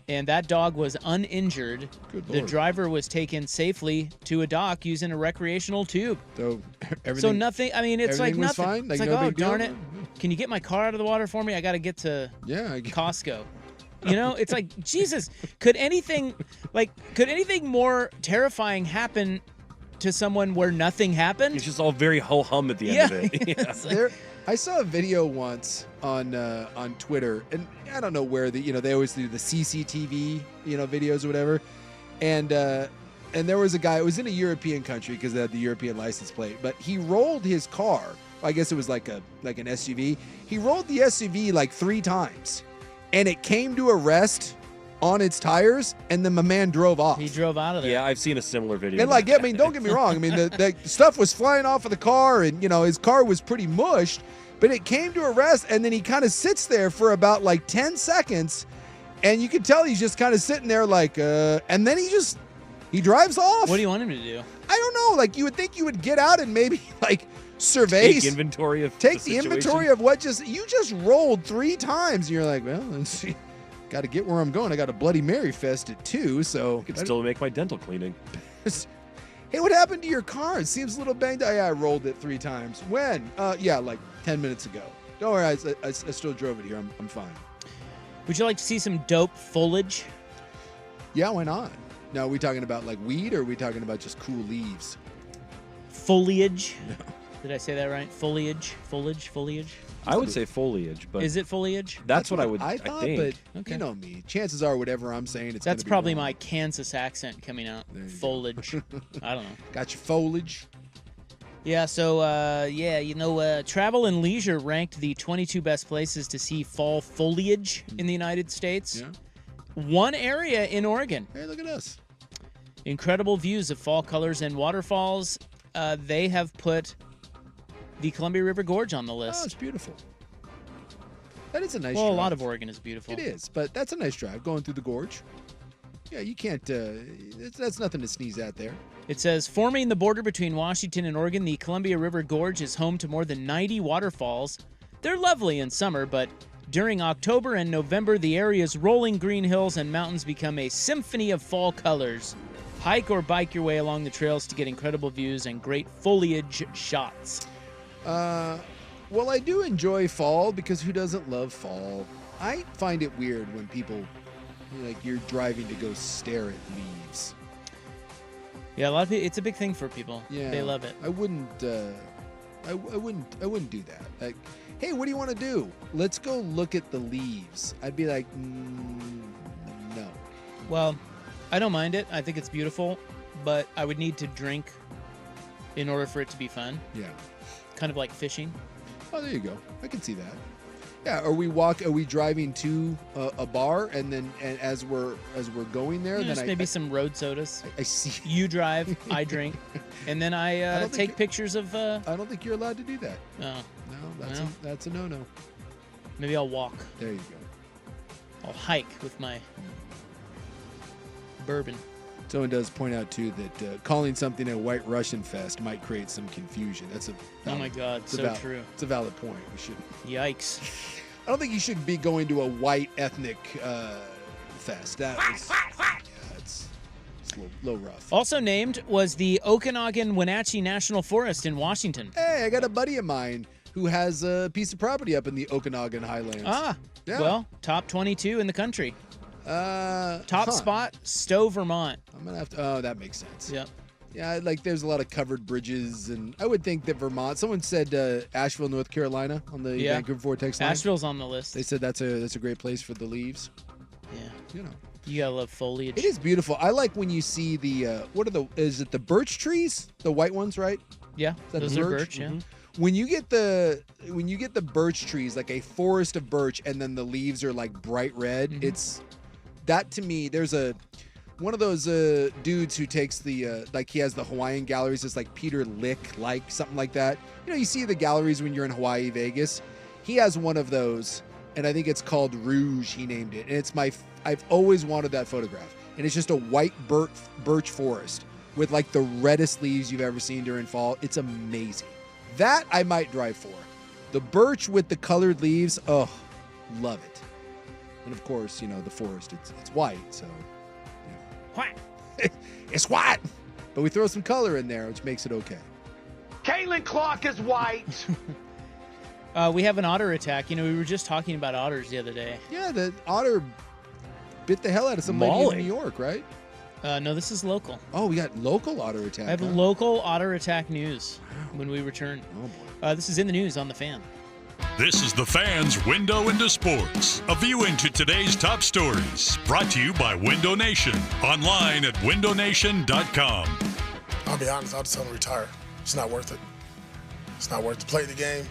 and that dog was uninjured. Good The Lord. driver was taken safely to a dock using a recreational tube. So everything. So nothing. I mean, it's like everything was nothing. fine? Like, it's like, no oh big deal? darn it! Can you get my car out of the water for me? I got to get to Yeah. Costco. You know, it's like Jesus. Could anything more terrifying happen to someone where nothing happened? It's just all very ho-hum at the end of it. Yeah. It's like- There, I saw a video once on Twitter, and I don't know where they always do the CCTV videos or whatever, and there was a guy. It was in a European country because they had the European license plate, but he rolled his car. I guess it was like an SUV. He rolled the SUV like 3 times, and it came to a rest on its tires, and then my man drove off. He drove out of there. Yeah, I've seen a similar video. And like, I mean, don't get me wrong. I mean, the stuff was flying off of the car, and his car was pretty mushed. But it came to a rest, and then he kind of sits there for about like 10 seconds, and you can tell he's just kind of sitting there like, and then he drives off. What do you want him to do? I don't know. Like, you would think you would get out and maybe like survey, Take inventory of take the the inventory of what you just rolled 3 times, and you're like, well, let's see. Got to get where I'm going. I got a Bloody Mary fest at 2, so I could still make my dental cleaning. Hey, what happened to your car? It seems a little banged up. Yeah, I rolled it 3 times. When? Yeah, like 10 minutes ago. Don't worry, I still drove it here. I'm fine. Would you like to see some dope foliage? Yeah, why not? Now, are we talking about like weed, or are we talking about just cool leaves? Foliage? Did I say that right? Foliage? I would say foliage, but Is it foliage? that's what I thought, think. but Okay. you know me. Chances are, whatever I'm saying, it's That's gonna be probably wrong. my Kansas accent coming out. There you go. Foliage. I don't know. Got your foliage. Yeah, so, Travel and Leisure ranked the 22 best places to see fall foliage in the United States. Yeah. One area in Oregon. Hey, look at us. Incredible views of fall colors and waterfalls. They have put the Columbia River Gorge on the Oh, list. it's beautiful. That is a nice Well, drive. a lot of Oregon is beautiful. It is, but that's a nice drive going through the gorge. Yeah, you can't. That's nothing to sneeze at there. It says, forming the border between Washington and Oregon, the Columbia River Gorge is home to more than 90 waterfalls. They're lovely in summer, but during October and November, the area's rolling green hills and mountains become a symphony of fall colors. Hike or bike your way along the trails to get incredible views and great foliage shots. Well, I do enjoy fall because who doesn't love fall? I find it weird when people, you're driving to go stare at leaves. Yeah, a lot of people, it's a big thing for people. Yeah, They love it. I wouldn't. I wouldn't do that. Like, hey, what do you want to do? Let's go look at the leaves. I'd be like, no. Well, I don't mind it. I think it's beautiful, but I would need to drink in order for it to be fun. Yeah. Kind of like fishing. Oh, there you go. I can see that. Yeah. Are we driving to a bar, and as we're going there, Just then maybe some road sodas. I see. You drive, I drink, and then I don't think take you- pictures of. I don't think you're allowed to do that. Oh, No, Well. that's a no-no. maybe I'll walk. There you go. I'll hike with my bourbon. Someone does point out too that calling something a White Russian fest might create some confusion. That's a Oh my God, so true. It's a valid point. We should. Yikes! I don't think you should be going to a white ethnic fest. It's a little rough. Also named was the Okanagan-Wenatchee National Forest in Washington. Hey, I got a buddy of mine who has a piece of property up in the Okanagan Highlands. Ah, yeah. Well, top 22 in the country. Top spot, Stowe, Vermont. I'm gonna have to. Oh, that makes sense. Yep. Yeah, like there's a lot of covered bridges, and I would think that Vermont. Someone said Asheville, North Carolina, on the Vancouver Vortex line. Asheville's on the list. They said that's a great place for the leaves. Yeah. You know. You gotta love foliage. It is beautiful. I like when you see the is it the birch trees? The white ones, right? Yeah, those are birch. Yeah. Mm-hmm. When you get the birch trees, like a forest of birch, and then the leaves are like bright red, it's that to me. There's one of those dudes who takes the like he has the Hawaiian galleries. It's like Peter Lick, like something like that. You know, you see the galleries when you're in Hawaii, Vegas. He has one of those, and I think it's called Rouge. He named it, and it's I've always wanted that photograph, and it's just a white birch forest with like the reddest leaves you've ever seen during fall. It's amazing. That I might drive for. The birch with the colored leaves, oh, love it. And of course, you know, the forest, it's white, so. White. It's white. But we throw some color in there, which makes it okay. Caitlin Clark is white. We have an otter attack. You know, we were just talking about otters the other day. Yeah, the otter bit the hell out of some lady in New York, right? No, this is local. Oh, we got local otter attack. I have local otter attack news when we return. Oh, boy. This is in the news on The Fan. This is The Fan's Window into Sports, a view into today's top stories, brought to you by Window Nation, online at windownation.com. I'll be honest, I'll just tell him to retire. It's not worth it. It's not worth to play the game.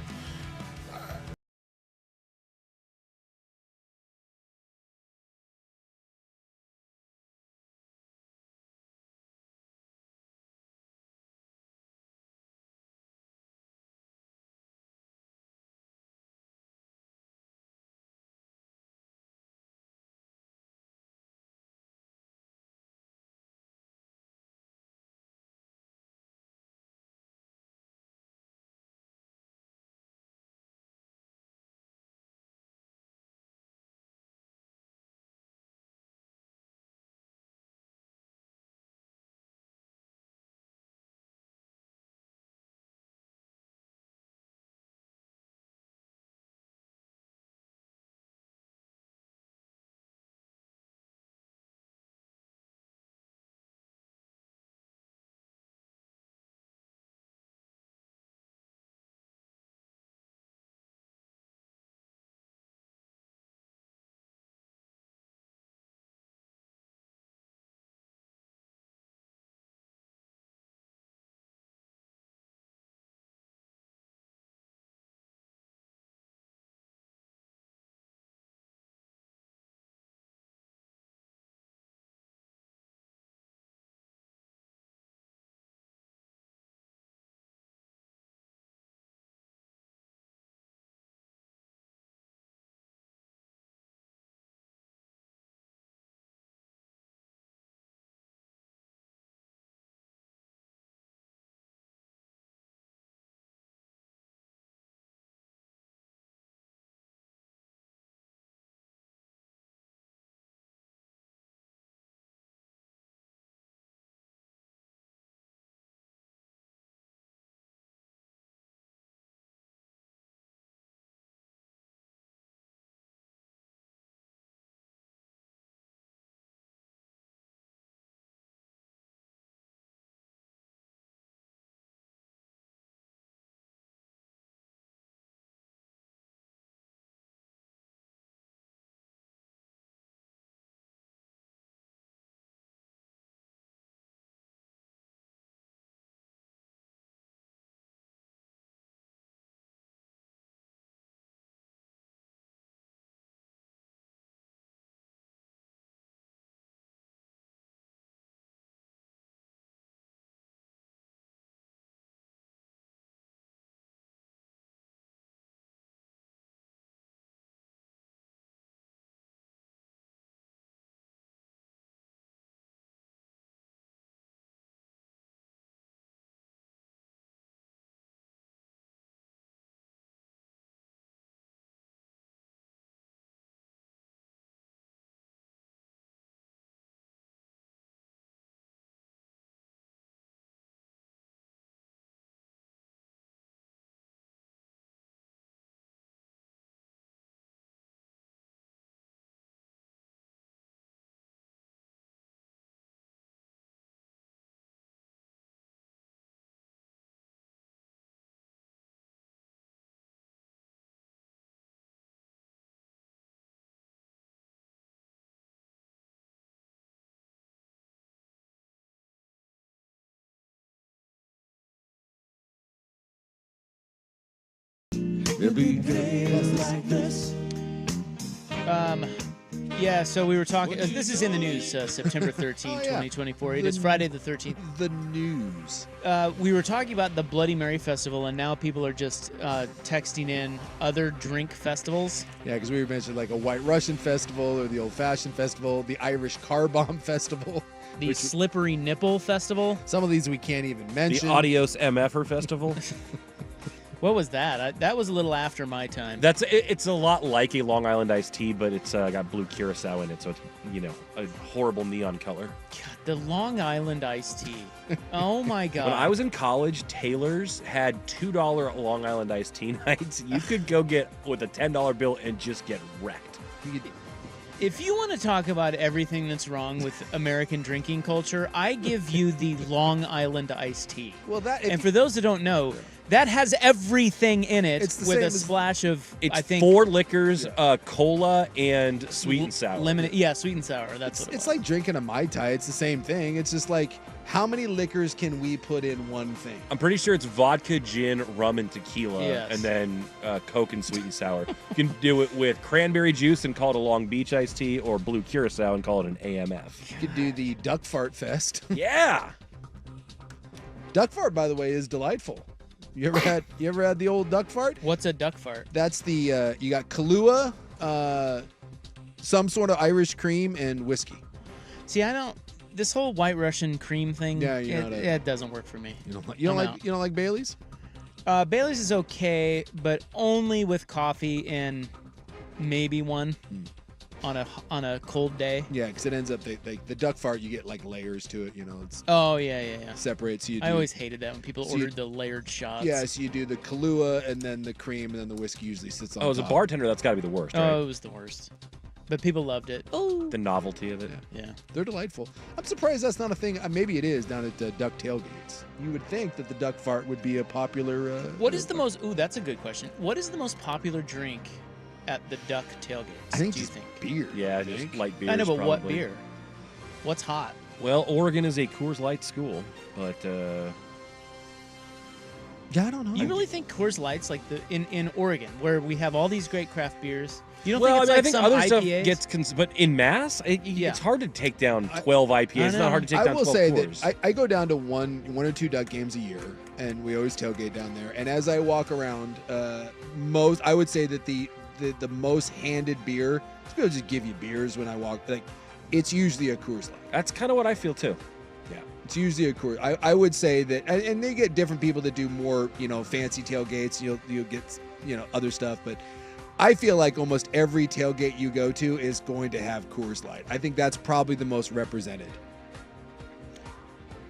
Every day is like this. Yeah, so we were talking. This is in the news, September 13th, 2024. It is Friday the 13th. The news. We were talking about the Bloody Mary Festival, and now people are just texting in other drink festivals. Yeah, because we mentioned like a White Russian festival or the Old Fashioned Festival, the Irish Car Bomb Festival. The Slippery Nipple Festival. Some of these we can't even mention. The Adios MFer Festival. What was that? That was a little after my time. It's a lot like a Long Island iced tea, but it's got blue curacao in it, so it's a horrible neon color. God, the Long Island iced tea. Oh my God! When I was in college, Taylor's had $2 Long Island iced tea nights. You could go get with a $10 bill and just get wrecked. If you want to talk about everything that's wrong with American drinking culture, I give you the Long Island iced tea. Well, and for those that don't know, that has everything in it with a splash of, it's I think, 4 liquors, cola, and sweet and sour. Lemonade, yeah, sweet and sour. It's like drinking a Mai Tai. It's the same thing. It's just like, how many liquors can we put in one thing? I'm pretty sure it's vodka, gin, rum, and tequila, Yes. and then Coke and sweet and sour. You can do it with cranberry juice and call it a Long Beach iced tea, or blue curacao and call it an AMF. You could do the Duck Fart Fest. Yeah. Duck fart, by the way, is delightful. You ever had the old duck fart? What's a duck fart? That's the you got Kahlua, some sort of Irish cream, and whiskey. See, I don't. This whole White Russian cream thing, Yeah, it doesn't work for me. You don't like Bailey's? Bailey's is okay, but only with coffee and maybe one on a cold day. Yeah, because it ends up like the duck fart, you get like layers to it. It's yeah. separates. So I always hated that when people ordered the layered shots. Yeah, so you do the Kahlua and then the cream and then the whiskey usually sits on. Oh, as a bartender, that's got to be the worst, right? Oh, it was the worst. But people loved it. Oh, the novelty of it. Yeah, they're delightful. I'm surprised that's not a thing. Maybe it is down at Duck Tailgates. You would think that the duck fart would be a popular. What is the most? Ooh, that's a good question. What is the most popular drink at the Duck Tailgates? I think do you just think? beer. Yeah, just light beers. I know, but what probably. beer? What's hot? Well, Oregon is a Coors Light school, but yeah, I don't know. You really think Coors Light's like in Oregon, where we have all these great craft beers? You don't well, think it's I like think some other IPAs? stuff gets, but in mass, it's hard to take down 12 IPAs. It's not hard to take I down will 12 say Coors. that I go down to one or two Duck games a year, and we always tailgate down there. And as I walk around, I would say that the most handed beer, people just give you beers when I walk. Like, it's usually a Coors Light. That's kind of what I feel too. Yeah, it's usually a Coors. I would say that, and they get different people that do more, fancy tailgates. You'll get, other stuff, but I feel like almost every tailgate you go to is going to have Coors Light. I think that's probably the most represented.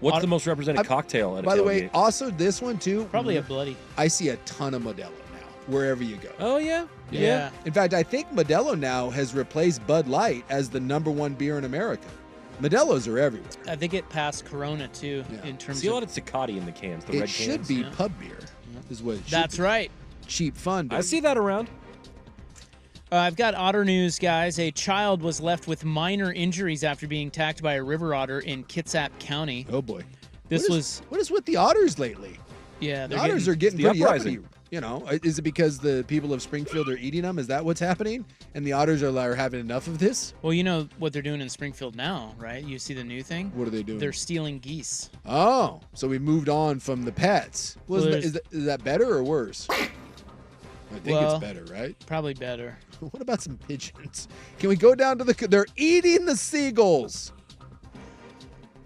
What's the most represented cocktail at a By the way, tailgate? also this one too. Probably a Bloody. I see a ton of Modelo now, wherever you go. Oh, yeah? Yeah. In fact, I think Modelo now has replaced Bud Light as the #1 beer in America. Modelo's are everywhere. I think it passed Corona too in terms See a of. lot of Tecate in the cans, the red It should cans. be pub beer, is what it should That's be. right. Cheap fun. I Baby. see that around. I've got otter news, guys. A child was left with minor injuries after being attacked by a river otter in Kitsap County. Oh boy. What is with the otters lately? Yeah, The otters are getting the pretty uprising. uppity. Is it because the people of Springfield are eating them? Is that what's happening? And the otters are having enough of this? Well, you know what they're doing in Springfield now, right? You see the new thing? What are they doing? They're stealing geese. Oh, so we moved on from the pets. Well, Is that better or worse? I think it's better, right? Probably better. What about some pigeons? Can we go down to they're eating the seagulls.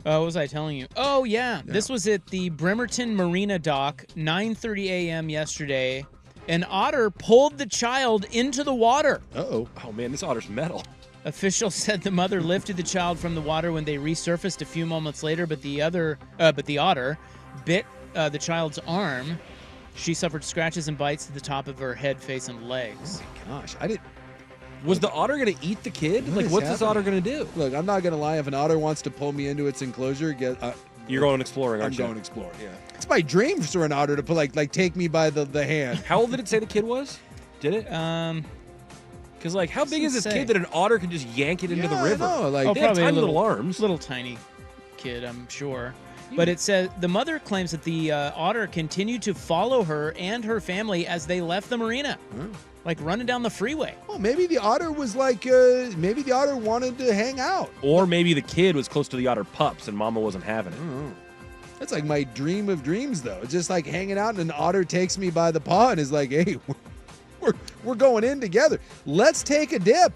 What was I telling you? Oh, yeah. This was at the Bremerton Marina dock, 9:30 a.m. yesterday. An otter pulled the child into the water. Uh-oh. Oh, man, this otter's metal. Officials said the mother lifted the child from the water when they resurfaced a few moments later, but the otter bit the child's arm. She suffered scratches and bites to the top of her head, face, and legs. Oh my gosh, I didn't. Was the otter going to eat the kid? What's this otter going to do? Look, I'm not going to lie. If an otter wants to pull me into its enclosure, you're going exploring, aren't you? I'm going exploring. Yeah. It's my dream for an otter to put, like take me by the hand. How old did it say the kid was? Did it? Because how big is this kid that an otter can just yank it into the river? I know, they have probably tiny a little arms. Little tiny kid, I'm sure. But it says the mother claims that the otter continued to follow her and her family as they left the marina, like running down the freeway. Well, maybe the otter was like, maybe the otter wanted to hang out. Or maybe the kid was close to the otter pups and mama wasn't having it. That's like my dream of dreams, though. It's just like hanging out and an otter takes me by the paw and is like, hey, we're going in together. Let's take a dip.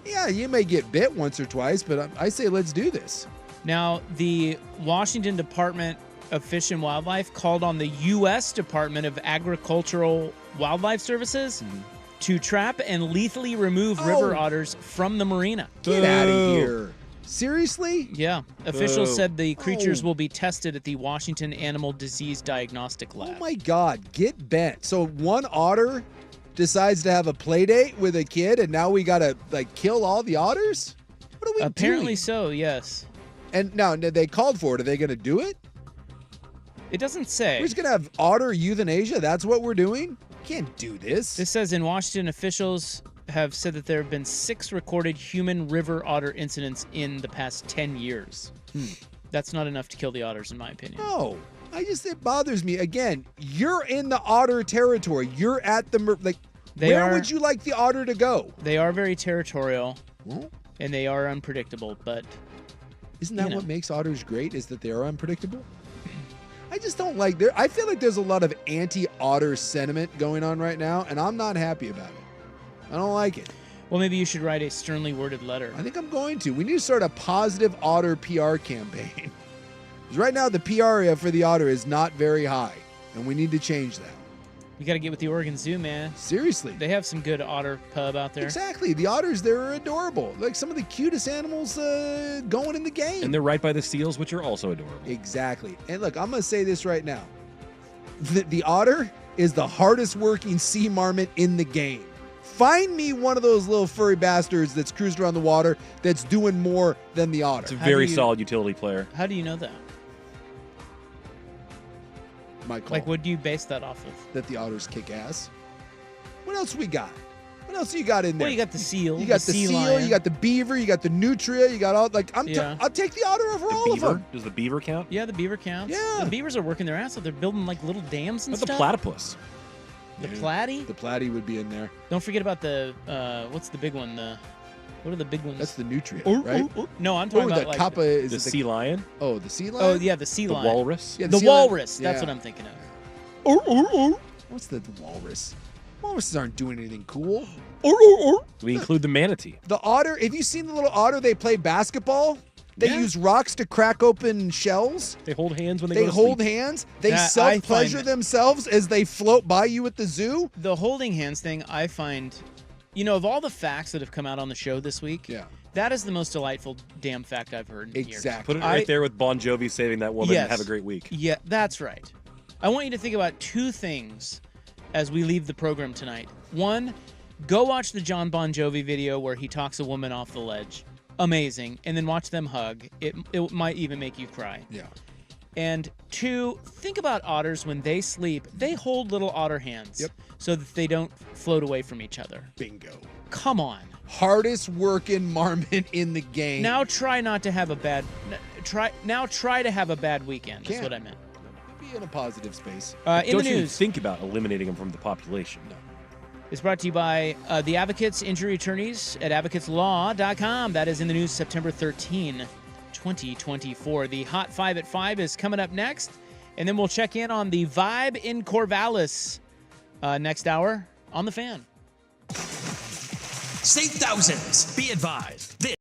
Yeah, you may get bit once or twice, but I say let's do this. Now, the Washington Department of Fish and Wildlife called on the U.S. Department of Agricultural Wildlife Services to trap and lethally remove river otters from the marina. Get out of here. Seriously? Yeah. Officials said the creatures will be tested at the Washington Animal Disease Diagnostic Lab. Oh my God, get bent. So one otter decides to have a play date with a kid, and now we gotta like kill all the otters? What are we Apparently doing? so, yes. And now they called for it. Are they gonna do it? It doesn't say. We're just gonna have otter euthanasia? That's what we're doing? Can't do this. This says in Washington, officials have said that there have been 6 recorded human river otter incidents in the past 10 years. That's not enough to kill the otters, in my opinion. No. It bothers me. Again, you're in the otter territory. You're at the where would you like the otter to go? They are very territorial, and they are unpredictable, but isn't that what makes otters great, is that they are unpredictable? I just don't like I feel like there's a lot of anti-otter sentiment going on right now, and I'm not happy about it. I don't like it. Well, maybe you should write a sternly worded letter. I think I'm going to. We need to start a positive otter PR campaign. Because right now the PR for the otter is not very high, and we need to change that. You got to get with the Oregon Zoo, man. Seriously. They have some good otter pub out there. Exactly. The otters, they're adorable. Like some of the cutest animals going in the game. And they're right by the seals, which are also adorable. Exactly. And look, I'm going to say this right now. The otter is the hardest working sea marmot in the game. Find me one of those little furry bastards that's cruised around the water that's doing more than the otter. It's a very solid utility player. How do you know that? My call. Like, what do you base that off of? That the otters kick ass. What else we got? What else you got in there? Well, you got the seal. You got the sea seal. lion. You got the beaver. You got the nutria. You got all I'll take the otter over all of them. Does the beaver count? Yeah, the beaver counts. Yeah. The beavers are working their ass off. They're building like little dams and What's stuff. the platypus? The platy? The platy would be in there. Don't forget about the what's the big one? What are the big ones? That's the nutria, right? No, I'm talking about the like kappa is the sea lion. Oh, the sea lion. Oh yeah, the sea The lion. walrus. Yeah, the sea lion. walrus. That's Yeah. what I'm thinking of. What's the walrus? Walruses aren't doing anything cool. We include the manatee. The otter. Have you seen the little otter? They play basketball. They Yeah. use rocks to crack open shells. They hold hands when They go to hold sleep. hands. They That- I self-pleasure find- themselves as they float by you at the zoo. The holding hands thing, I find, of all the facts that have come out on the show this week, that is the most delightful damn fact I've heard in years. Put it right there with Bon Jovi saving that woman and have a great week. Yeah, that's right. I want you to think about 2 things as we leave the program tonight. 1, go watch the John Bon Jovi video where he talks a woman off the ledge. Amazing. And then watch them hug. It might even make you cry. Yeah. And 2, think about otters when they sleep. They hold little otter hands so that they don't float away from each other. Bingo. Come on. Hardest working marmot in the game. Now try not to have a bad try to have a bad weekend. That's Can't. what I meant. Be in a positive space. In Don't the you news, think about eliminating them from the population? No. it's brought to you by the Advocates Injury Attorneys at advocateslaw.com. That is in the news September 13, 2024. The Hot 5 at 5 is coming up next, and then we'll check in on the Vibe in Corvallis next hour on The Fan. Save thousands. Be advised. This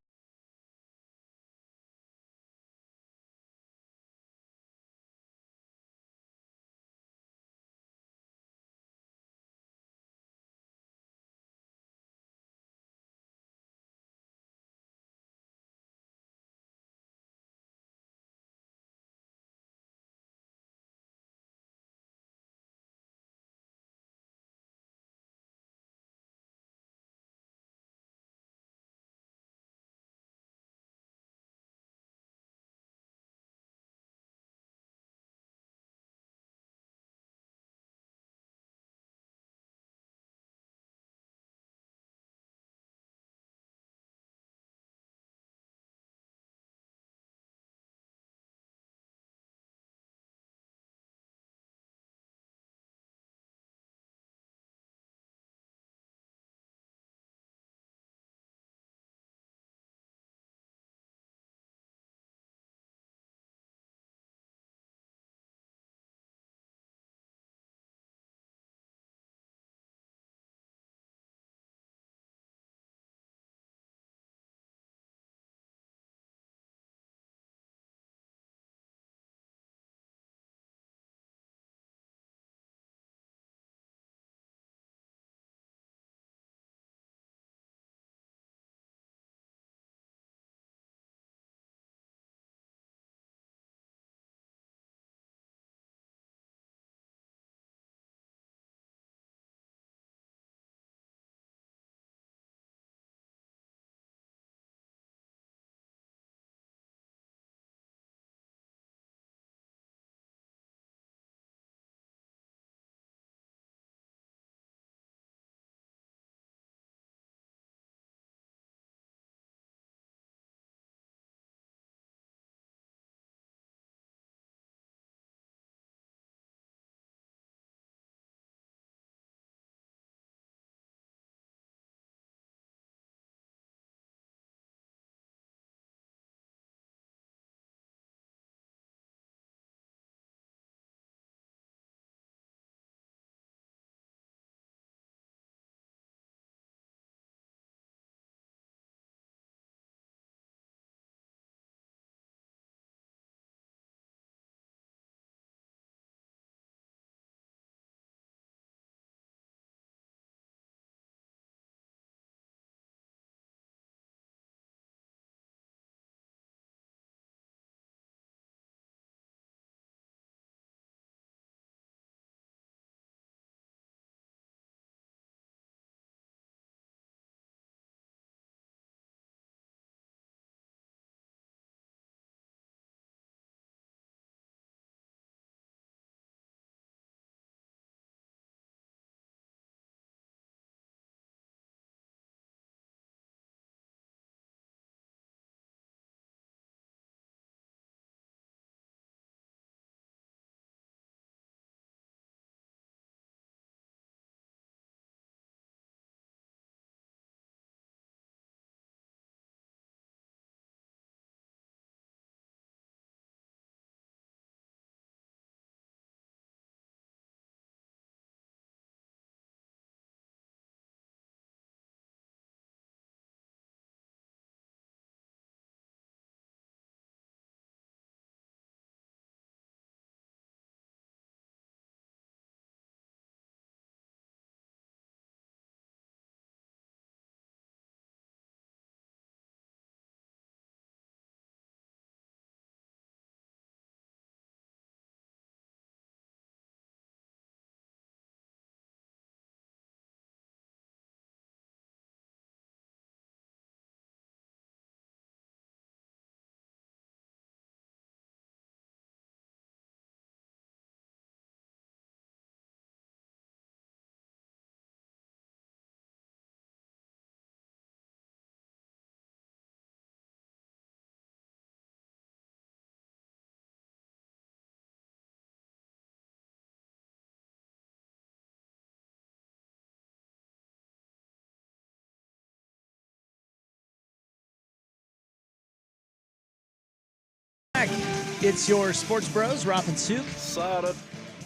It's your Sports Bros, Rop and Souk. Excited.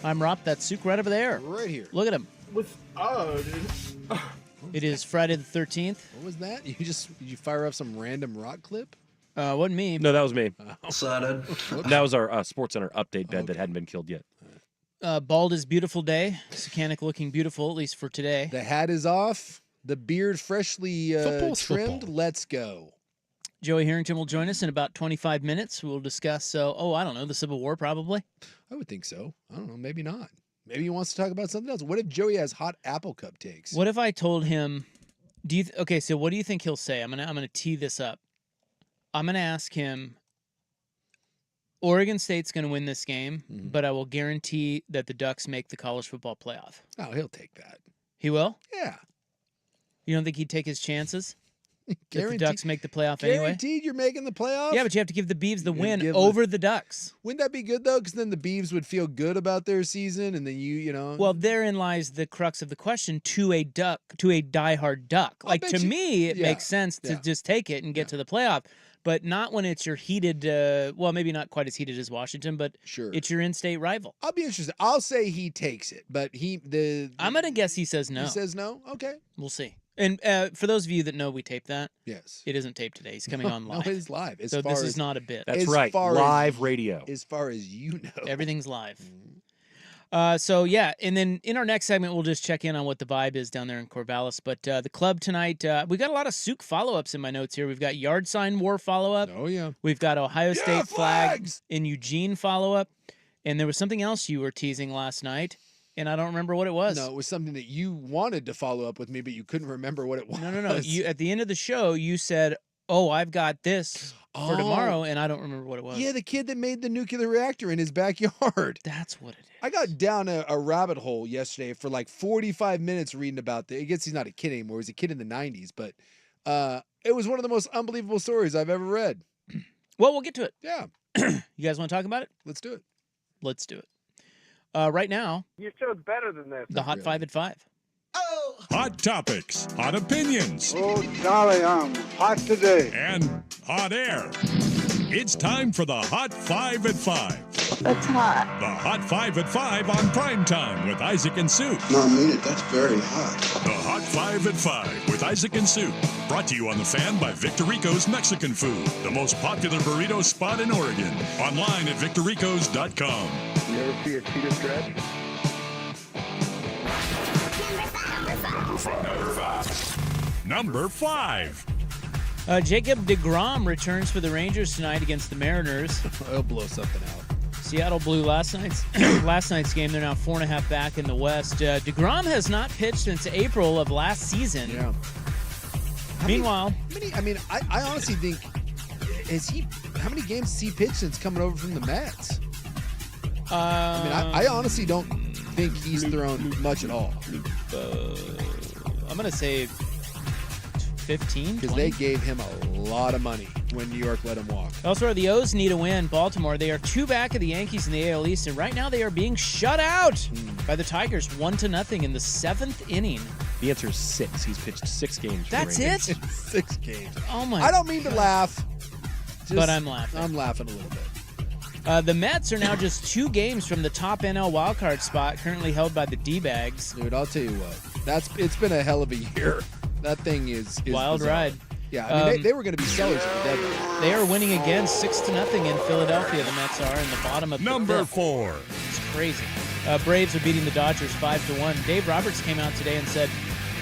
I'm Rop. That's Souk right over there. Right here. Look at him. It is Friday the 13th. What was that? Did you fire up some random rock clip? Wasn't me. No, that was me. Excited. That was our Sports Center update bed that hadn't been killed yet. Bald is beautiful day. Sakanic looking beautiful, at least for today. The hat is off. The beard freshly trimmed. Let's go. Joey Harrington will join us in about 25 minutes. We'll discuss, I don't know, the Civil War probably. I would think so. I don't know. Maybe not. Maybe he wants to talk about something else. What if Joey has hot apple cup takes? What if I told him, okay, so what do you think he'll say? I'm gonna tee this up. I'm going to ask him, Oregon State's going to win this game, but I will guarantee that the Ducks make the college football playoff. Oh, he'll take that. He will? Yeah. You don't think he'd take his chances? If the Ducks make the playoff anyway? Guaranteed you're making the playoff? Yeah, but you have to give the Beavs the win over the Ducks. Wouldn't that be good, though? Because then the Beavs would feel good about their season, and then you know. Well, therein lies the crux of the question to a diehard Duck. Like, to me, it makes sense to just take it and get to the playoff. But not when it's your heated, maybe not quite as heated as Washington, but it's your in-state rival. I'll be interested. I'll say he takes it, but I'm going to guess he says no. He says no? Okay. We'll see. And for those of you that know we taped that, yes, it isn't taped today. He's coming on live. No, it is live. So this is not a bit. That's right. Live radio. As far as you know. Everything's live. And then in our next segment, we'll just check in on what the vibe is down there in Corvallis. But the club tonight, we got a lot of Souk follow-ups in my notes here. We've got yard sign war follow-up. Oh, yeah. We've got Ohio State flag in Eugene follow-up. And there was something else you were teasing last night, and I don't remember what it was. No, it was something that you wanted to follow up with me, but you couldn't remember what it was. No. You, at the end of the show, you said, I've got this for tomorrow, and I don't remember what it was. Yeah, the kid that made the nuclear reactor in his backyard. That's what it is. I got down a rabbit hole yesterday for like 45 minutes reading about I guess he's not a kid anymore. He's a kid in the 90s, but it was one of the most unbelievable stories I've ever read. Well, we'll get to it. Yeah. You guys want to talk about it? Let's do it. Let's do it. Right now, you showed better than this. The Hot 5 at 5. Hot topics, hot opinions. Oh, Charlie, I'm hot today. And hot air. It's time for the Hot 5 at 5. That's hot. The Hot 5 at 5 on Primetime with Isaac and Souk. No, I mean it. That's very hot. The Hot 5 at 5 with Isaac and Souk. Brought to you on The Fan by Victor Rico's Mexican Food, the most popular burrito spot in Oregon. Online at victorricos.com. You ever see a cheetah stretch? Number 5. Jacob deGrom returns for the Rangers tonight against the Mariners. He'll blow something out. Seattle blew last night's game. They're now 4.5 back in the West. DeGrom has not pitched since April of last season. Yeah. Meanwhile, I honestly think how many games has he pitched since coming over from the Mets? I honestly don't think he's thrown much at all. I'm going to say 15, because they gave him a lot of money when New York let him walk. Elsewhere, the O's need a win. Baltimore, they are 2 back of the Yankees in the AL East, and right now they are being shut out by the Tigers 1-0 in the 7th inning. The answer is 6. He's pitched 6 games. That's it? 6 games. Oh my! I don't mean to laugh, but I'm laughing. I'm laughing a little bit. The Mets are now just 2 games from the top NL wildcard spot, currently held by the D-Bags. Dude, I'll tell you what. It's been a hell of a year. That thing is wild bizarre. ride. Yeah, they were going to be sellers at the deadline. They are winning again 6-0 in Philadelphia. The Mets are in the bottom of Number the 4. It's crazy. Braves are beating the Dodgers 5-1. Dave Roberts came out today and said,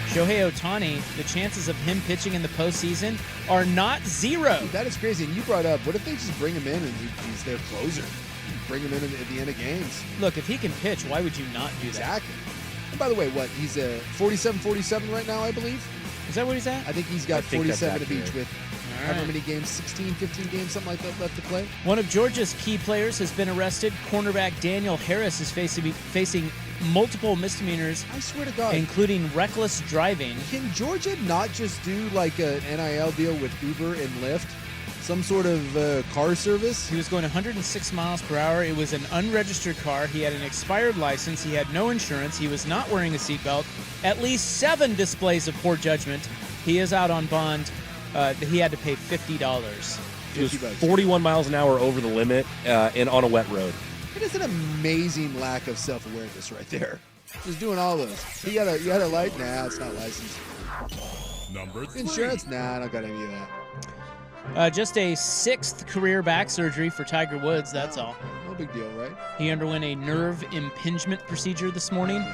Shohei Ohtani, the chances of him pitching in the postseason are not 0. Dude, that is crazy. And you brought up, what if they just bring him in and he's their closer? Bring him in at the end of games. Look, if he can pitch, why would you not do that? Exactly. And by the way, he's 47-47 right now, I believe. Is that what he's at? I think he's got 47 of each with however many games, 16, 15 games, something like that left to play. One of Georgia's key players has been arrested. Cornerback Daniel Harris is facing multiple misdemeanors. I swear to God. Including reckless driving. Can Georgia not just do like an NIL deal with Uber and Lyft? Some sort of car service? He was going 106 miles per hour. It was an unregistered car. He had an expired license. He had no insurance. He was not wearing a seatbelt. At least 7 displays of poor judgment. He is out on bond. He had to pay $50. It was $50. 41 miles an hour over the limit and on a wet road. It is an amazing lack of self-awareness right there. Just doing all those. You got a light? Nah, it's not licensed. Number 3. Insurance? Nah, I don't got any of that. Just a 6th career back surgery for Tiger Woods, that's all. No big deal, right? He underwent a nerve impingement procedure this morning.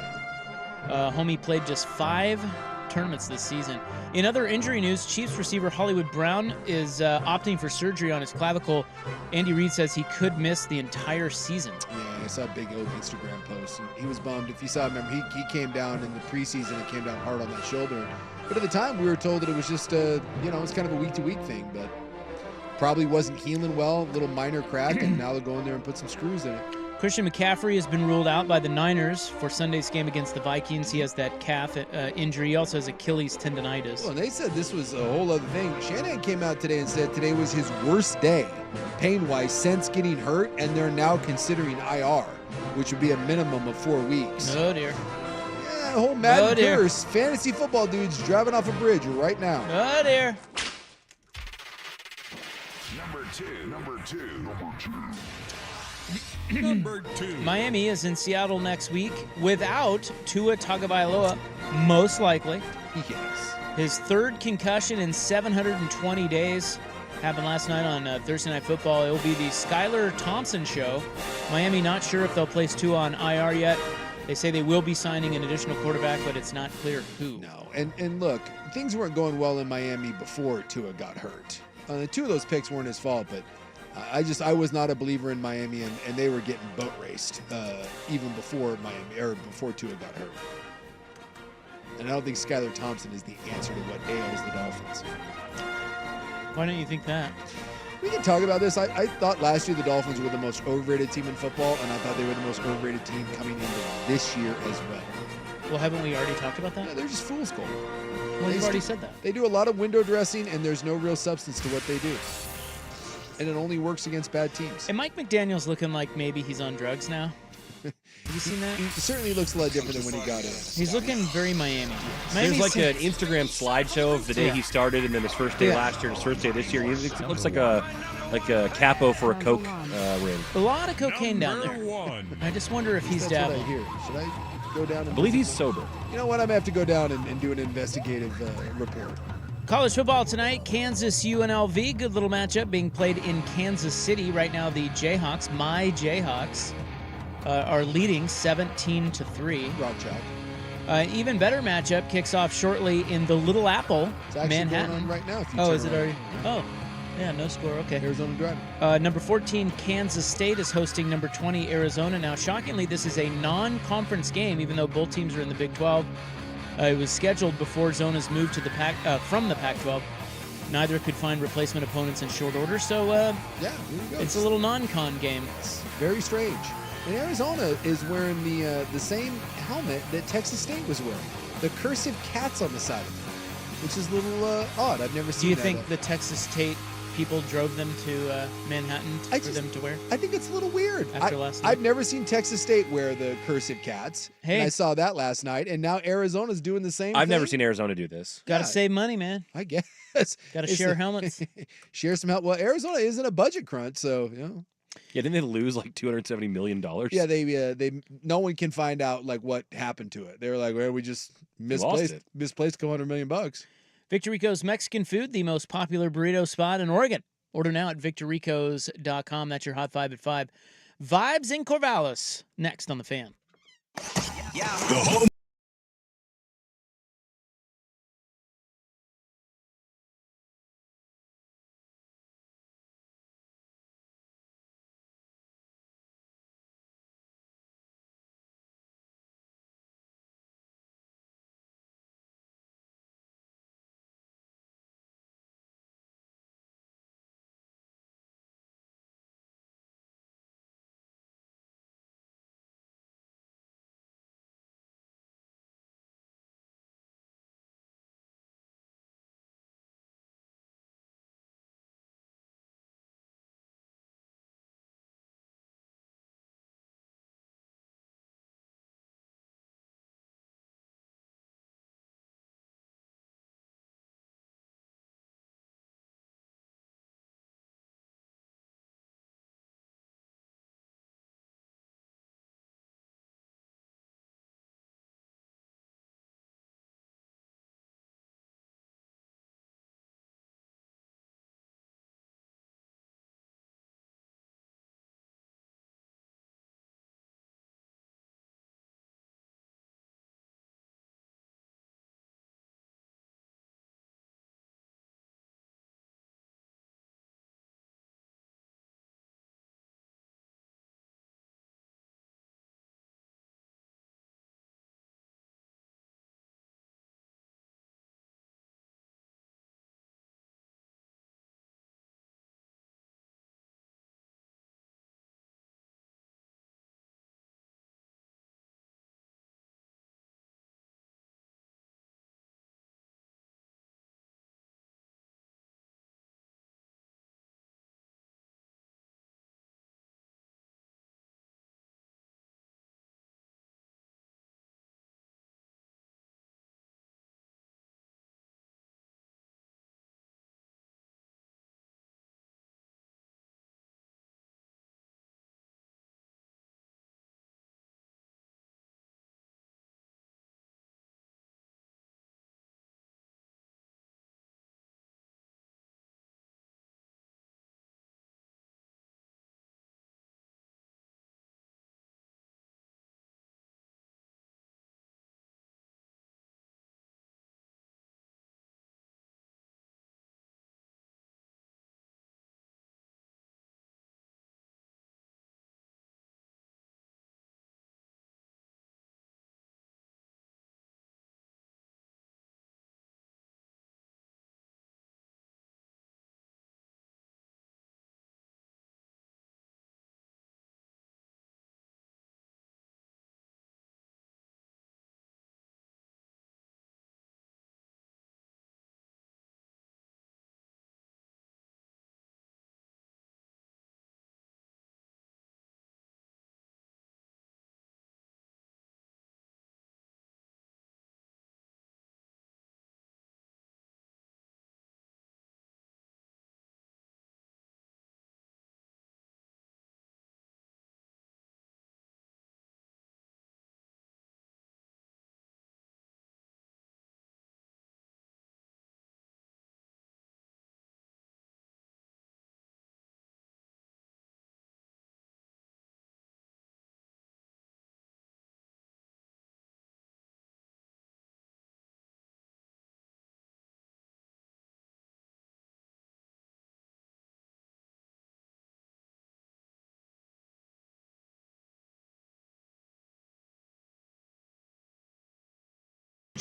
Homie played just 5 tournaments this season. In other injury news, Chiefs receiver Hollywood Brown is opting for surgery on his clavicle. Andy Reid says he could miss the entire season. Yeah, I saw a big old Instagram post, and he was bummed. If you saw, remember, he came down in the preseason and came down hard on that shoulder. But at the time, we were told that it was just it's kind of a week-to-week thing, but probably wasn't healing well, little minor crack, and now they'll go in there and put some screws in it. Christian McCaffrey has been ruled out by the Niners for Sunday's game against the Vikings. He has that calf injury. He also has Achilles tendonitis. Well, and they said this was a whole other thing. Shanahan came out today and said today was his worst day, pain-wise, since getting hurt, and they're now considering IR, which would be a minimum of 4 weeks. Oh, dear. Yeah, a whole Madden curse. Fantasy football dudes driving off a bridge right now. Oh, dear. Number two. Miami is in Seattle next week without Tua Tagovailoa, most likely. Yes. His 3rd concussion in 720 days. Happened last night on Thursday Night Football. It will be the Skylar Thompson show. Miami not sure if they'll place Tua on IR yet. They say they will be signing an additional quarterback, but it's not clear who. No, and look, things weren't going well in Miami before Tua got hurt. 2 of those picks weren't his fault, but I was not a believer in Miami, and they were getting boat raced even before Miami or before Tua got hurt. And I don't think Skylar Thompson is the answer to what ails the Dolphins. Why don't you think that? We can talk about this. I thought last year the Dolphins were the most overrated team in football, and I thought they were the most overrated team coming into this year as well. Well, haven't we already talked about that? Yeah, they're just fool's gold. Well, you've already said that. They do a lot of window dressing, and there's no real substance to what they do. And it only works against bad teams. And Mike McDaniel's looking like maybe he's on drugs now. Have you seen that? He certainly looks a lot different than when he got in. He's looking very Miami. There's like an Instagram slideshow of the day he started, and then his first day last year, and his first day this year. He looks like a capo for a Coke ring. A lot of cocaine down there. I just wonder if he's That's dabbling. what I hear. Should I go down and I believe he's sober. You know what? I'm going to have to go down and do an investigative report. College football tonight, Kansas UNLV. Good little matchup being played in Kansas City. Right now, the Jayhawks, my Jayhawks, are leading 17-3. Rock chalk. Even better matchup kicks off shortly in the Little Apple, It's actually Manhattan. going on right now. If you Oh, turn is it around. already? Oh, yeah, no score. Okay. Arizona driving. Number 14, Kansas State is hosting number 20, Arizona. Now, shockingly, this is a non-conference game, even though both teams are in the Big 12. It was scheduled before Zona's moved to the from the Pac-12. Neither could find replacement opponents in short order, so Yeah, here we go. it's a little non-con game. It's very strange. And Arizona is wearing the same helmet that Texas State was wearing. The cursive cats on the side of it, which is a little odd. I've never Do seen you that. think the Texas State people drove them to Manhattan for them to wear? I think it's a little weird. After last night? I've never seen Texas State wear the cursive cats. Hey. And I saw that last night, and now Arizona's doing the same I've thing. never seen Arizona do this. Got to Yeah. save money, man. I guess. Got to It's share a- helmets. Share some help. Well, Arizona isn't a budget crunch, so, you know. Yeah, didn't they lose like $270 million? Yeah, they no one can find out like what happened to it. They were like, well, we just lost it. misplaced $200 million. Victor Rico's Mexican Food, the most popular burrito spot in Oregon. Order now at victorricos.com. That's your Hot 5 at 5. Vibes in Corvallis, next on The Fan. The home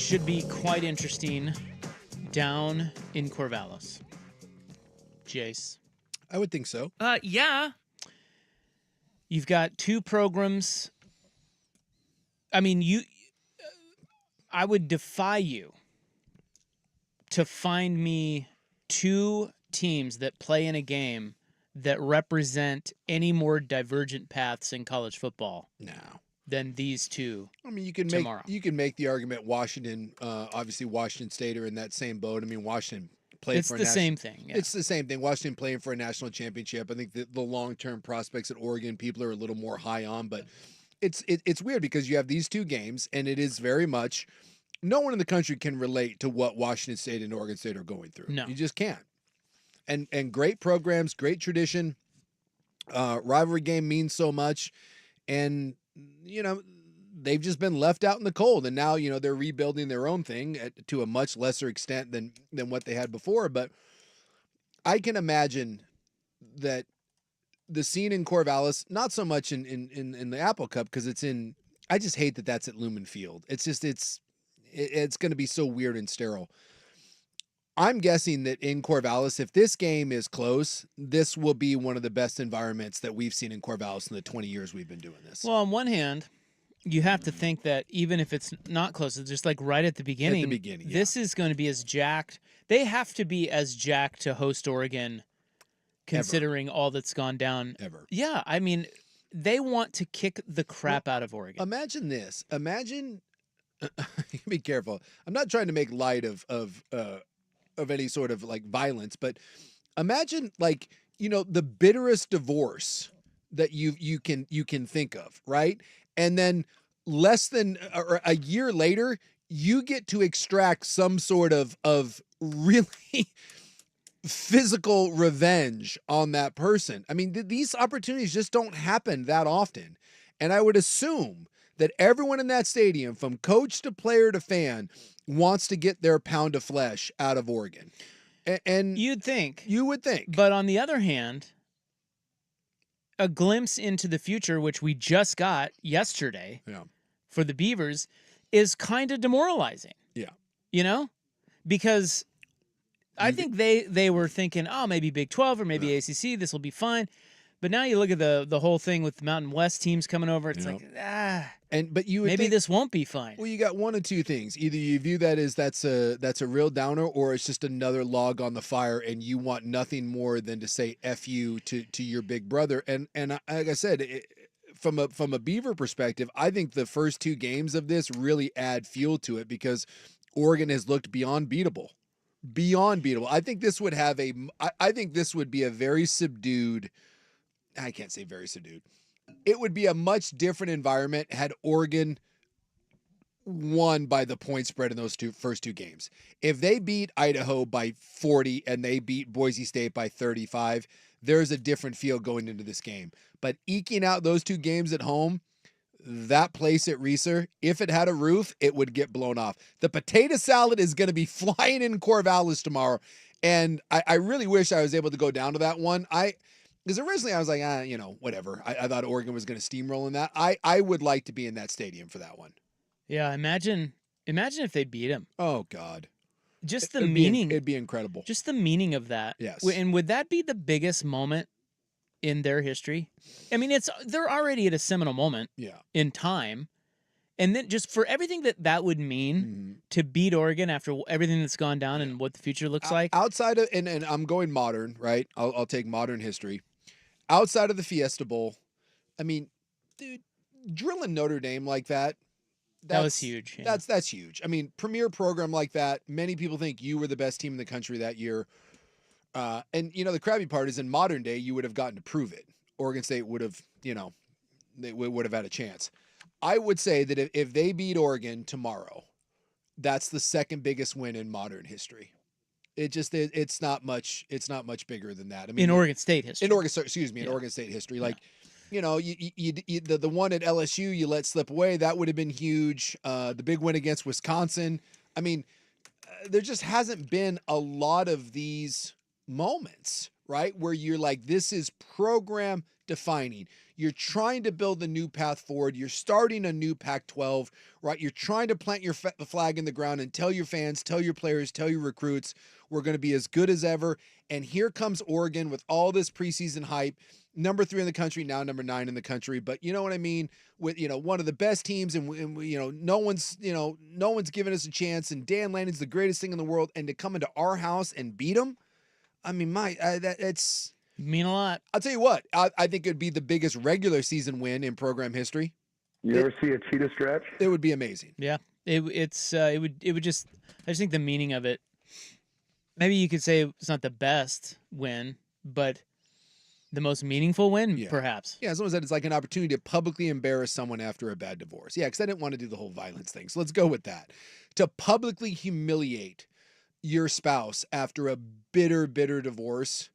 should be quite interesting down in Corvallis. Jace. I would think so. Yeah. You've got two programs. I mean, I would defy you to find me two teams that play in a game that represent any more divergent paths in college football. No. Than these two. I mean, you can make the argument Washington, obviously Washington State are in that same boat. I mean, Washington played for same thing. Yeah. It's the same thing. Washington playing for a national championship. I think the long-term prospects at Oregon people are a little more high on, but it's weird because you have these two games and it is very much no one in the country can relate to what Washington State and Oregon State are going through. No. You just can't. And great programs, great tradition. Rivalry game means so much. And they've just been left out in the cold, and now they're rebuilding their own thing to a much lesser extent than what they had before. But I can imagine that the scene in Corvallis, not so much in the Apple Cup because it's in. I just hate that that's at Lumen Field. It's just it's going to be so weird and sterile. I'm guessing that in Corvallis, if this game is close, this will be one of the best environments that we've seen in Corvallis in the 20 years we've been doing this. Well, on one hand, you have to think that even if it's not close, it's just like right at the beginning. This is going to be as jacked. They have to be as jacked to host Oregon, considering all that's gone down. Ever. Yeah, I mean, they want to kick the crap out of Oregon. Imagine this. Be careful. I'm not trying to make light of any sort of like violence, but imagine the bitterest divorce that you can think of, right? And then less than a year later, you get to extract some sort of really physical revenge on that person. I mean, these opportunities just don't happen that often. And I would assume that everyone in that stadium, from coach to player to fan, wants to get their pound of flesh out of Oregon. And you would think. But on the other hand, a glimpse into the future, which we just got yesterday for the Beavers, is kind of demoralizing. Yeah. Because I think they were thinking, oh, maybe Big 12 or maybe ACC, this will be fine. But now you look at the whole thing with the Mountain West teams coming over. It's but you would maybe think, this won't be fine. Well, you got one of two things: either you view that as that's a real downer, or it's just another log on the fire, and you want nothing more than to say "f you" to your big brother. And like I said, from a Beaver perspective, I think the first two games of this really add fuel to it because Oregon has looked beyond beatable. I think this would have I think this would be a very subdued. I can't say very subdued. It would be a much different environment had Oregon won by the point spread in those first two games. If they beat Idaho by 40 and they beat Boise State by 35, there's a different feel going into this game. But eking out those two games at home, that place at Reeser, if it had a roof, it would get blown off. The potato salad is going to be flying in Corvallis tomorrow. And I really wish I was able to go down to that one. Because originally I was like, whatever. I thought Oregon was going to steamroll in that. I would like to be in that stadium for that one. Yeah, imagine if they beat him. Oh, God. Just the meaning. It'd be incredible. Just the meaning of that. Yes. And would that be the biggest moment in their history? I mean, they're already at a seminal moment in time. And then just for everything that would mean to beat Oregon after everything that's gone down and what the future looks like. Outside of, and I'm going modern, right? I'll take modern history. Outside of the Fiesta Bowl, I mean, dude, drilling Notre Dame like that. That was huge. Yeah. That's huge. I mean, premier program like that. Many people think you were the best team in the country that year. And the crappy part is in modern day, you would have gotten to prove it. Oregon State would have, they would have had a chance. I would say that if they beat Oregon tomorrow, that's the second biggest win in modern history. It's not much bigger than that. I mean, in Oregon State history. In Oregon State history. Like, the one at LSU you let slip away, that would have been huge. The big win against Wisconsin. I mean, there just hasn't been a lot of these moments, right? Where you're like, this is program defining. You're trying to build a new path forward. You're starting a new Pac-12, right? You're trying to plant your flag in the ground and tell your fans, tell your players, tell your recruits, we're going to be as good as ever. And here comes Oregon with all this preseason hype. Number 3 in the country, now number 9 in the country. But you know what I mean? With, one of the best teams, and no one's giving us a chance. And Dan Lanning's the greatest thing in the world. And to come into our house and beat them, I mean, it's mean a lot. I'll tell you what, I think it'd be the biggest regular season win in program history. You ever see a cheetah stretch? It would be amazing. Yeah, it would just. I just think the meaning of it. Maybe you could say it's not the best win, but the most meaningful win, perhaps. Yeah, someone said it's like an opportunity to publicly embarrass someone after a bad divorce. Yeah, because I didn't want to do the whole violence thing. So let's go with that. To publicly humiliate your spouse after a bitter, bitter divorce.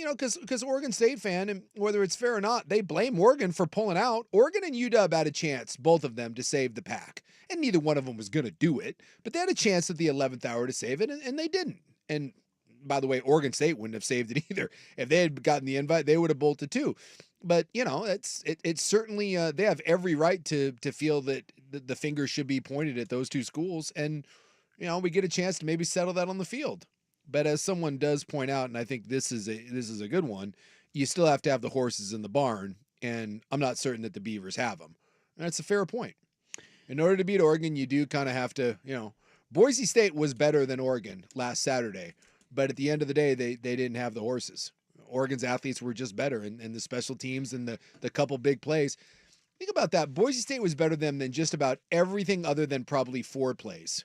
Because Oregon State fan, and whether it's fair or not, they blame Oregon for pulling out. Oregon and UW had a chance, both of them, to save the pack. And neither one of them was going to do it. But they had a chance at the 11th hour to save it, and they didn't. And by the way, Oregon State wouldn't have saved it either. If they had gotten the invite, they would have bolted too. But, it's certainly, they have every right to feel that the finger should be pointed at those two schools. And, we get a chance to maybe settle that on the field. But as someone does point out, and I think this is a good one, you still have to have the horses in the barn, and I'm not certain that the Beavers have them. And that's a fair point. In order to beat Oregon, you do kind of have to, Boise State was better than Oregon last Saturday, but at the end of the day, they didn't have the horses. Oregon's athletes were just better, and the special teams and the couple big plays. Think about that. Boise State was better than just about everything other than probably 4 plays.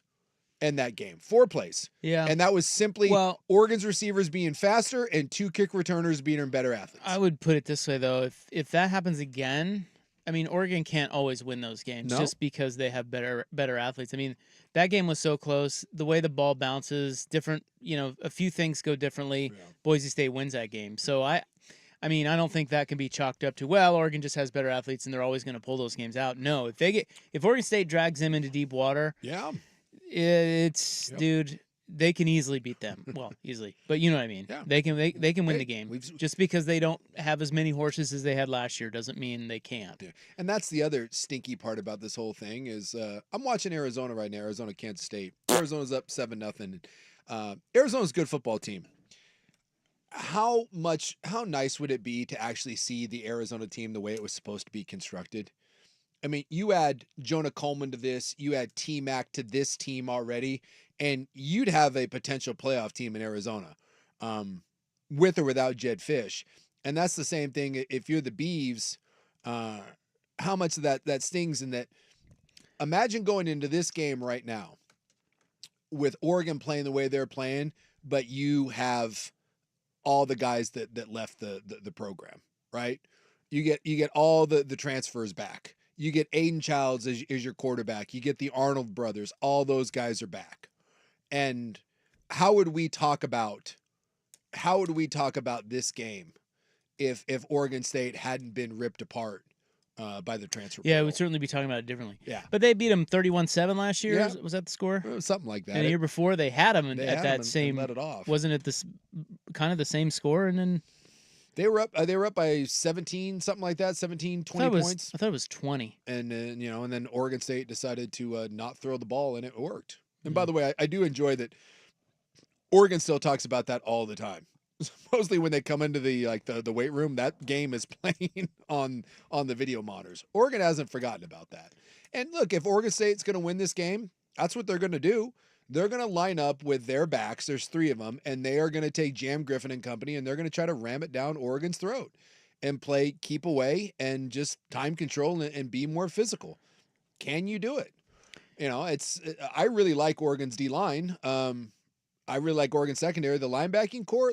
In that game, 4 plays. Yeah. And that was simply Oregon's receivers being faster and 2 kick returners being better athletes. I would put it this way, though. If that happens again, I mean, Oregon can't always win those games just because they have better athletes. I mean, that game was so close. The way the ball bounces, different, a few things go differently. Yeah. Boise State wins that game. So I don't think that can be chalked up to, Oregon just has better athletes and they're always going to pull those games out. No, if Oregon State drags them into deep water, dude, they can easily beat them. Well, easily, but you know what I mean. Yeah. They can win the game. Just because they don't have as many horses as they had last year doesn't mean they can't. Yeah. And that's the other stinky part about this whole thing is I'm watching Arizona right now. Arizona, Kansas State. Arizona's up 7-0. Arizona's a good football team. How nice would it be to actually see the Arizona team the way it was supposed to be constructed? I mean, you add Jonah Coleman to this, you add T-Mac to this team already, and you'd have a potential playoff team in Arizona, with or without Jed Fish. And that's the same thing if you're the Beavs, how much of that stings in that. Imagine going into this game right now with Oregon playing the way they're playing, but you have all the guys that left the program, right? You get all the transfers back. You get Aiden Childs as your quarterback. You get the Arnold brothers. All those guys are back. And how would we talk about this game if Oregon State hadn't been ripped apart by the transfer portal? Yeah, we'd certainly be talking about it differently. Yeah. But they beat them 31-7 last year. Yeah. Was that the score? Something like that. And the year before they had them at that same. Let it off. Wasn't it this kind of the same score? And then They were up by 17, something like that, 17, 20 points. I thought it was 20. And and then Oregon State decided to not throw the ball, and it worked. And by the way, I do enjoy that Oregon still talks about that all the time. Mostly when they come into the weight room, that game is playing on the video monitors. Oregon hasn't forgotten about that. And look, if Oregon State's going to win this game, that's what they're going to do. They're going to line up with their backs. There's 3 of them, and they are going to take Jam Griffin and company, and they're going to try to ram it down Oregon's throat and play keep away and just time control and be more physical. Can you do it? I really like Oregon's D-line. I really like Oregon secondary. The linebacking core,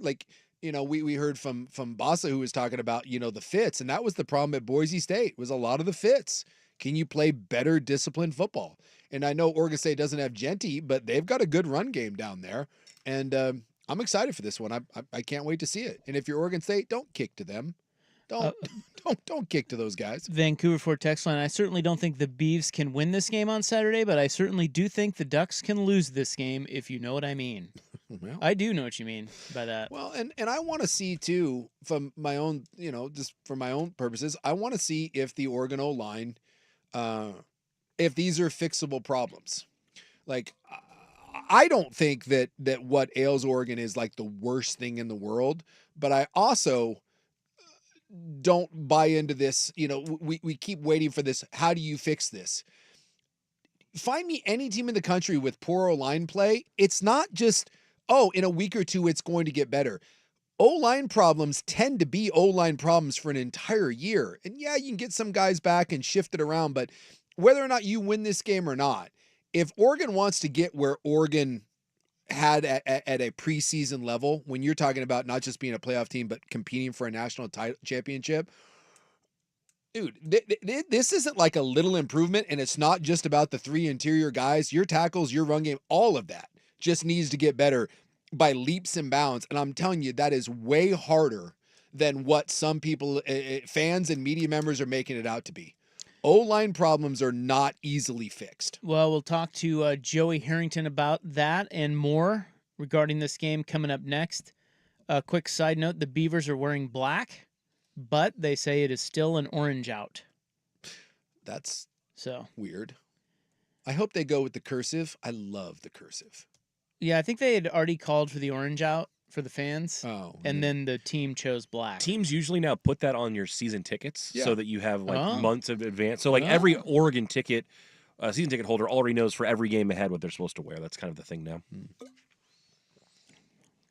we heard from Bassa, who was talking about, the fits, and that was the problem at Boise State, was a lot of the fits. Can you play better disciplined football? And I know Oregon State doesn't have Genty, but they've got a good run game down there. And I'm excited for this one. I can't wait to see it. And if you're Oregon State, don't kick to them. Don't kick to those guys. Vancouver Fort text line. I certainly don't think the Beavs can win this game on Saturday, but I certainly do think the Ducks can lose this game, if you know what I mean. Well, I do know what you mean by that. Well, and I want to see too, from my own, just for my own purposes, I want to see if the Oregon O-line, if these are fixable problems. Like, I don't think that what ails Oregon is like the worst thing in the world, but I also don't buy into this. We keep waiting for this. How do you fix this? Find me any team in the country with poor O-line play. It's not just, in a week or two, it's going to get better. O-line problems tend to be O-line problems for an entire year. And yeah, you can get some guys back and shift it around, but whether or not you win this game or not, if Oregon wants to get where Oregon had at a preseason level, when you're talking about not just being a playoff team, but competing for a national title championship, dude, this isn't like a little improvement, and it's not just about the three interior guys. Your tackles, your run game, all of that just needs to get better by leaps and bounds. And I'm telling you, that is way harder than what some people, fans and media members, are making it out to be. O-line problems are not easily fixed. Well, we'll talk to Joey Harrington about that and more regarding this game coming up next. A quick side note, the Beavers are wearing black, but they say it is still an orange out. That's so weird. I hope they go with the cursive. I love the cursive. Yeah, I think they had already called for the orange out for the fans. Oh. And then the team chose black. Teams usually now put that on your season tickets so that you have months of advance. So every Oregon ticket, season ticket holder already knows for every game ahead what they're supposed to wear. That's kind of the thing now.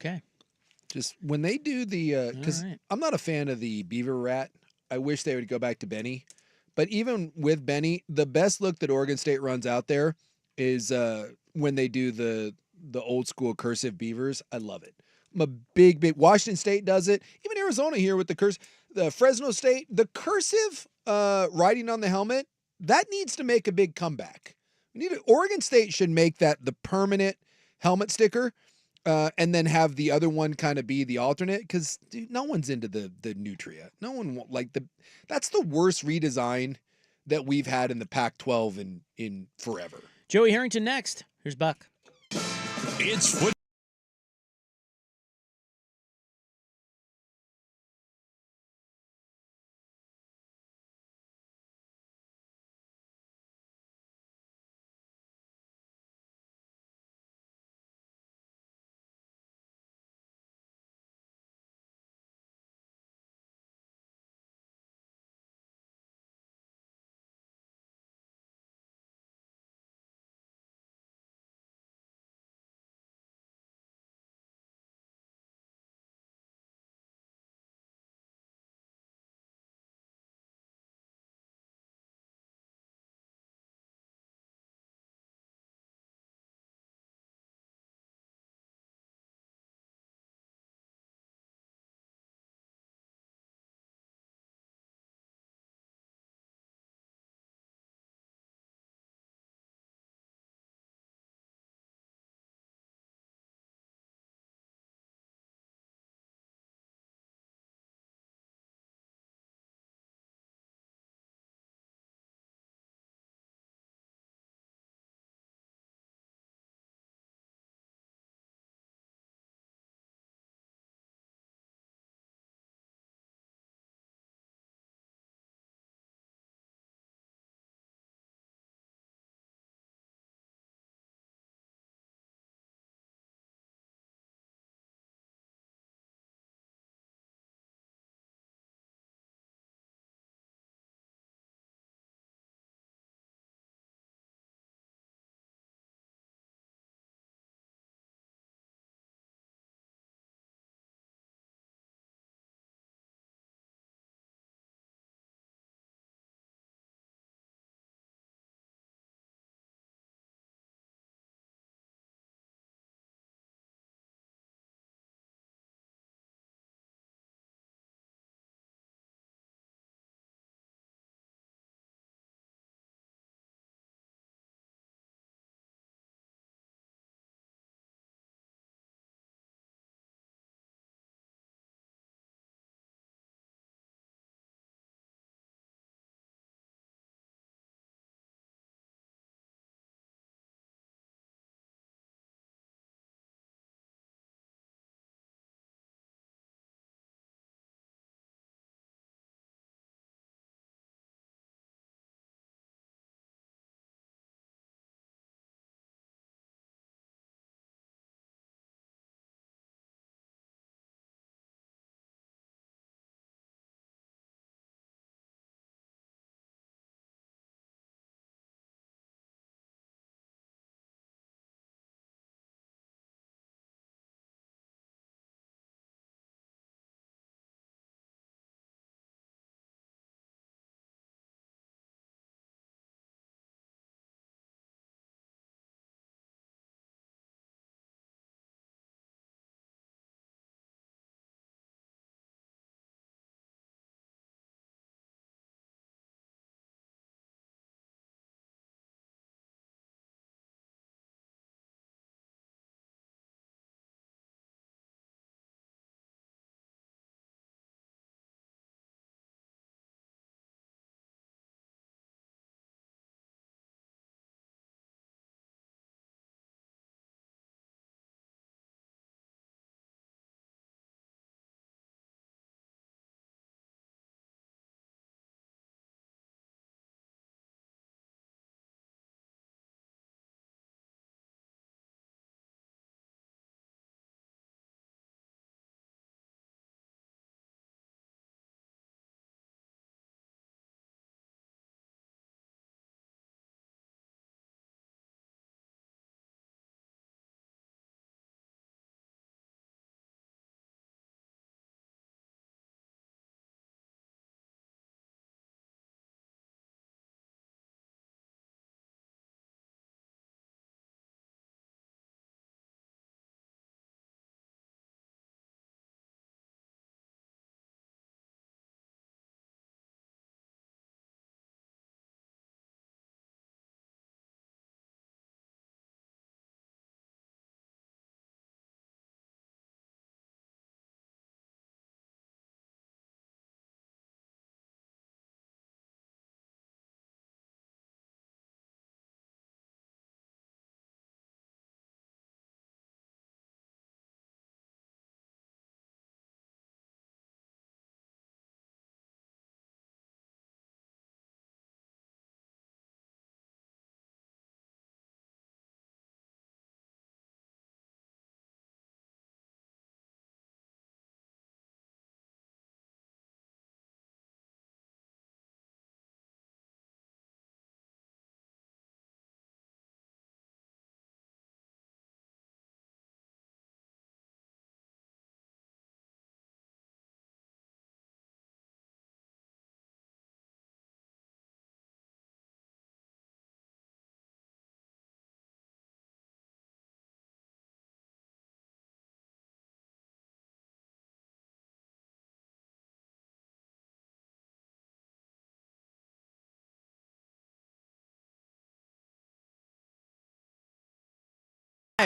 Okay. Just when they do the, because I'm not a fan of the beaver rat. I wish they would go back to Benny. But even with Benny, the best look that Oregon State runs out there is when they do the old school cursive beavers. I love it. I'm a big Washington State does it. Even Arizona here with the Fresno State, the cursive writing on the helmet, that needs to make a big comeback. Oregon State should make that the permanent helmet sticker, and then have the other one kind of be the alternate, because no one's into the Nutria. No one that's the worst redesign that we've had in the Pac-12 in forever. Joey Harrington next. Here's Buck. It's football.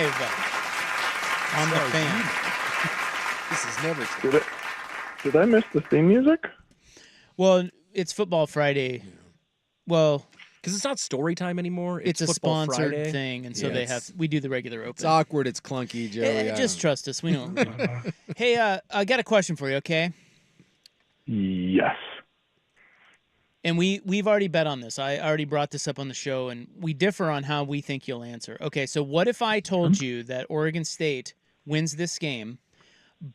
on the fan. This is never. Did I miss the theme music? Well, it's Football Friday. Well, because it's not story time anymore. It's a Football sponsored Friday. thing, and so we do the regular open. It's awkward. It's clunky, Joey. Just trust us. We know. Hey, I got a question for you. Okay. Yes. And we've already bet on this. I already brought this up on the show, and we differ on how we think you'll answer. Okay, so what if I told you that Oregon State wins this game,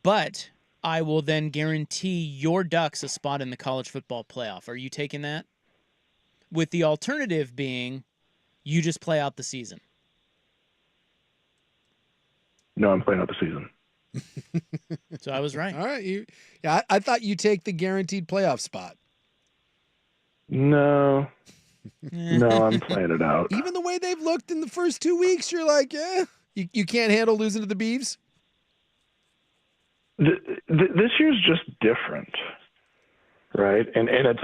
but I will then guarantee your Ducks a spot in the college football playoff? Are you taking that? With the alternative being you just play out the season. No, I'm playing out the season. So I was right. All right. I thought you take the guaranteed playoff spot. No. No, I'm playing it out. Even the way they've looked in the first 2 weeks, you're like, you can't handle losing to the Beavs? This year's just different, right? And it's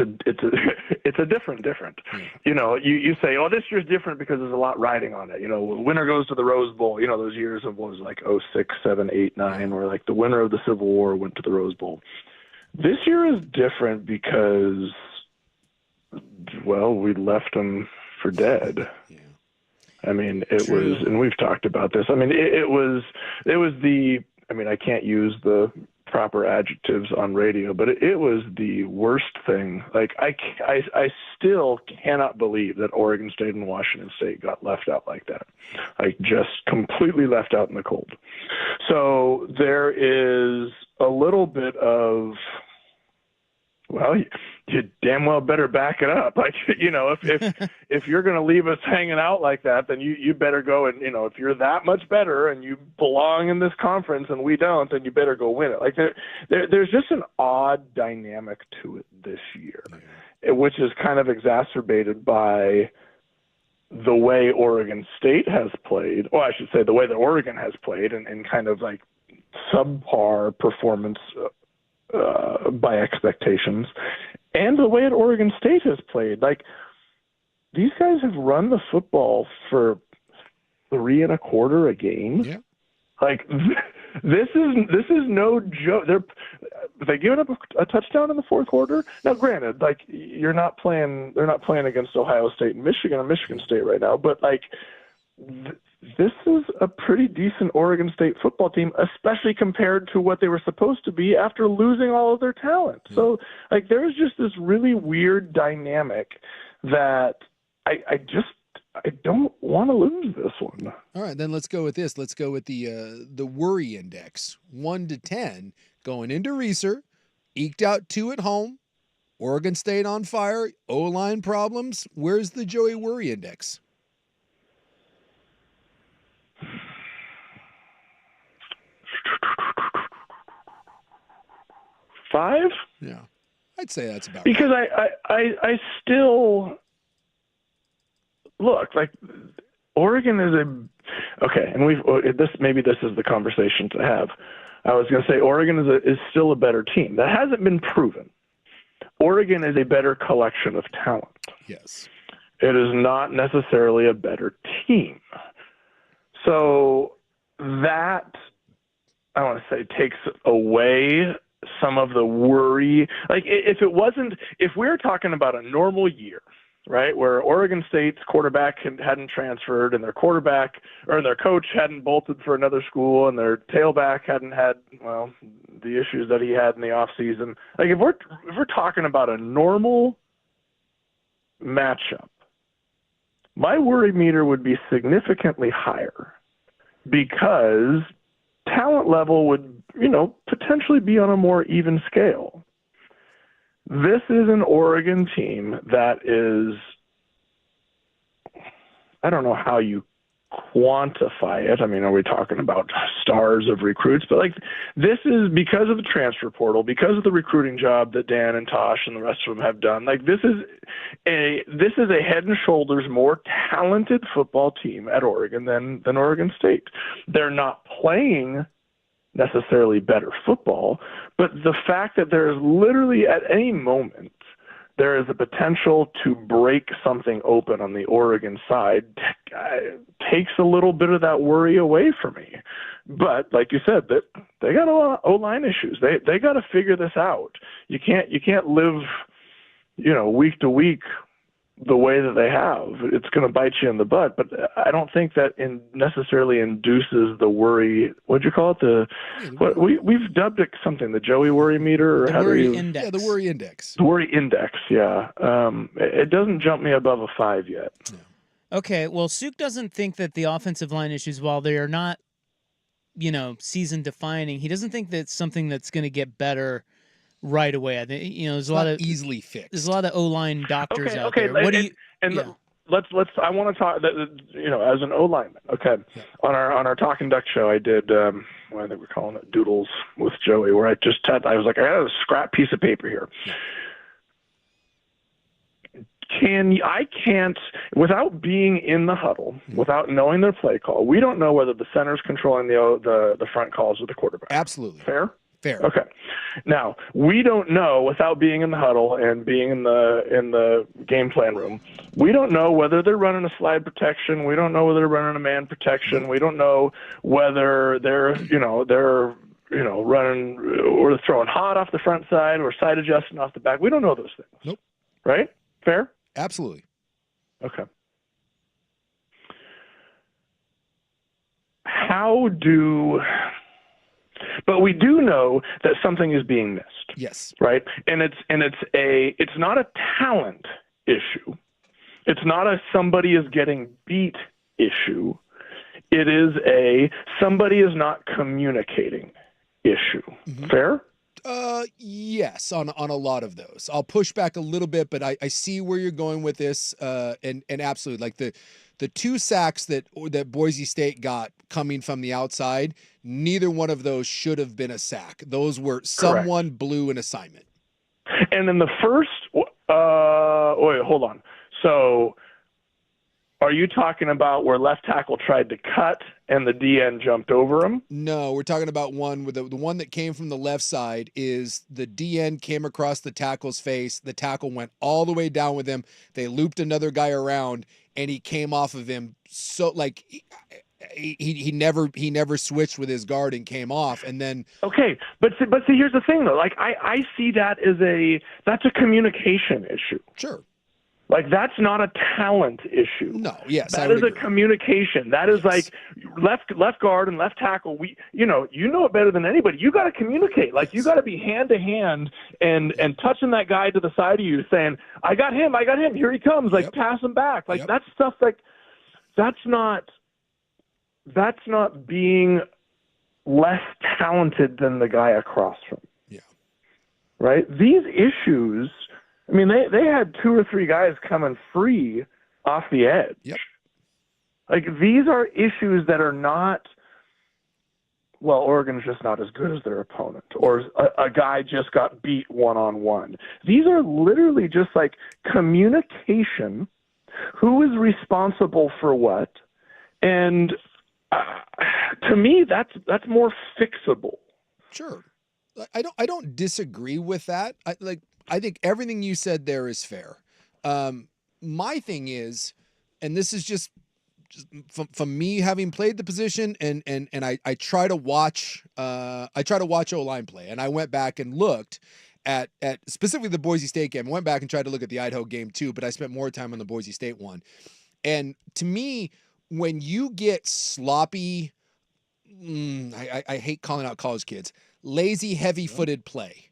a different. You know, you say, oh, this year's different because there's a lot riding on it. You know, winner goes to the Rose Bowl. You know, those years of what was like 06, 7, 8, 9, where like the winner of the Civil War went to the Rose Bowl. This year is different because, well, we left them for dead. Yeah. I mean, it was, and we've talked about this. I mean, it was the, I mean, I can't use the proper adjectives on radio, but it was the worst thing. Like, I still cannot believe that Oregon State and Washington State got left out like that. Like, just completely left out in the cold. So there is a little bit of, well, you damn well better back it up. Like, you know, if you're going to leave us hanging out like that, then you better go and, you know, if you're that much better and you belong in this conference and we don't, then you better go win it. Like there's just an odd dynamic to it this year, which is kind of exacerbated by the way Oregon State has played, or I should say the way that Oregon has played and kind of like subpar performance by expectations, and the way that Oregon State has played. Like, these guys have run the football for 3 1/4 a game. Yeah. Like, this is no joke. They giving up a touchdown in the fourth quarter. Now, granted, like they're not playing against Ohio State and Michigan State right now, but like. This is a pretty decent Oregon State football team, especially compared to what they were supposed to be after losing all of their talent. Yeah. So, like, there's just this really weird dynamic that I don't want to lose this one. All right, then let's go with this. Let's go with the worry index, 1 to 10, going into Reeser, eked out 2 at home, Oregon State on fire, O-line problems. Where's the Joey worry index? 5? Yeah, I'd say that's about because right. I still look like Oregon is and this is the conversation to have. I was going to say Oregon is still a better team. That hasn't been proven. Oregon is a better collection of talent. Yes, it is not necessarily a better team. So that, I want to say, takes away some of the worry. Like, if we're talking about a normal year, right, where Oregon State's quarterback hadn't transferred and their coach hadn't bolted for another school and their tailback hadn't had, well, the issues that he had in the offseason. Like, if we're talking about a normal matchup, my worry meter would be significantly higher because talent level would, potentially be on a more even scale. This is an Oregon team that is, I don't know how you quantify it. I mean, are we talking about stars of recruits? But like, this is because of the transfer portal, because of the recruiting job that Dan and Tosh and the rest of them have done. Like, this is a head and shoulders more talented football team at Oregon than Oregon State. They're not playing necessarily better football, but the fact that there's literally at any moment there is a potential to break something open on the Oregon side takes a little bit of that worry away from me. But like you said, that they got a lot of O-line issues. They got to figure this out. You can't live, week to week the way that they have. It's going to bite you in the butt. But I don't think that necessarily induces the worry. What'd you call it? We've dubbed it something, the Joey worry meter, or the how worry do you? index. Yeah, the worry index. The worry index. Yeah. It doesn't jump me above a 5 yet. Okay. Well, Suk doesn't think that the offensive line issues, while they are not, season defining, he doesn't think that's something that's going to get better right away. I think there's a lot of easily fixed. There's a lot of O-line doctors out okay. there. What do you? Let's. I want to talk. As an O lineman. Okay. Yeah. On our Talking Duck show, I did. I think we're calling it Doodles with Joey, where I was like, I got a scrap piece of paper here. Yeah. I can't, without being in the huddle, without knowing their play call, we don't know whether the center's controlling the front calls or the quarterback. Absolutely. Fair? Fair. Okay. Now, we don't know, without being in the huddle and being in the game plan room, we don't know whether they're running a slide protection. We don't know whether they're running a man protection. We don't know whether they're running or throwing hot off the front side or side adjusting off the back. We don't know those things. Nope. Right? Fair? Absolutely. Okay. But we do know that something is being missed. Yes. Right? And it's not a talent issue. It's not a somebody is getting beat issue. It is a somebody is not communicating issue. Mm-hmm. Fair? Yes, on a lot of those. I'll push back a little bit, but I see where you're going with this. And absolutely, like the 2 sacks that Boise State got coming from the outside, neither one of those should have been a sack. Those were someone blew an assignment. And in the first, wait, hold on. So, are you talking about where left tackle tried to cut and the DN jumped over him? No, we're talking about one with the one that came from the left side is the DN came across the tackle's face. The tackle went all the way down with him. They looped another guy around and he came off of him. So like he never switched with his guard and came off. And then okay, but see, here's the thing though. Like I see that as that's a communication issue. Sure. Like, that's not a talent issue. No, yes. That is a communication. That is like left guard and left tackle. You know it better than anybody. You got to communicate. Like, you got to be hand to hand and touching that guy to the side of you saying, I got him. Here he comes. Like, pass him back. Like, that's stuff like, that's not being less talented than the guy across from. Yeah. Right? These issues, I mean, they had 2 or 3 guys coming free off the edge. Yep. Like, these are issues that are not, well, Oregon's just not as good as their opponent, or a guy just got beat one-on-one. These are literally just like communication, who is responsible for what, and to me, that's more fixable. Sure. I don't disagree with that. I think everything you said there is fair. My thing is, and this is just from me having played the position, and I try to watch O-line play, and I went back and looked at specifically the Boise State game. I went back and tried to look at the Idaho game too, but I spent more time on the Boise State one. And to me, when you get sloppy, I hate calling out college kids, lazy, heavy-footed play.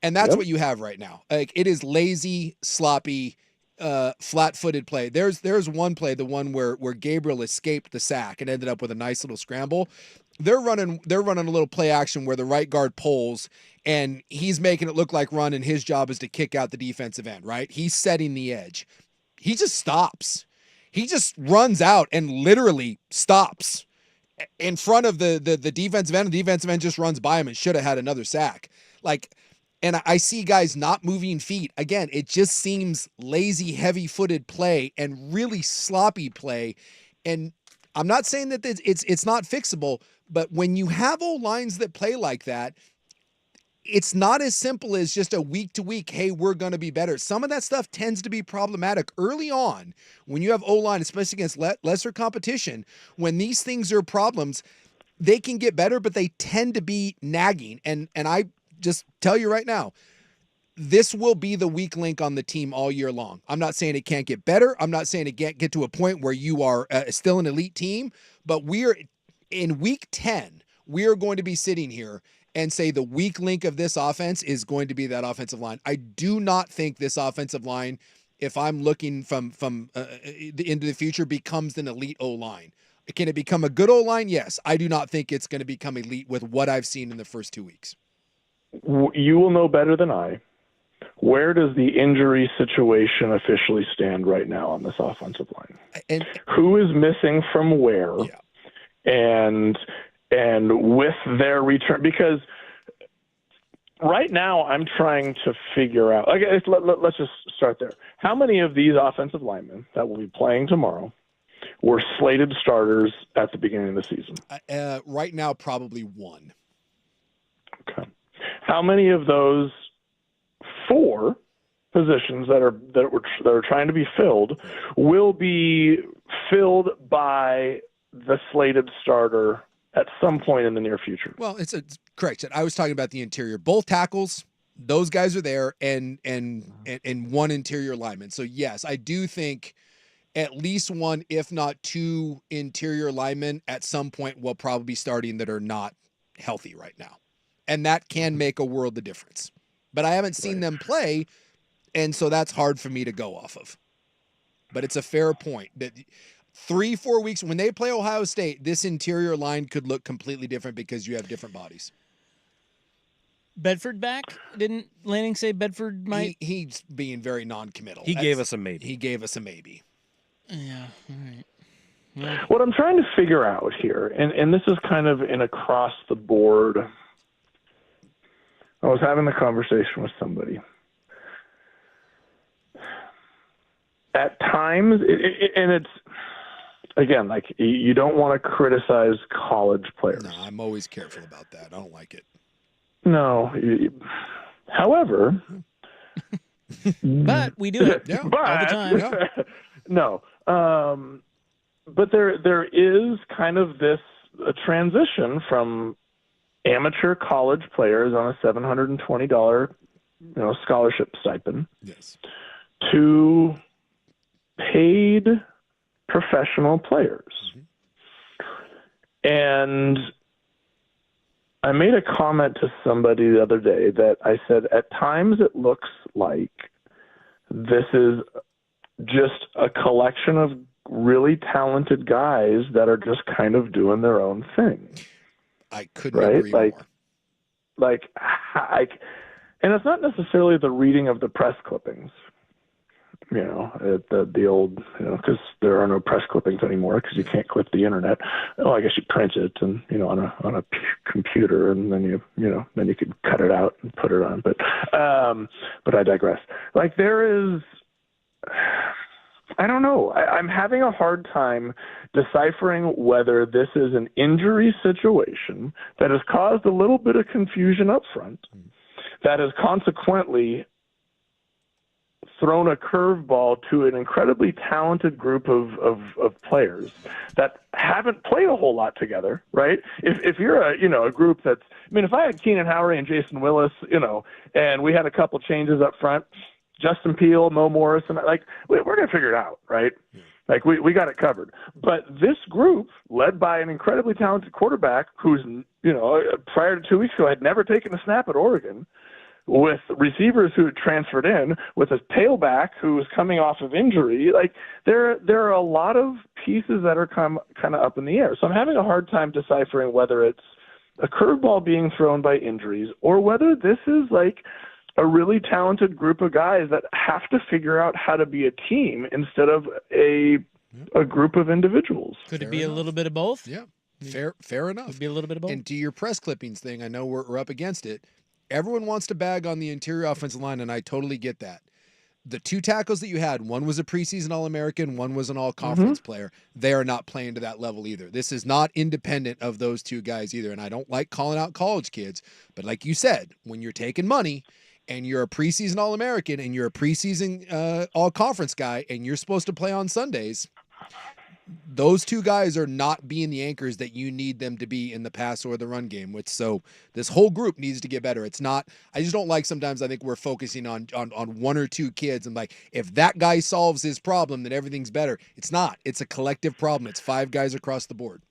And that's what you have right now. Like, it is lazy, sloppy, flat-footed play. There's one play, the one where Gabriel escaped the sack and ended up with a nice little scramble. They're running a little play action where the right guard pulls and he's making it look like run, and his job is to kick out the defensive end, right? He's setting the edge. He just stops. He just runs out and literally stops in front of the defensive end. The defensive end just runs by him and should have had another sack. Like, and I see guys not moving feet. Again, it just seems lazy, heavy-footed play and really sloppy play. And I'm not saying that it's not fixable, but when you have O-lines that play like that, it's not as simple as just a week to week, hey, we're going to be better. Some of that stuff tends to be problematic early on when you have O-line, especially against lesser competition. When these things are problems, they can get better, but they tend to be nagging. And I just tell you right now, this will be the weak link on the team all year long. I'm not saying it can't get better. I'm not saying it can't get to a point where you are still an elite team, but we're in week 10, we are going to be sitting here and say the weak link of this offense is going to be that offensive line. I do not think this offensive line, if I'm looking from into the future, becomes an elite O-line. Can it become a good O-line? Yes. I do not think it's going to become elite with what I've seen in the first 2 weeks. You will know better than I. Where does the injury situation officially stand right now on this offensive line? And who is missing from where? Yeah. And with their return, because right now I'm trying to figure out. Let's just start there. How many of these offensive linemen that will be playing tomorrow were slated starters at the beginning of the season? Right now, probably one. Okay. How many of those 4 positions that are trying to be filled will be filled by the slated starter at some point in the near future? Well, it's correct. I was talking about the interior. Both tackles, those guys are there, and one interior lineman. So yes, I do think at least one, if not 2 interior linemen at some point will probably be starting that are not healthy right now. And that can make a world of difference. But I haven't seen them play, and so that's hard for me to go off of. But it's a fair point that 3-4 weeks, when they play Ohio State, this interior line could look completely different because you have different bodies. Bedford back? Didn't Lanning say Bedford might? He's being very non-committal. He gave us a maybe. He gave us a maybe. Yeah, all right. Yeah. What I'm trying to figure out here, and this is kind of an across the board. I was having a conversation with somebody. At times, and it's, again, like, you don't want to criticize college players. No, I'm always careful about that. I don't like it. No. However. But we do it all the time. Yeah. No. But there is kind of a transition from amateur college players on a $720 scholarship stipend, yes, to paid professional players. Mm-hmm. And I made a comment to somebody the other day that I said, at times it looks like this is just a collection of really talented guys that are just kind of doing their own thing. I couldn't agree more. And it's not necessarily the reading of the press clippings, the old, because there are no press clippings anymore because you can't clip the internet. Oh, I guess you print it and, on a computer, and then you could cut it out and put it on. But I digress. Like, there is, I don't know. I'm having a hard time deciphering whether this is an injury situation that has caused a little bit of confusion up front, that has consequently thrown a curveball to an incredibly talented group of players that haven't played a whole lot together, right? If you're a group that's, if I had Keenan Howery and Jason Willis, and we had a couple changes up front, Justin Peele, Mo Morrison, we're going to figure it out, right? Like, we got it covered. But this group, led by an incredibly talented quarterback who's, prior to 2 weeks ago had never taken a snap at Oregon, with receivers who had transferred in, with a tailback who was coming off of injury, there are a lot of pieces that are kind of up in the air. So I'm having a hard time deciphering whether it's a curveball being thrown by injuries or whether this is like a really talented group of guys that have to figure out how to be a team instead of a group of individuals. Could it be a little bit of both? Yeah, fair enough. Could be a little bit of both. And to your press clippings thing, I know we're up against it. Everyone wants to bag on the interior offensive line, and I totally get that. the 2 tackles that you had, one was a preseason All-American, one was an all-conference player. They are not playing to that level either. This is not independent of those 2 guys either. And I don't like calling out college kids, but like you said, when you're taking money and you're a preseason All-American and you're a preseason all-conference guy and you're supposed to play on Sundays, those 2 guys are not being the anchors that you need them to be in the pass or the run game. So this whole group needs to get better. It's not, I just don't like, sometimes I think we're focusing on 1 or 2 kids and like, if that guy solves his problem, then everything's better. It's not. It's a collective problem. It's 5 guys across the board.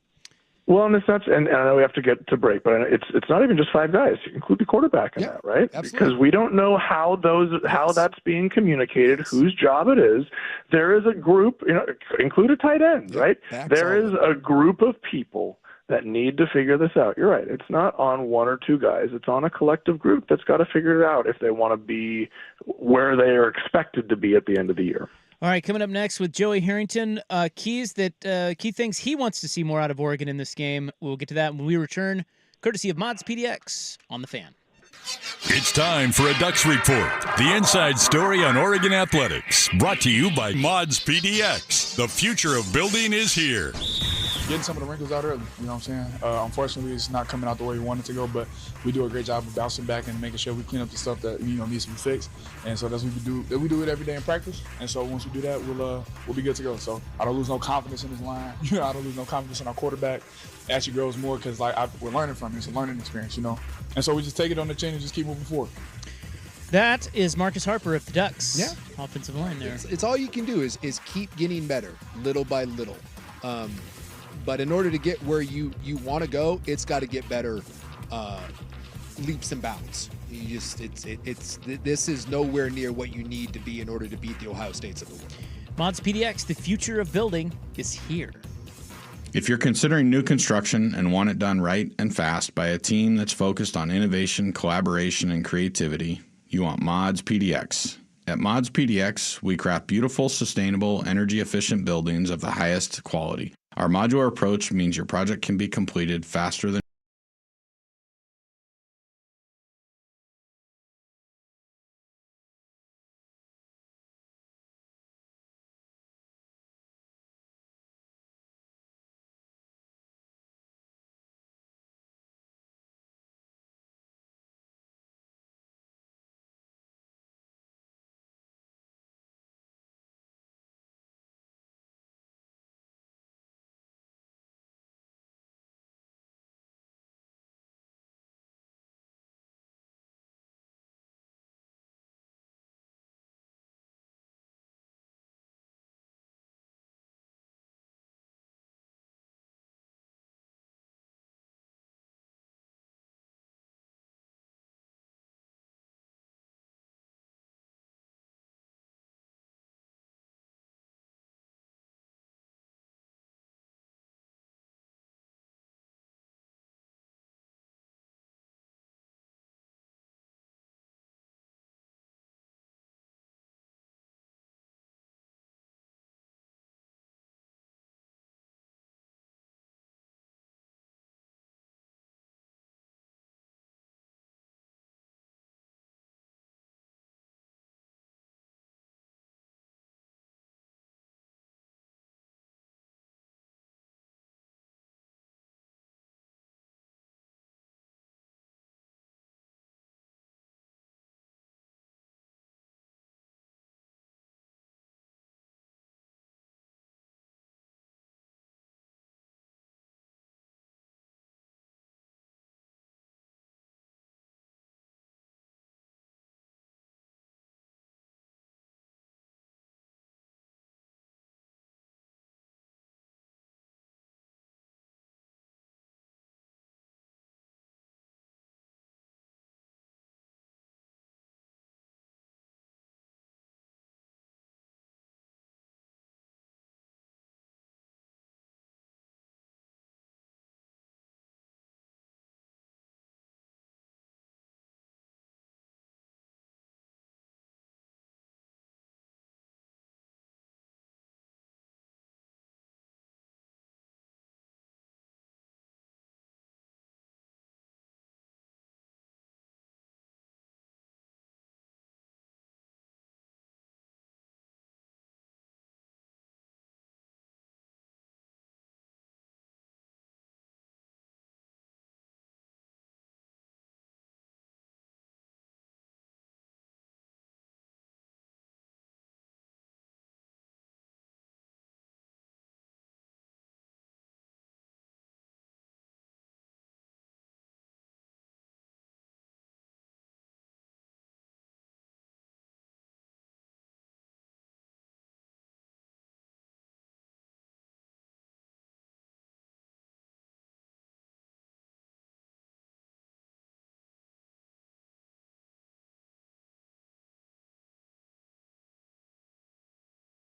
Well, and it's not, and I know we have to get to break, but it's not even just 5 guys. You include the quarterback in that, right? Absolutely. Because we don't know how that's being communicated, whose job it is. There is a group, include a tight end, right? There is a group of people that need to figure this out. You're right. It's not on 1 or 2 guys. It's on a collective group that's got to figure it out if they want to be where they are expected to be at the end of the year. All right, coming up next with Joey Harrington, keys that Key thinks he wants to see more out of Oregon in this game. We'll get to that when we return, courtesy of Mods PDX on The Fan. It's time for a Ducks Report, the inside story on Oregon athletics, brought to you by Mods PDX. The future of building is here. Getting some of the wrinkles out early, you know what I'm saying? Unfortunately, it's not coming out the way we wanted to go, but we do a great job of bouncing back and making sure we clean up the stuff that needs to be fixed. And so that's what we do. We do it every day in practice. And so once we do that, we'll be good to go. So I don't lose no confidence in this line. I don't lose no confidence in our quarterback. It actually grows more because we're learning from it. It's a learning experience, And so we just take it on the chin and just keep moving forward. That is Marcus Harper of the Ducks. Yeah, offensive line there. It's all you can do is keep getting better, little by little. But in order to get where you want to go, it's got to get better leaps and bounds. This is nowhere near what you need to be in order to beat the Ohio States of the world. Mods PDX, the future of building is here. If you're considering new construction and want it done right and fast by a team that's focused on innovation, collaboration, and creativity, you want Mods PDX. At Mods PDX, we craft beautiful, sustainable, energy-efficient buildings of the highest quality. Our modular approach means your project can be completed faster than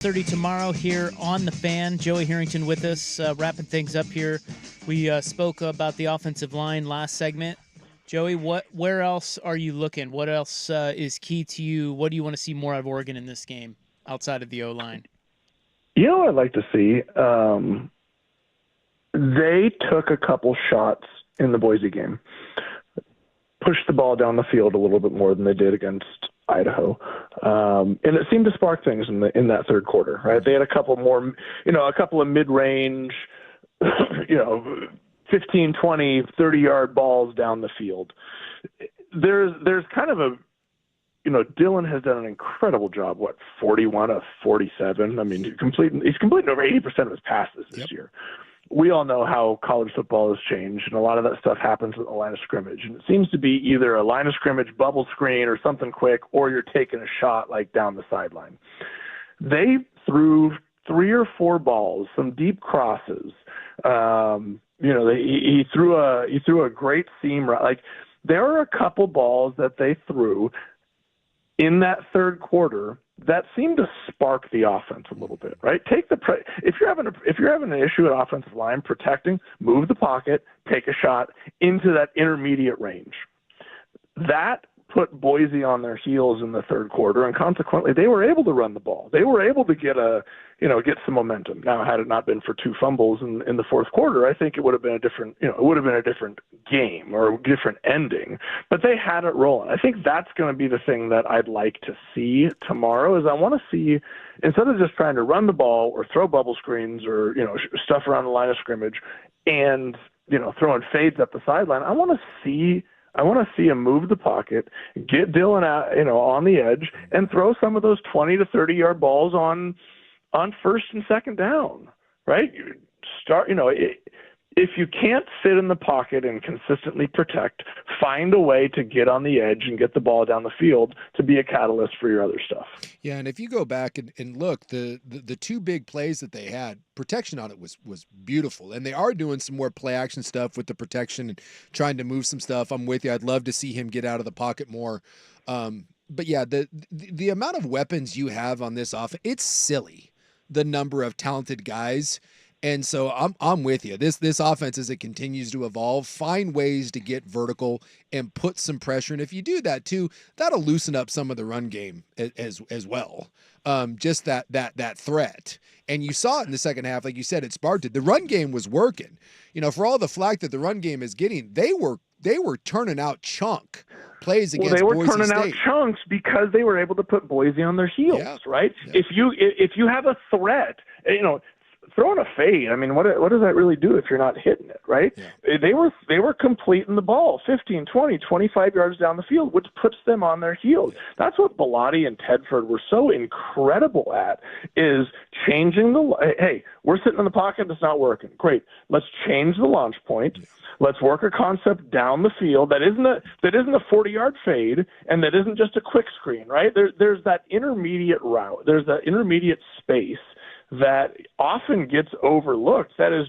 12:30 tomorrow here on The Fan. Joey Harrington with us, wrapping things up here. We spoke about the offensive line last segment. Joey, where else are you looking? What else is key to you? What do you want to see more of Oregon in this game outside of the O-line? You know what I'd like to see? They took a couple shots in the Boise game, pushed the ball down the field a little bit more than they did against Idaho. And it seemed to spark things in that third quarter, right? They had a couple more, a couple of mid-range, 15, 20, 30-yard balls down the field. There's kind of a, Dylan has done an incredible job, 41 of 47. I mean, he's completing over 80% of his passes this year. We all know how college football has changed, and a lot of that stuff happens at the line of scrimmage. And it seems to be either a line of scrimmage bubble screen or something quick, or you're taking a shot like down the sideline. They threw 3 or 4 balls, some deep crosses. He threw a great seam. Like, there are a couple balls that they threw in that third quarter that seemed to spark the offense a little bit, right? If you're having an issue at offensive line protecting, move the pocket, take a shot into that intermediate range. That put Boise on their heels in the third quarter, and consequently, they were able to run the ball. They were able to get some momentum. Now, had it not been for 2 fumbles in the fourth quarter, I think it would have been a different game or a different ending. But they had it rolling. I think that's going to be the thing that I'd like to see tomorrow. Is I want to see, instead of just trying to run the ball or throw bubble screens or stuff around the line of scrimmage and throwing fades up the sideline, I want to see him move the pocket, get Dylan out, on the edge, and throw some of those 20 to 30-yard balls on first and second down, right? If you can't sit in the pocket and consistently protect, find a way to get on the edge and get the ball down the field to be a catalyst for your other stuff. Yeah, and if you go back and look, the 2 big plays that they had, protection on it was beautiful. And they are doing some more play action stuff with the protection and trying to move some stuff. I'm with you. I'd love to see him get out of the pocket more. But yeah, the amount of weapons you have on this offense, it's silly, the number of talented guys. And so I'm with you. This offense, as it continues to evolve, find ways to get vertical and put some pressure. And if you do that too, that'll loosen up some of the run game as well. Just that threat. And you saw it in the second half, like you said, it sparked it. The run game was working. For all the flack that the run game is getting, they were turning out chunk plays against Boise State. Well, they were turning out chunks because they were able to put Boise on their heels, right? Yeah. If you have a threat, throwing a fade, I mean, what does that really do if you're not hitting it, right? Yeah. They were completing the ball 15, 20, 25 yards down the field, which puts them on their heels. Yeah. That's what Bellotti and Tedford were so incredible at, is changing hey, we're sitting in the pocket, it's not working. Great. Let's change the launch point. Yeah. Let's work a concept down the field that isn't a 40-yard fade and that isn't just a quick screen, right? There's that intermediate route. There's that intermediate space that often gets overlooked. That is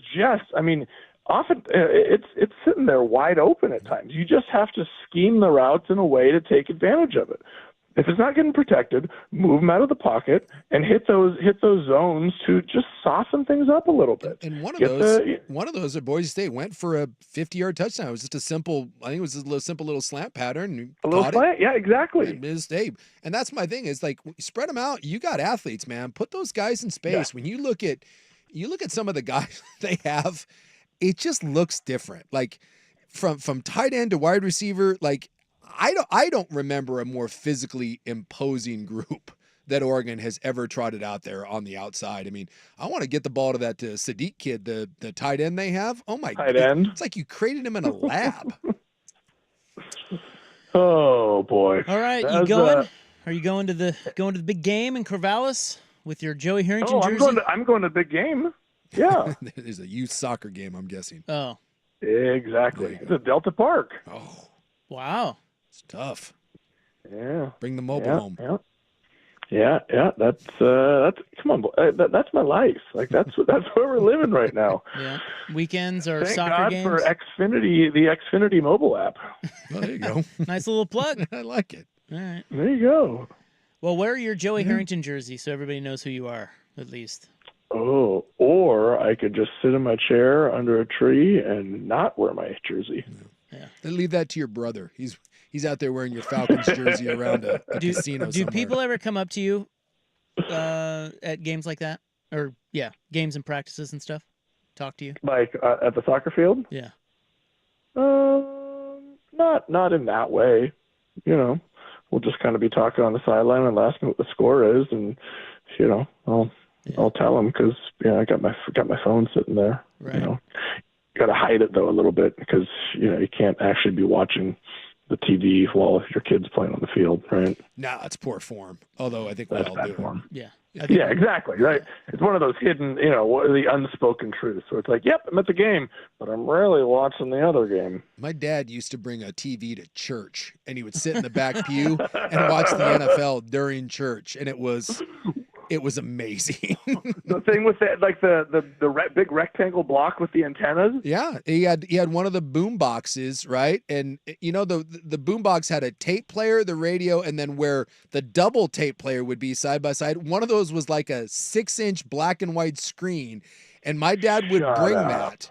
often it's sitting there wide open at times. You just have to scheme the routes in a way to take advantage of it. If it's not getting protected, move them out of the pocket and hit those zones to just soften things up a little bit. And one of those at Boise State went for a 50-yard touchdown. It was just a simple little slant pattern. A little slant, yeah, exactly. And mistake. And that's my thing is, like, spread them out. You got athletes, man. Put those guys in space. Yeah. When you look at some of the guys they have, it just looks different. Like from tight end to wide receiver, like. I don't remember a more physically imposing group that Oregon has ever trotted out there on the outside. I mean, I want to get the ball to that Sadiq kid, the tight end they have. Oh my God. It's like you created him in a lab. Oh boy. All right, you going? Are you going to the big game in Corvallis with your Joey Harrington jersey? I'm going to the big game. Yeah. There's a youth soccer game, I'm guessing. Oh. Exactly. It's at Delta Park. Oh. Wow. It's tough. Yeah. Bring the mobile home. Yeah. That's come on, that's my life. Like that's where we're living right now. Yeah. Weekends or Thank soccer God games. for Xfinity, the Xfinity mobile app. Well, there you go. Nice little plug. I like it. All right. There you go. Well, wear your Joey Harrington jersey so everybody knows who you are. at least. Oh, or I could just sit in my chair under a tree and not wear my jersey. Yeah. Then leave that to your brother. He's out there wearing your Falcons jersey around a casino Do somewhere. people ever come up to you at games like that? Or, games and practices and stuff? Talk to you? Like at the soccer field? Yeah. Not in that way. We'll just kind of be talking on the sideline and asking what the score is, and I'll tell them because I got my phone sitting there. Right. You got to hide it though a little bit because you can't actually be watching the TV while your kid's playing on the field, right? No, it's poor form. Although I think we That's all bad do. form. Yeah. Yeah, exactly. Right. It's one of those hidden, the unspoken truths. So it's like, yep, I'm at the game, but I'm really watching the other game. My dad used to bring a TV to church, and he would sit in the back pew and watch the NFL during church, and it was amazing. The thing with that, like the big rectangle block with the antennas. Yeah, he had one of the boom boxes, right? And the boom box had a tape player, the radio, and then where the double tape player would be side by side. One of those was like a 6-inch black and white screen, and my dad would bring that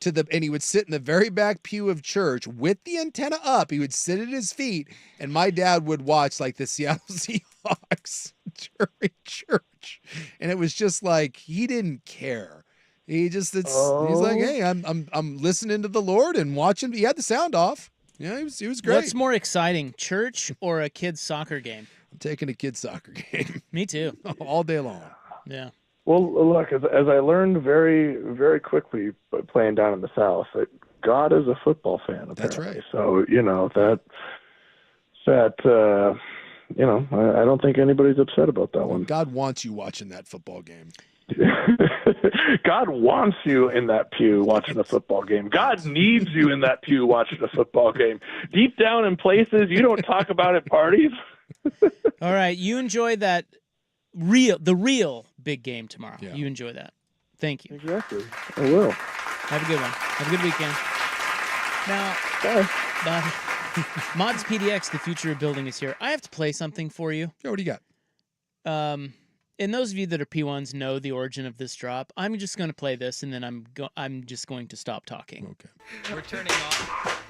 and he would sit in the very back pew of church with the antenna up. He would sit at his feet, and my dad would watch like the Seattle Seahawks during church, and it was just like he didn't care. He's like, hey, I'm listening to the Lord and watching. He had the sound off. Yeah, he was great. What's more exciting, church or a kid's soccer game? I'm taking a kid's soccer game. Me too. All day long. Yeah. Well, look, as I learned very, very quickly playing down in the South, that God is a football fan. Apparently. That's right. So I don't think anybody's upset about that one. God wants you watching that football game. God wants you in that pew watching a football game. God needs you in that pew watching a football game. Deep down in places you don't talk about at parties. All right, you enjoy the real big game tomorrow. Yeah. You enjoy that. Thank you. Exactly. I will. Have a good one. Have a good weekend. Now, Mods PDX, the future of building is here. I have to play something for you. Yeah, what do you got? And those of you that are P1s know the origin of this drop. I'm just going to play this, and then I'm just going to stop talking. Okay. We're turning off.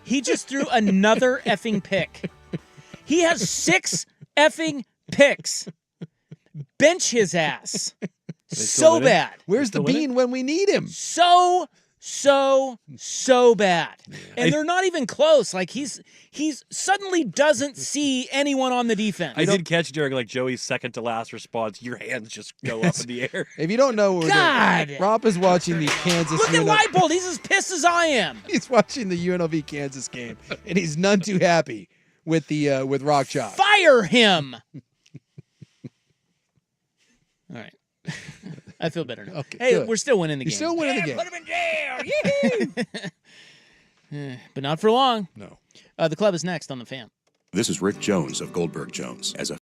He just threw another effing pick. He has 6 effing picks. Bench his ass. So bad. Where's the bean when we need him? So bad. And they're not even close. Like he's suddenly doesn't see anyone on the defense. I did catch during like Joey's second to last response, your hands just go up in the air. If you don't know, Rob is watching the Kansas. Look at Leipold. He's as pissed as I am. He's watching the UNLV Kansas game, and he's none too happy with Rock Chalk. Fire him. All right. I feel better now. Okay, hey, good. we're still winning the game. You're still winning the game. Put him in jail. But not for long. No. The club is next on The Fan. This is Rick Jones of Goldberg Jones. As a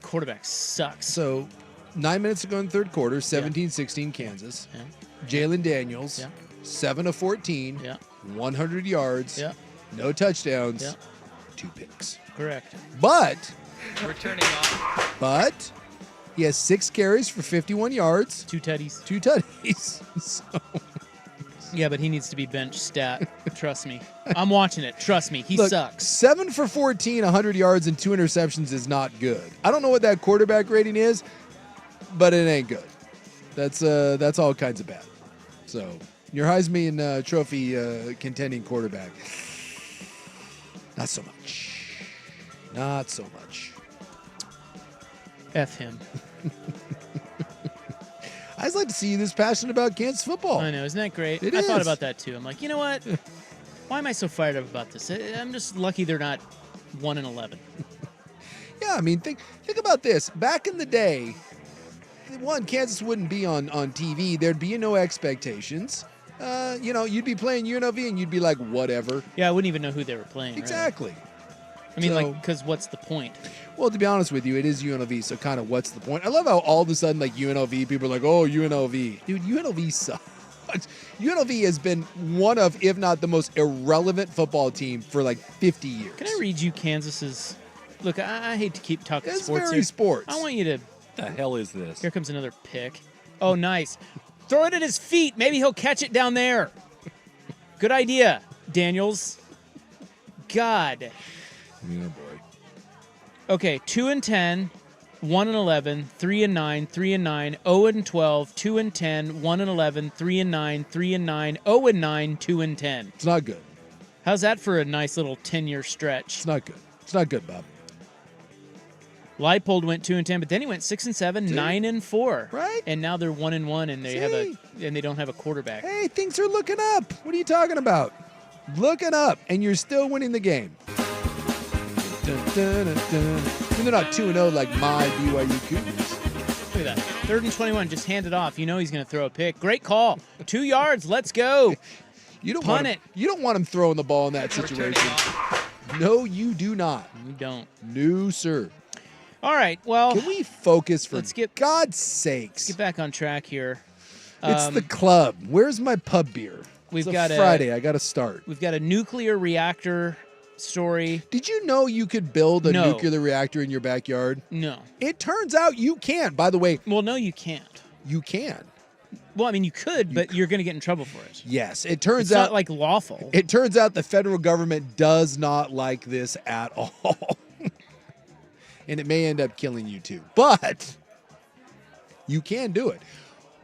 quarterback sucks. So 9 minutes ago in the third quarter, 17-16 Kansas. Yeah. Jalen Daniels, Yeah. 7 of 14, Yeah. 100 yards, Yeah. no touchdowns, Yeah. 2 picks. Correct. But We're turning off. he has 6 carries for 51 yards. 2 tutties. 2 tutties. So, Yeah, but he needs to be bench stat. Trust me. I'm watching it. Trust me. He look, sucks. 7 for 14, 100 yards, and 2 interceptions is not good. I don't know what that quarterback rating is, but it ain't good. That's all kinds of bad. So your Heisman Trophy contending quarterback, not so much. Not so much. F him. I just like to see you this passionate about Kansas football. I know. Isn't that great? It I thought is. about that too. I'm like, you know what? Why am I so fired up about this? I'm just lucky they're not 1-11. Yeah, I mean, think about this. Back in the day, one, Kansas wouldn't be on TV. There'd be no expectations. You'd be playing UNLV and you'd be like, whatever. Yeah, I wouldn't even know who they were playing. Exactly. Really. I mean, because what's the point? Well, to be honest with you, it is UNLV, so kind of what's the point? I love how all of a sudden, like, UNLV, people are like, oh, UNLV. Dude, UNLV sucks. UNLV has been one of, if not the most irrelevant football team for like 50 years. Can I read you Kansas's? Look, I hate to keep talking It's sports very here. sports. I want you to. The hell is this? Here comes another pick. Oh, nice. Throw it at his feet. Maybe he'll catch it down there. Good idea, Daniels. God. Yeah, boy. Okay, 2-10, 1-11, 3-9, 3-9, 0-12, 2-10, 1-11, 3-9, 3-9, 0-9, 2-10. It's not good. How's that for a nice little 10-year stretch? It's not good. It's not good, Bob. Leipold went 2-10, but then he went 6-7, 9-4. Right. And now they're 1-1, and they don't have a quarterback. Hey, things are looking up. What are you talking about? Looking up, and you're still winning the game. Dun, dun, dun, dun. And they're not 2-0 like my BYU Cougars. Look at that. 3rd and 21, just hand it off. You know he's going to throw a pick. Great call. 2 yards. Let's go. You don't Punt want it. You don't want him throwing the ball in that situation. No, you do not. You don't. No, sir. All right. Well, can we focus for let's get, God's sakes? Get back on track here. It's the club. Where's my pub beer? We've It's got a Friday. I got to start. We've got a nuclear reactor story. Did you know you could build a No. nuclear reactor in your backyard? No. It turns out you can. By the way, well, no, you can't. You can. Well, I mean, you could, but you're going to get in trouble for it. Yes, it turns It's out not like lawful. It turns out the federal government does not like this at all. And it may end up killing you too. But you can do it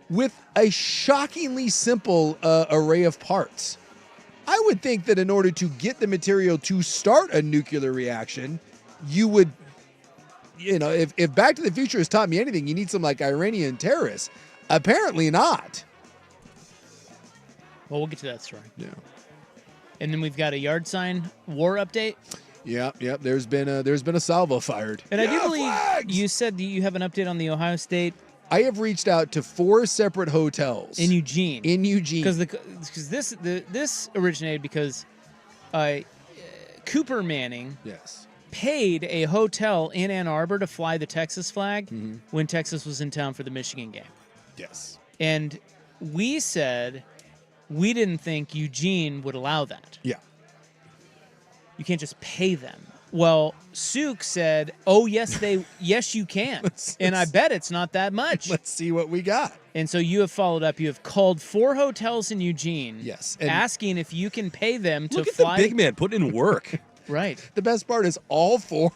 with a shockingly simple array of parts. I would think that in order to get the material to start a nuclear reaction, you would, if Back to the Future has taught me anything, you need some like Iranian terrorists. Apparently not. Well, we'll get to that story. Yeah. And then we've got a yard sign war update. Yep. There's been a salvo fired. And I do believe you said that you have an update on the Ohio State. I have reached out to 4 separate hotels in Eugene. Because this originated because Cooper Manning paid a hotel in Ann Arbor to fly the Texas flag when Texas was in town for the Michigan game. Yes. And we said we didn't think Eugene would allow that. Yeah. You can't just pay them. Well, Suk said, "Oh, yes, you can." And I bet it's not that much. Let's see what we got. And so you have followed up. You have called 4 hotels in Eugene. Yes. Asking if you can pay them to Look at fly. the big man putting in work. Right. The best part is all four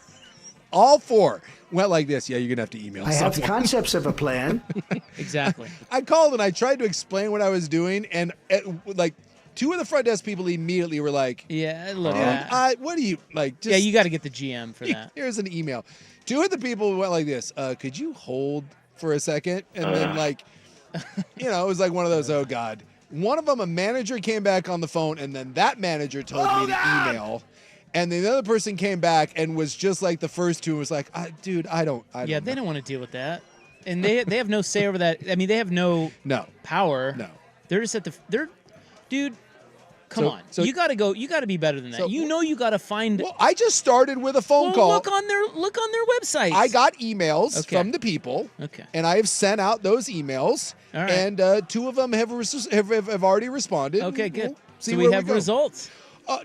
went like this. Yeah, you're going to have to email I someone. have concepts of a plan. Exactly. I called and I tried to explain what I was doing, and 2 of the front desk people immediately were like, "Yeah, look, what do you like?" Yeah, you got to get the GM for that. Here's an email. 2 of the people went like this. Could you hold for a second? And then it was like one of those. Oh God. One of them, a manager came back on the phone, and then that manager told me to email. And then the other person came back and was just like the first 2 and was like, dude, I don't They don't want to deal with that. And they have no say over that. I mean, they have no power. No. They're just dude, Come on. So You got to go. You got to be better than that. So- You got to find. Well, I just started with a phone call. Look on their website. I got emails Okay. from the people. Okay. And I have sent out those emails. All right. And 2 of them have already responded. Okay, and good. we'll see So where we have go. results.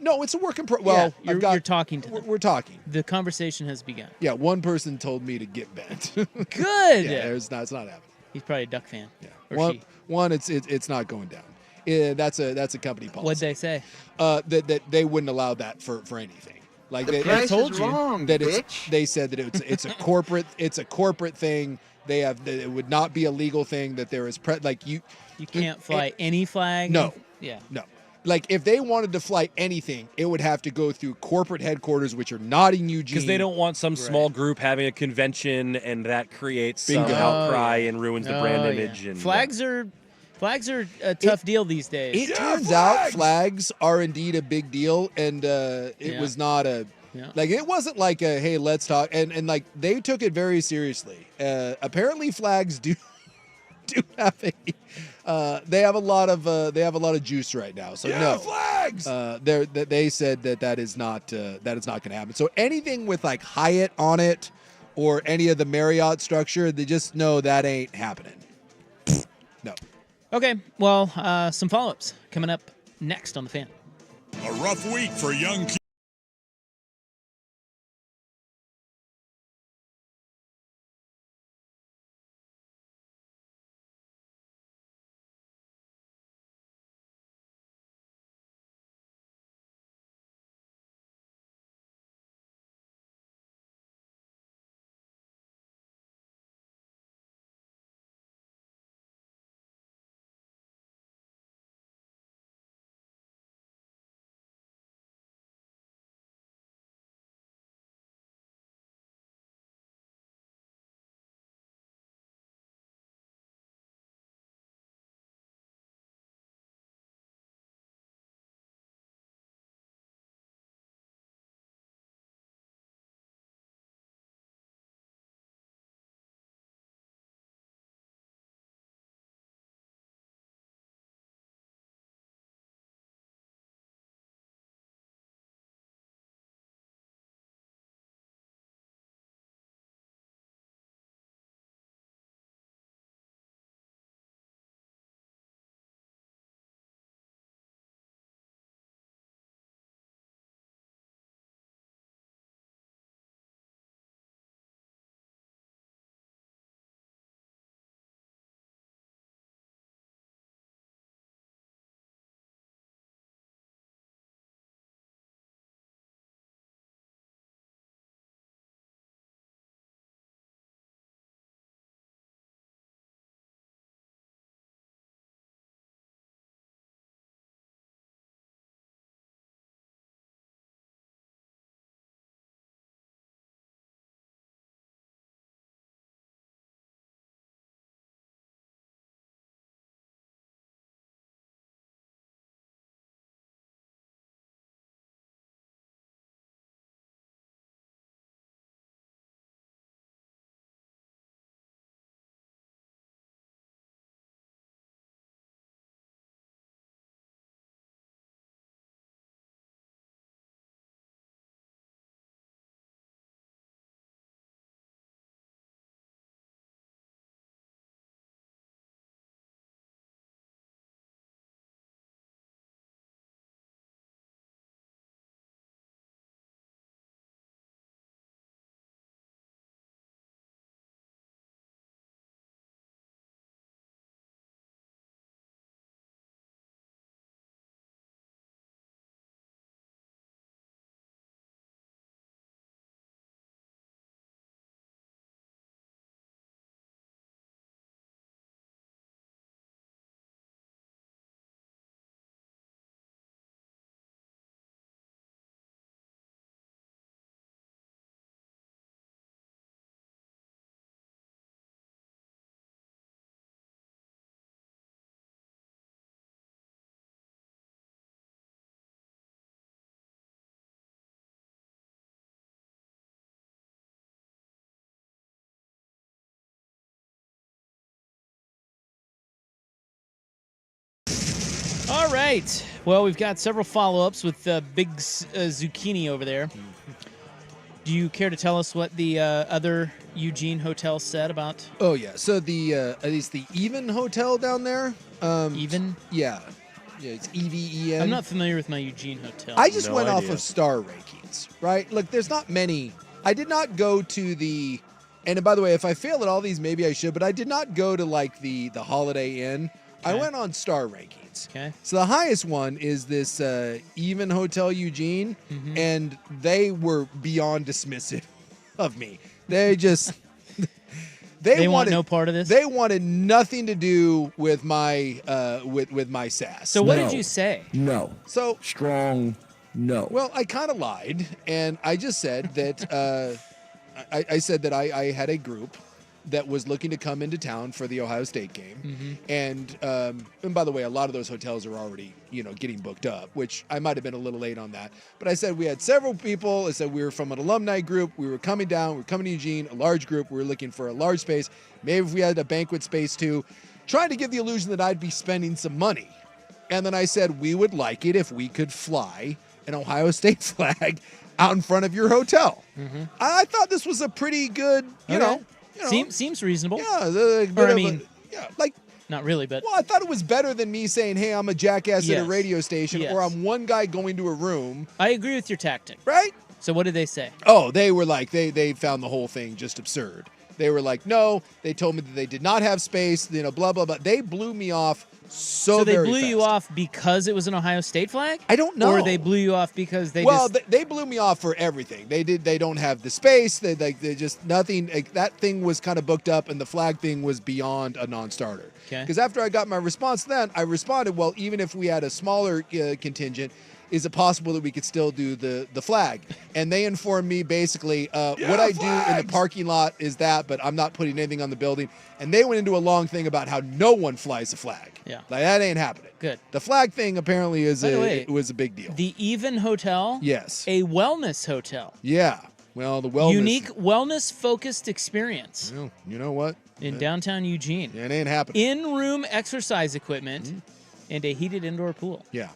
No, it's a work in progress. Well, yeah, you're talking to them. We're talking. The conversation has begun. Yeah, one person told me to get bent. Good. Yeah, it's not happening. He's probably a Duck fan. Yeah. Or One, she. it's not going down. Yeah, that's a company policy. What'd they say? That they wouldn't allow that for anything. Like The price is wrong, that bitch. they said that it's a corporate thing. That it would not be a legal thing. That there is you can't fly any flag. No. Yeah. No. Like if they wanted to fly anything, it would have to go through corporate headquarters, which are not in Eugene. Because they don't want some small group having a convention and that creates some Bingo. outcry and ruins the brand Oh, image. yeah. And Flags are a tough deal these days. It turns out flags are indeed a big deal, and it was not like it wasn't like a hey, let's talk, and like they took it very seriously. Apparently, flags do have they have a lot of juice right now. So no flags. They said that is not going to happen. So anything with like Hyatt on it or any of the Marriott structure, they just know that ain't happening. No. Okay, well, some follow-ups coming up next on The Fan. A rough week for young All right. Well, we've got several follow-ups with Big Zucchini over there. Do you care to tell us what the other Eugene hotel said about? Oh yeah. So at least the Even Hotel down there. Even? Yeah. Yeah, it's EVEN. I'm not familiar with my Eugene hotel. I just went off of star rankings, right? Look, there's not many. I did not go to the, and by the way, if I fail at all these, maybe I should, but I did not go to like the Holiday Inn. Okay. I went on star rankings. Okay. So the highest one is this Even Hotel Eugene, and they were beyond dismissive of me. They just... They want no part of this? They wanted nothing to do with my with my sass. So what did you say? No. So strong no. Well, I kind of lied, and I just said that I said that I had a group that was looking to come into town for the Ohio State game, and by the way, a lot of those hotels are already getting booked up, which I might have been a little late on that. But I said we had several people. I said we were from an alumni group. We were coming down. We were coming to Eugene, a large group. We were looking for a large space. Maybe if we had a banquet space too, trying to give the illusion that I'd be spending some money. And then I said we would like it if we could fly an Ohio State flag out in front of your hotel. I thought this was a pretty good, you know. Seems reasonable. Yeah, not really, but well, I thought it was better than me saying, "Hey, I'm a jackass at a Yes. radio station," Yes. or "I'm one guy going to a room." I agree with your tactic. Right? So what did they say? Oh, they were like they found the whole thing just absurd. They were like, "No," they told me that they did not have space. Blah blah blah. They blew me off so they very blew fast. you off because it was an Ohio State flag? I don't know. Or they blew you off because they well, just... they blew me off for everything. They don't have the space. They just nothing. That thing was kind of booked up, and the flag thing was beyond a non-starter. Okay. Because after I got my response, then I responded, well, even if we had a smaller contingent, is it possible that we could still do the flag? And they informed me basically what I do in the parking lot is that, but I'm not putting anything on the building. And they went into a long thing about how no one flies a flag. Yeah. Like that ain't happening. Good. The flag thing apparently is By the way, it was a big deal. The Even Hotel? Yes. A wellness hotel. Yeah. Well, the wellness. Unique wellness-focused experience. Well, you know what? In downtown Eugene. It ain't happening. In-room exercise equipment and a heated indoor pool. Yeah.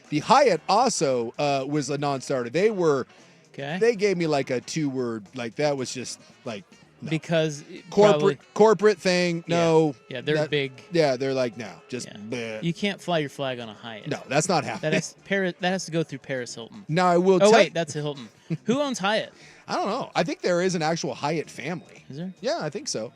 The Hyatt also was a non-starter. They gave me like a 2-word, like that was just like no. Because corporate thing. No. Yeah, they're big. Yeah, they're like no, just bleh. You can't fly your flag on a Hyatt. No, that's not happening. That has to go through Paris Hilton. Now I will. Oh wait, that's a Hilton. Who owns Hyatt? I don't know. I think there is an actual Hyatt family. Is there? Yeah, I think so.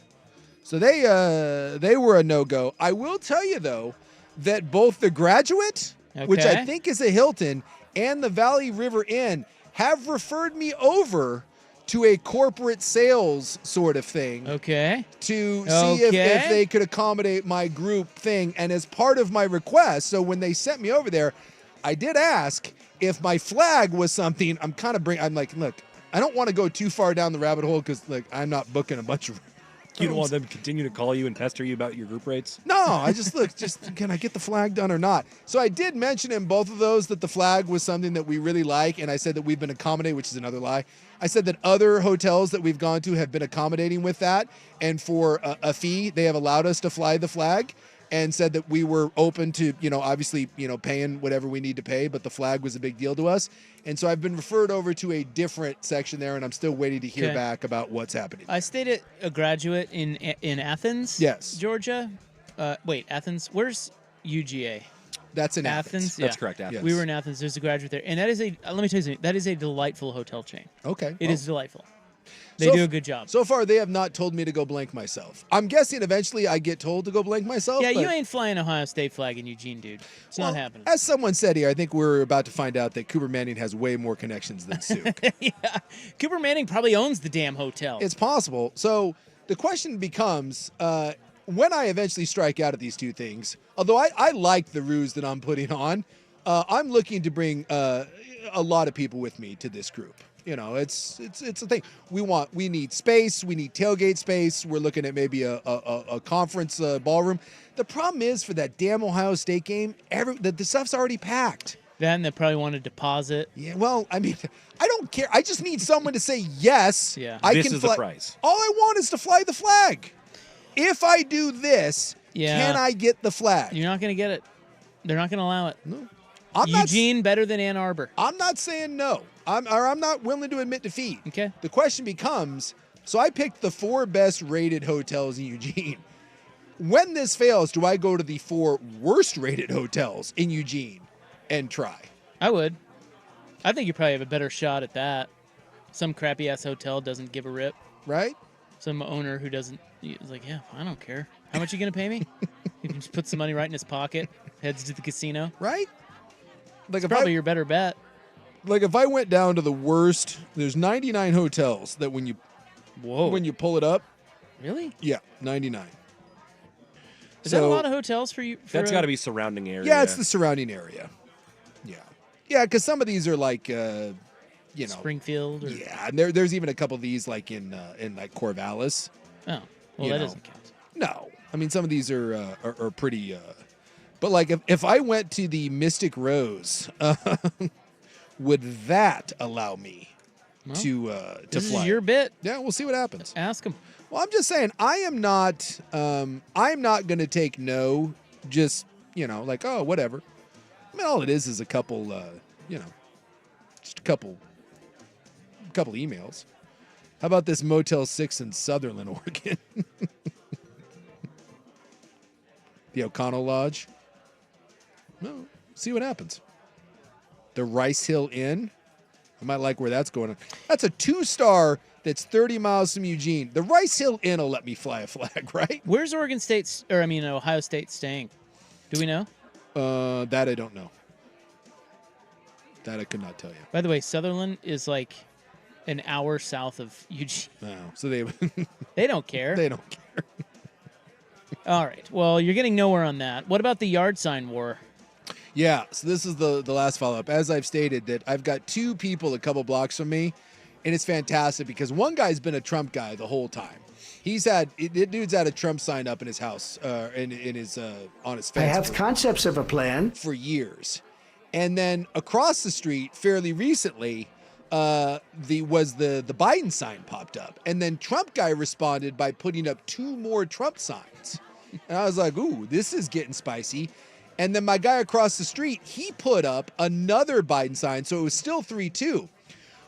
So they were a no-go. I will tell you though that both the Graduate, which I think is a Hilton, and the Valley River Inn have referred me over to a corporate sales sort of thing. Okay. To see if they could accommodate my group thing. And as part of my request, so when they sent me over there, I did ask if my flag was something I'm like, look, I don't want to go too far down the rabbit hole because like I'm not booking a bunch of You don't want them to continue to call you and pester you about your group rates? No, I just can I get the flag done or not? So I did mention in both of those that the flag was something that we really like, and I said that we've been accommodating, which is another lie. I said that other hotels that we've gone to have been accommodating with that, and for a fee, they have allowed us to fly the flag, and said that we were open to, obviously, paying whatever we need to pay, but the flag was a big deal to us. And so I've been referred over to a different section there, and I'm still waiting to hear back about what's happening. I stayed at a Graduate in Athens, yes, Georgia. Wait, Athens? Where's UGA? That's in Athens. Yeah. That's correct, Athens. Yes. We were in Athens. There's a Graduate there. And that is let me tell you something, that is a delightful hotel chain. Okay. It is delightful. They do a good job. So far, they have not told me to go blank myself. I'm guessing eventually I get told to go blank myself. Yeah, you ain't flying Ohio State flag in Eugene, dude. It's not happening. As someone said here, I think we're about to find out that Cooper Manning has way more connections than Suk. Yeah. Cooper Manning probably owns the damn hotel. It's possible. So the question becomes, when I eventually strike out at these two things, although I like the ruse that I'm putting on, I'm looking to bring a lot of people with me to this group. It's a thing. We need space. We need tailgate space. We're looking at maybe a conference ballroom. The problem is for that damn Ohio State game, the stuff's already packed. Then they probably want to deposit. Yeah, well, I mean, I don't care. I just need someone to say yes. Yeah, this is the price. All I want is to fly the flag. If I do this, Yeah. can I get the flag? You're not going to get it. They're not going to allow it. No. Eugene better than Ann Arbor. I'm not saying no. I'm not willing to admit defeat. Okay. The question becomes, so I picked the 4 best rated hotels in Eugene. When this fails, do I go to the 4 worst rated hotels in Eugene and try? I would. I think you probably have a better shot at that. Some crappy ass hotel doesn't give a rip. Right? Some owner who doesn't, is like, yeah, I don't care. How much are you going to pay me? He can just put some money right in his pocket, heads to the casino. Right? Like it's probably your better bet. Like if I went down to the worst, there's 99 hotels that when you pull it up. Really? Yeah, 99. Is that a lot of hotels for you? That's got to be surrounding area. Yeah, it's the surrounding area. Yeah. Yeah, because some of these are like, Springfield. Or... Yeah, and there's even a couple of these like in like Corvallis. Oh, well, that doesn't count. No, I mean some of these are pretty. But like if I went to the Mystic Rose, would that allow me to this fly? Is your bit. Yeah, we'll see what happens. Ask him. Well, I'm just saying I'm not going to take no. Just like oh whatever. I mean all it is a couple just a couple emails. How about this Motel 6 in Sutherland, Oregon? The O'Connell Lodge. No, see what happens. The Rice Hill Inn. I might like where that's going. That's a 2-star that's 30 miles from Eugene. The Rice Hill Inn will let me fly a flag, right? Where's Ohio State staying? Do we know? That I don't know. That I could not tell you. By the way, Sutherland is like an hour south of Eugene. Wow. So they they don't care. They don't care. All right. Well, you're getting nowhere on that. What about the yard sign war? Yeah, so this is the last follow-up. As I've stated, that I've got 2 people a couple blocks from me, and it's fantastic because one guy's been a Trump guy the whole time. Dude's had a Trump sign up in his house, in his on his fence. I have concepts of a plan for years, and then across the street, fairly recently, the Biden sign popped up, and then Trump guy responded by putting up 2 more Trump signs, and I was like, "Ooh, this is getting spicy." And then my guy across the street, he put up another Biden sign, so it was still 3-2.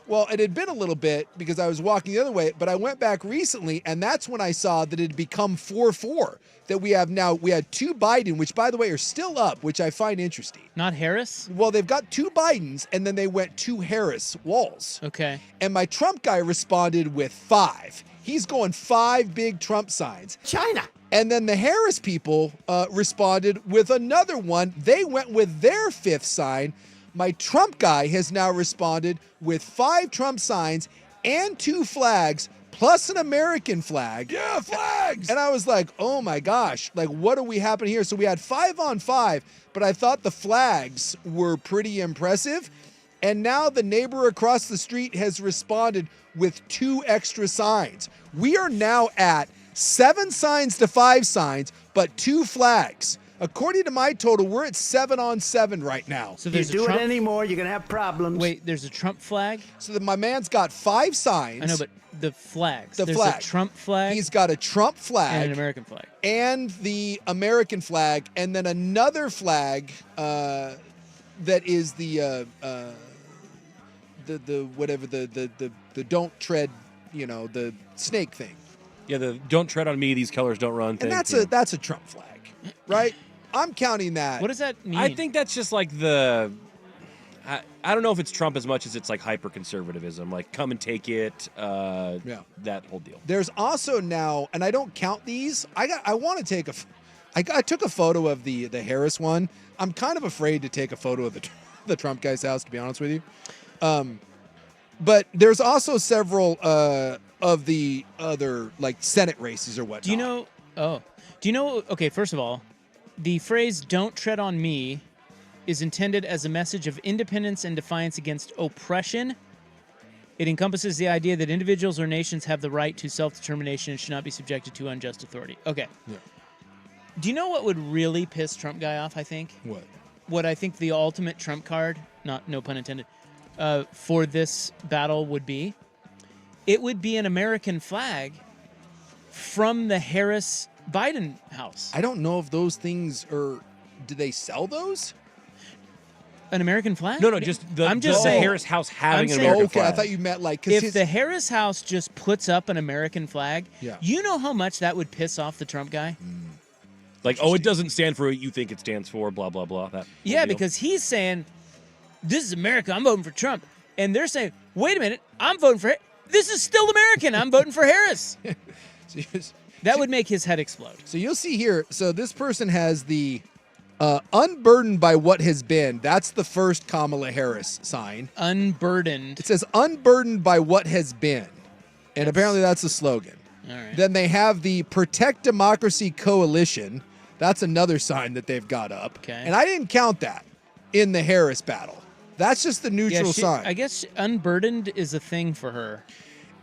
Well, it had been a little bit because I was walking the other way, but I went back recently, and that's when I saw that it had become 4-4. That we had 2 Biden, which, by the way, are still up, which I find interesting. Not Harris? Well, they've got 2 Bidens, and then they went 2 Harris walls. Okay. And my Trump guy responded with 5. He's going 5 big Trump signs. China. And then the Harris people responded with another one. They went with their 5th sign. My Trump guy has now responded with 5 Trump signs and 2 flags, plus an American flag. Yeah, flags! And I was like, oh my gosh, like what are we happening here? So we had 5 on 5, but I thought the flags were pretty impressive. And now the neighbor across the street has responded with 2 extra signs. We are now at 7 signs to 5 signs, but 2 flags. According to my total, we're at 7 on 7 right now. So if you do it anymore, you're going to have problems. Wait, there's a Trump flag? So my man's got 5 signs. I know, but the flags. The there's flag. a Trump flag. He's got a Trump flag. And an American flag. And the American flag, and then another flag that is the don't tread, the snake thing. Yeah, the don't tread on me, these colors don't run thing. And that's a Trump flag, right? I'm counting that. What does that mean? I think that's just like I don't know if it's Trump as much as it's like hyper-conservatism, like come and take it, that whole deal. There's also now, and I don't count these, I want to take I took a photo of the Harris one. I'm kind of afraid to take a photo of the Trump guy's house, to be honest with you. But there's also several of the other like Senate races or whatnot. Do you know? Okay, first of all, the phrase "Don't tread on me" is intended as a message of independence and defiance against oppression. It encompasses the idea that individuals or nations have the right to self-determination and should not be subjected to unjust authority. Okay. Yeah. Do you know what would really piss Trump guy off? I think. What? What I think the ultimate Trump card, no pun intended, for this battle would be. It would be an American flag from the Harris-Biden house. I don't know if those things are do they sell those? An American flag? No, just I'm just saying, Harris House having an American okay, flag. I thought you meant like if the Harris House just puts up an American flag, Yeah. you know how much that would piss off the Trump guy? Like, oh, it doesn't stand for what you think it stands for, blah, blah, blah. That Yeah, whole deal. because he's saying, this is America, I'm voting for Trump. And they're saying, wait a minute, I'm voting for this is still American, I'm voting for Harris. That would make his head explode. So you'll see here, so this person has the unburdened by what has been. That's the first Kamala Harris sign. Unburdened. It says unburdened by what has been. And apparently that's the slogan. All right. Then they have the Protect Democracy Coalition. That's another sign that they've got up. Okay. And I didn't count that in the Harris battle. That's just the neutral sign. I guess unburdened is a thing for her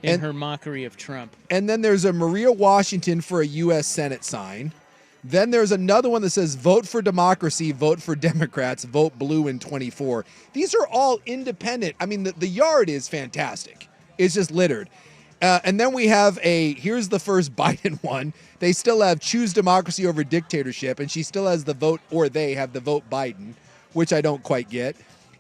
in her mockery of Trump. And then there's a Maria Washington for a U.S. Senate sign. Then there's another one that says vote for democracy, vote for Democrats, vote blue in 24. These are all independent. I mean, the yard is fantastic. It's just littered. And then we have here's the first Biden one. They still have choose democracy over dictatorship, and she still has the vote, or they have the vote Biden, which I don't quite get.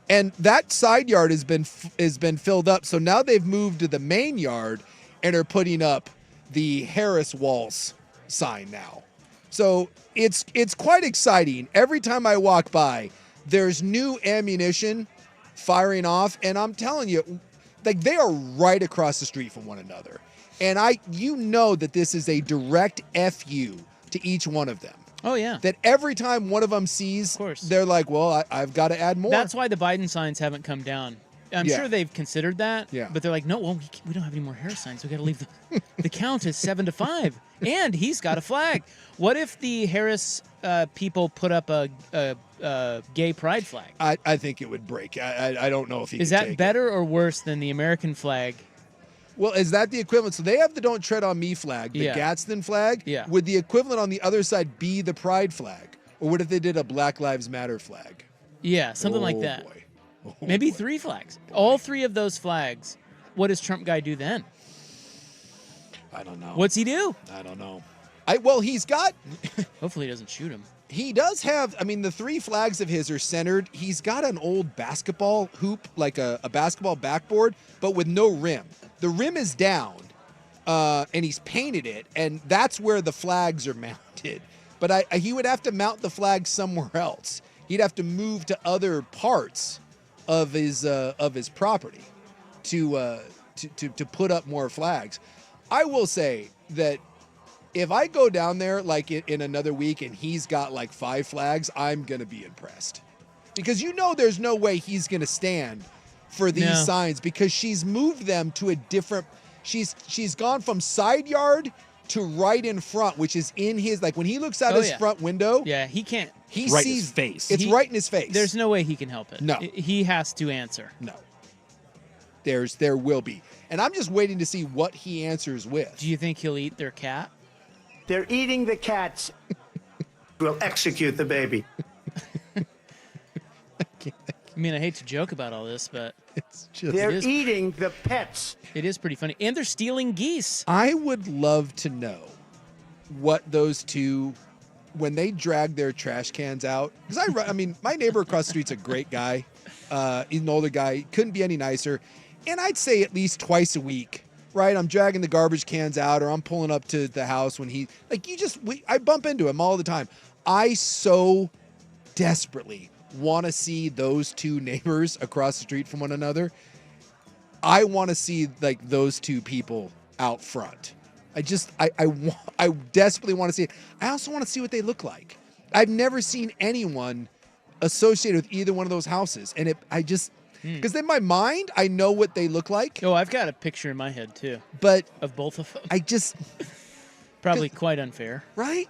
And that side yard has been filled up. So now they've moved to the main yard and are putting up the Harris Walls sign now. So it's quite exciting. Every time I walk by, there's new ammunition firing off, and I'm telling you, like, they are right across the street from one another. And you know that this is a direct FU to each one of them. Oh, yeah. That every time one of them sees, they're like, well, I've got to add more. That's why the Biden signs haven't come down. I'm Yeah. sure they've considered that, Yeah. but they're like, no, well, we don't have any more Harris signs. We got to leave the count is 7-5, and he's got a flag. What if the Harris people put up a gay pride flag? I think it would break. I don't know if he Is could that take better or worse than the American flag? Well, is that the equivalent? So they have the Don't Tread on Me flag, the Yeah. Gadsden flag. Yeah. Would the equivalent on the other side be the pride flag? Or what if they did a Black Lives Matter flag? Yeah, something like Oh, that. boy. Maybe 3 flags. All 3 of those flags. What does Trump guy do then? I don't know. What's he do? I don't know. Well, he's got... Hopefully he doesn't shoot him. He does have, I mean, the 3 flags of his are centered. He's got an old basketball hoop, like a basketball backboard, but with no rim. The rim is down, and he's painted it, and that's where the flags are mounted. But he would have to mount the flag somewhere else. He'd have to move to other parts of his property to put up more flags. I will say that if I go down there like in another week and he's got like 5 flags, I'm going to be impressed. Because there's no way he's going to stand for these signs, because she's moved them to a different, she's gone from side yard to right in front, which is in his, like when he looks out his front window. Yeah, he can't. He right sees in his face. It's right in his face. There's no way he can help it. No. He has to answer. No. There will be. And I'm just waiting to see what he answers with. Do you think he'll eat their cat? They're eating the cats. We'll execute the baby. I mean, I hate to joke about all this, but They're eating the pets. It is pretty funny. And they're stealing geese. I would love to know what those two, when they drag their trash cans out, because I mean, my neighbor across the street's a great guy. He's an older guy. Couldn't be any nicer. And I'd say at least twice a week, right? I'm dragging the garbage cans out, or I'm pulling up to the house when I bump into him all the time. I so desperately want to see those two neighbors across the street from one another. I want to see like those two people out front. I desperately want to see it. I also want to see what they look like. I've never seen anyone associated with either one of those houses. And because in my mind, I know what they look like. Oh, I've got a picture in my head too. But of both of them. Probably quite unfair. Right.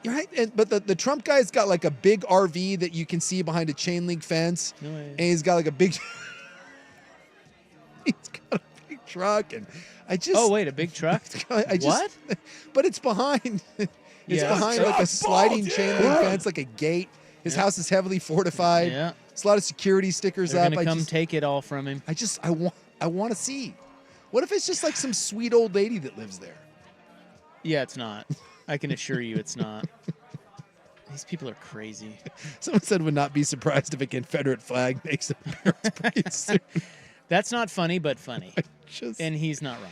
But the Trump guy's got like a big RV that you can see behind a chain link fence. No way. And he's got like a big truck, and Oh wait, a big truck? What? But it's behind. It's behind like a sliding chain link fence, like a gate. His house is heavily fortified. Yeah. There's a lot of security stickers They're up. gonna come take it all from him. I want to see. What if it's just like some sweet old lady that lives there? Yeah, it's not. I can assure you it's not. These people are crazy. Someone said would not be surprised if a Confederate flag makes an appearance pretty soon. That's not funny, but funny. And he's not wrong.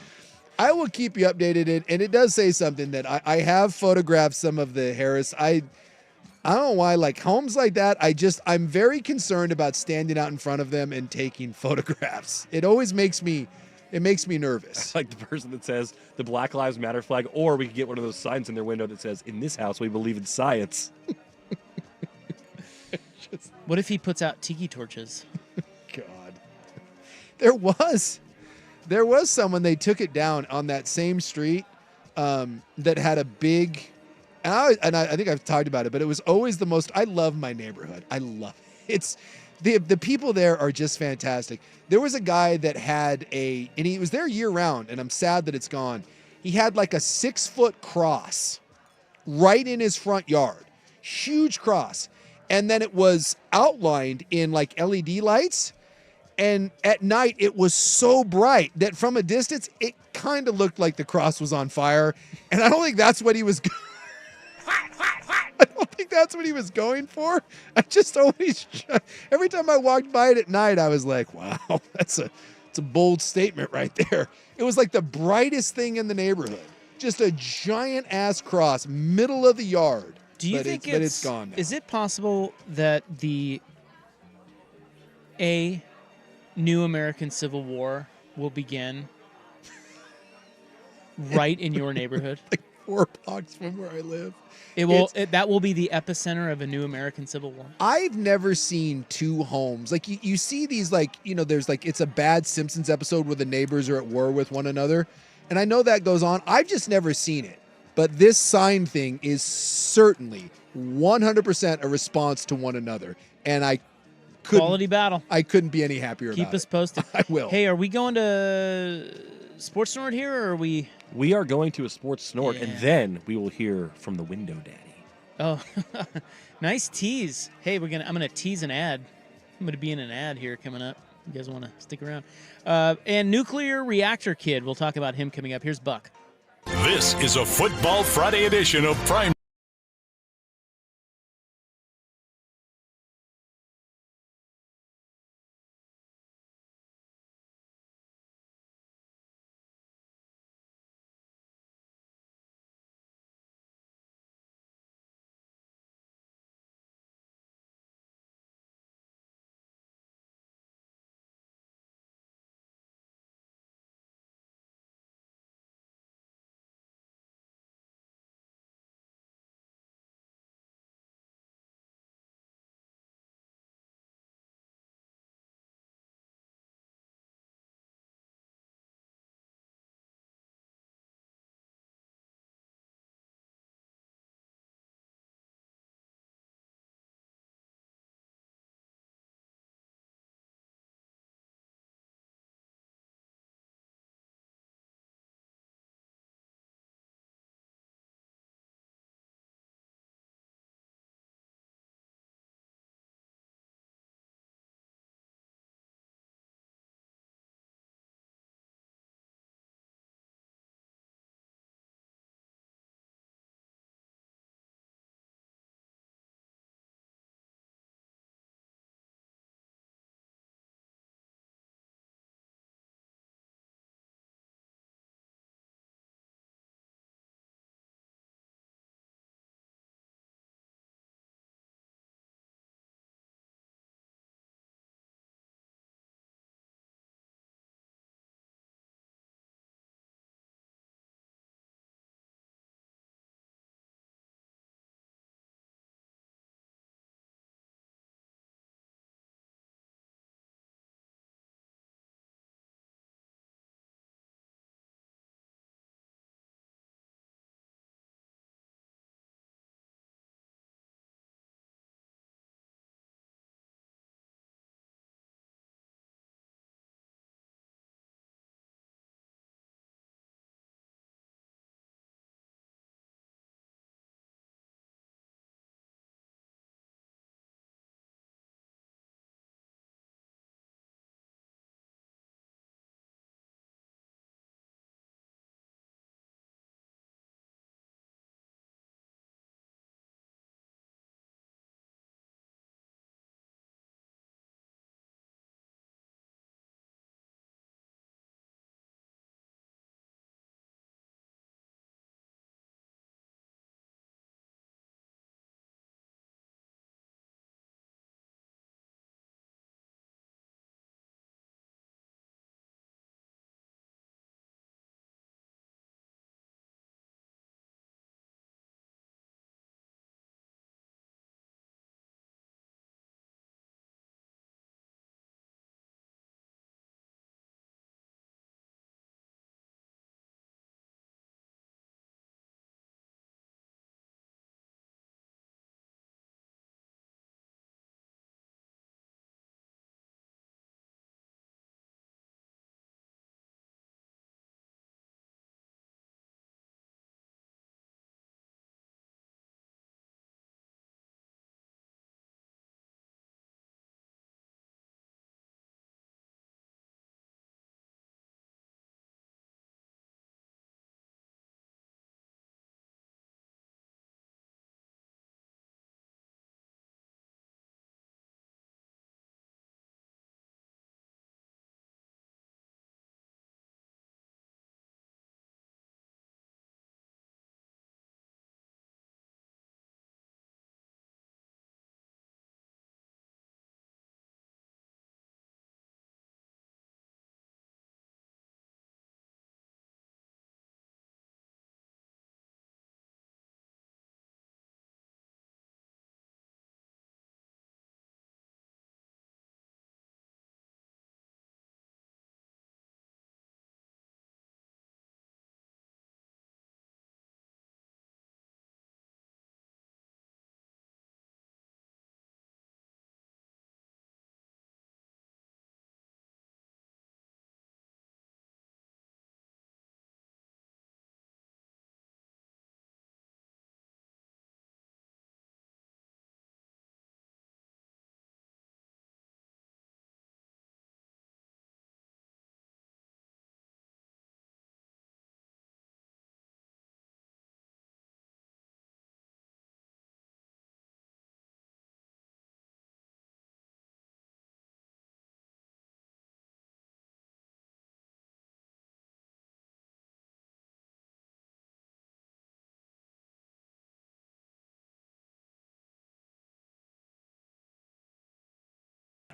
I will keep you updated, and it does say something that I have photographed some of the Harris. I don't know why, like homes like that, I'm very concerned about standing out in front of them and taking photographs. It always makes me nervous. Like the person that says the Black Lives Matter flag, or we could get one of those signs in their window that says, "In this house, we believe in science." What if he puts out tiki torches? God. There was someone, they took it down on that same street that had a big, and I think I've talked about it, but it was always the most, I love my neighborhood. I love it. It's, the people there are just fantastic. There was a guy that had and he was there year round, and I'm sad that it's gone. He had like a 6-foot cross right in his front yard. Huge cross. And then it was outlined in like LED lights. And at night, it was so bright that from a distance, it kind of looked like the cross was on fire. And I don't think that's what he was I don't think that's what he was going for. I just always, every time I walked by it at night, I was like, wow, it's a bold statement right there. It was like the brightest thing in the neighborhood. Just a giant ass cross, middle of the yard. Do you think it's gone now. Is it possible that the new American Civil War will begin right in your neighborhood? Like 4 blocks from where I live. That will be the epicenter of a new American Civil War. I've never seen 2 homes. Like you see these, like, there's like, it's a bad Simpsons episode where the neighbors are at war with one another. And I know that goes on. I've just never seen it. But this sign thing is certainly 100% a response to one another. And Quality battle. I couldn't be any happier Keep about us it. posted. I will. Hey, are we going to Sports Snort here, or are we? We are going to a sports snort, and then we will hear from the window daddy. Oh, nice tease. Hey, I'm gonna tease an ad. I'm gonna be in an ad here coming up. You guys want to stick around? And Nuclear Reactor Kid. We'll talk about him coming up. Here's Buck. This is a Football Friday edition of Prime.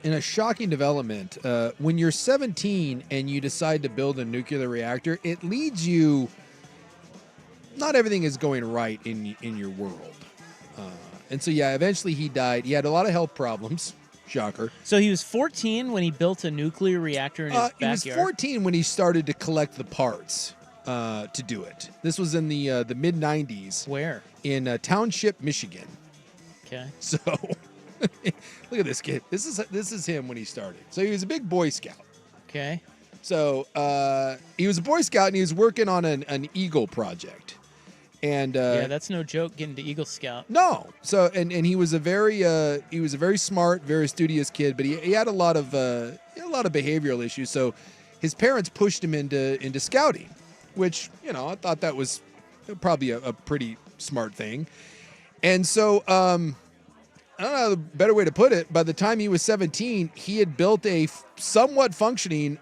in a shocking development, when you're 17 and you decide to build a nuclear reactor, it leads you. Not everything is going right in your world, and so eventually he died. He had a lot of health problems. Shocker. So he was 14 when he built a nuclear reactor in his backyard. He was 14 when he started to collect the parts to do it. This was in the mid 90s. Where? In Township, Michigan. Okay. So look at this kid. This is him when he started. So he was a big Boy Scout. Okay. So he was a Boy Scout and he was working on an Eagle project. And that's no joke getting to Eagle Scout. No. So and he was a very smart, very studious kid, but he had a lot of behavioral issues. So his parents pushed him into scouting, which, I thought that was probably a pretty smart thing. And so I don't know the better way to put it. By the time he was 17, he had built a somewhat functioning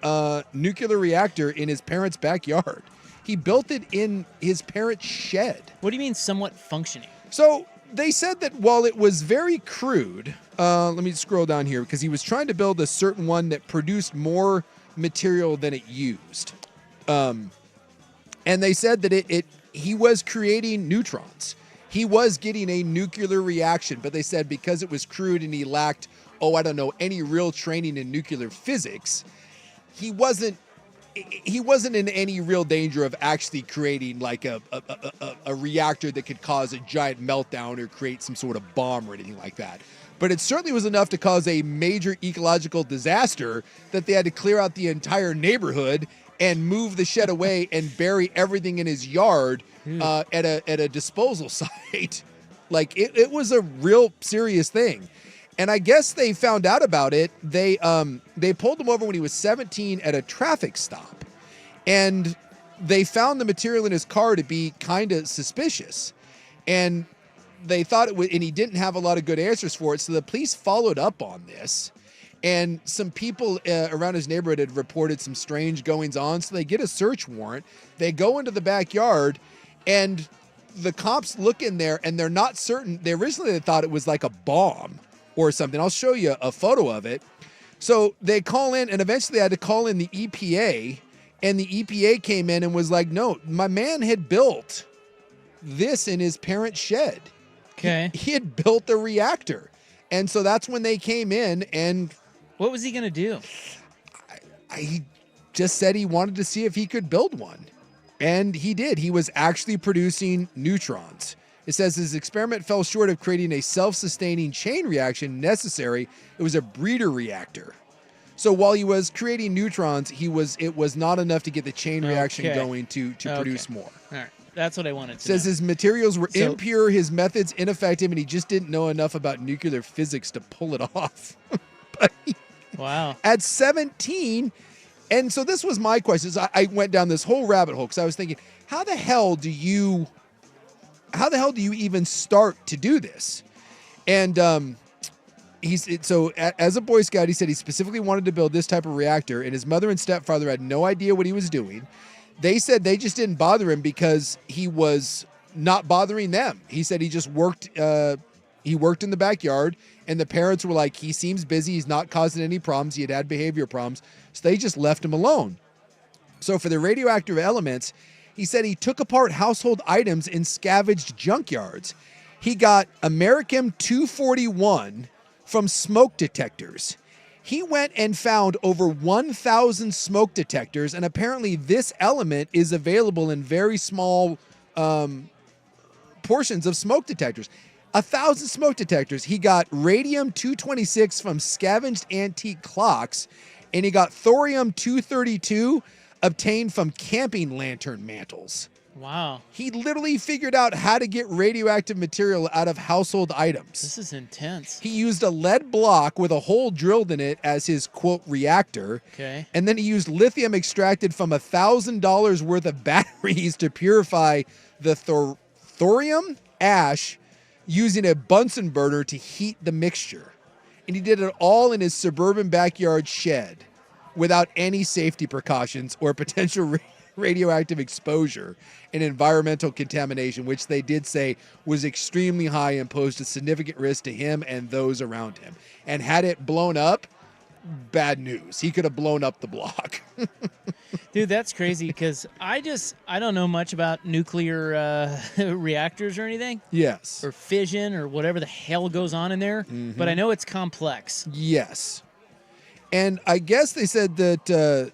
nuclear reactor in his parents' backyard. He built it in his parents' shed. What do you mean somewhat functioning? So they said that while it was very crude, let me scroll down here because he was trying to build a certain one that produced more material than it used. And they said that he was creating neutrons. He was getting a nuclear reaction, but they said because it was crude and he lacked, any real training in nuclear physics, he wasn't in any real danger of actually creating like a reactor that could cause a giant meltdown or create some sort of bomb or anything like that. But it certainly was enough to cause a major ecological disaster that they had to clear out the entire neighborhood and move the shed away and bury everything in his yard at a disposal site. Like it was a real serious thing. And I guess they found out about it. They pulled him over when he was 17 at a traffic stop. And they found the material in his car to be kind of suspicious. And they thought it was, and he didn't have a lot of good answers for it. So the police followed up on this. And some people around his neighborhood had reported some strange goings on. So they get a search warrant. They go into the backyard and the cops look in there and they're not certain. They originally thought it was like a bomb or something. I'll show you a photo of it. So they call in and eventually they had to call in the EPA, and the EPA came in and was like, no, my man had built this in his parents' shed. Okay. He had built a reactor. And so that's when they came in and... What was he going to do? He just said he wanted to see if he could build one. And he did. He was actually producing neutrons. It says his experiment fell short of creating a self-sustaining chain reaction necessary. It was a breeder reactor. So while he was creating neutrons, it was not enough to get the chain reaction going to produce more. All right. That's what I wanted to Says know. his materials were impure, his methods ineffective, and he just didn't know enough about nuclear physics to pull it off. Wow. At 17, and so this was my question. So I went down this whole rabbit hole because I was thinking, how the hell do you even start to do this? And as a Boy Scout, he said he specifically wanted to build this type of reactor, and his mother and stepfather had no idea what he was doing. They said they just didn't bother him because he was not bothering them. He said he just worked. He worked in the backyard, and the parents were like, he seems busy. He's not causing any problems. He had behavior problems. So they just left him alone. So for the radioactive elements, he said he took apart household items in scavenged junkyards. He got Americum-241 from smoke detectors. He went and found over 1,000 smoke detectors, and apparently this element is available in very small portions of smoke detectors. 1,000 smoke detectors. He got radium-226 from scavenged antique clocks, and he got thorium-232 obtained from camping lantern mantles. Wow. He literally figured out how to get radioactive material out of household items. This is intense. He used a lead block with a hole drilled in it as his, quote, reactor. Okay. And then he used lithium extracted from $1,000 worth of batteries to purify the thorium ash using a Bunsen burner to heat the mixture. And he did it all in his suburban backyard shed without any safety precautions or potential radioactive exposure and environmental contamination, which they did say was extremely high and posed a significant risk to him and those around him. And had it blown up, bad news. He could have blown up the block. Dude, that's crazy because I don't know much about nuclear reactors or anything. Yes. Or fission or whatever the hell goes on in there. But I know it's complex. Yes. And I guess they said that,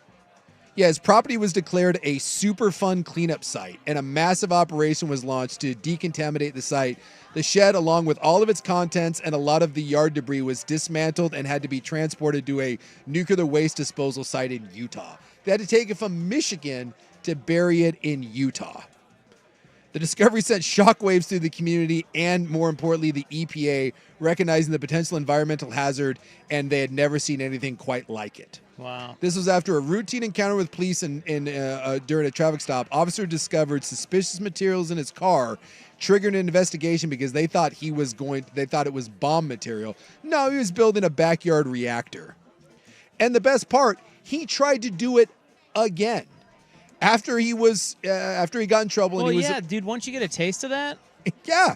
his property was declared a Superfund cleanup site, and a massive operation was launched to decontaminate the site. The shed, along with all of its contents and a lot of the yard debris, was dismantled and had to be transported to a nuclear waste disposal site in Utah. They had to take it from Michigan to bury it in Utah. The discovery sent shockwaves through the community and, more importantly, the EPA, recognizing the potential environmental hazard, and they had never seen anything quite like it. Wow. This was after a routine encounter with police during a traffic stop. Officer discovered suspicious materials in his car, triggered an investigation because they thought it was bomb material. No, he was building a backyard reactor. And the best part, he tried to do it again. After he got in trouble. Well, dude, once you get a taste of that. Yeah.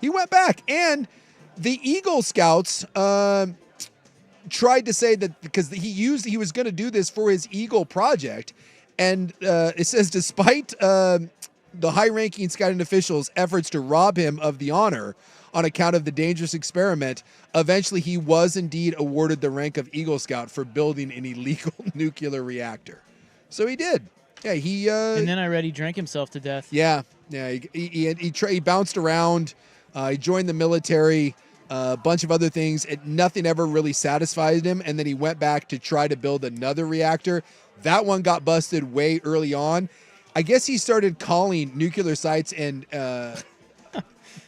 He went back. And the Eagle Scouts tried to say that because he was going to do this for his Eagle project. And it says, despite the high-ranking scouting officials' efforts to rob him of the honor on account of the dangerous experiment, eventually he was indeed awarded the rank of Eagle Scout for building an illegal nuclear reactor. So he did. Yeah, and then I read he drank himself to death. Yeah. He bounced around. He joined the military, a bunch of other things. Nothing ever really satisfied him, and then he went back to try to build another reactor. That one got busted way early on. I guess he started calling nuclear sites and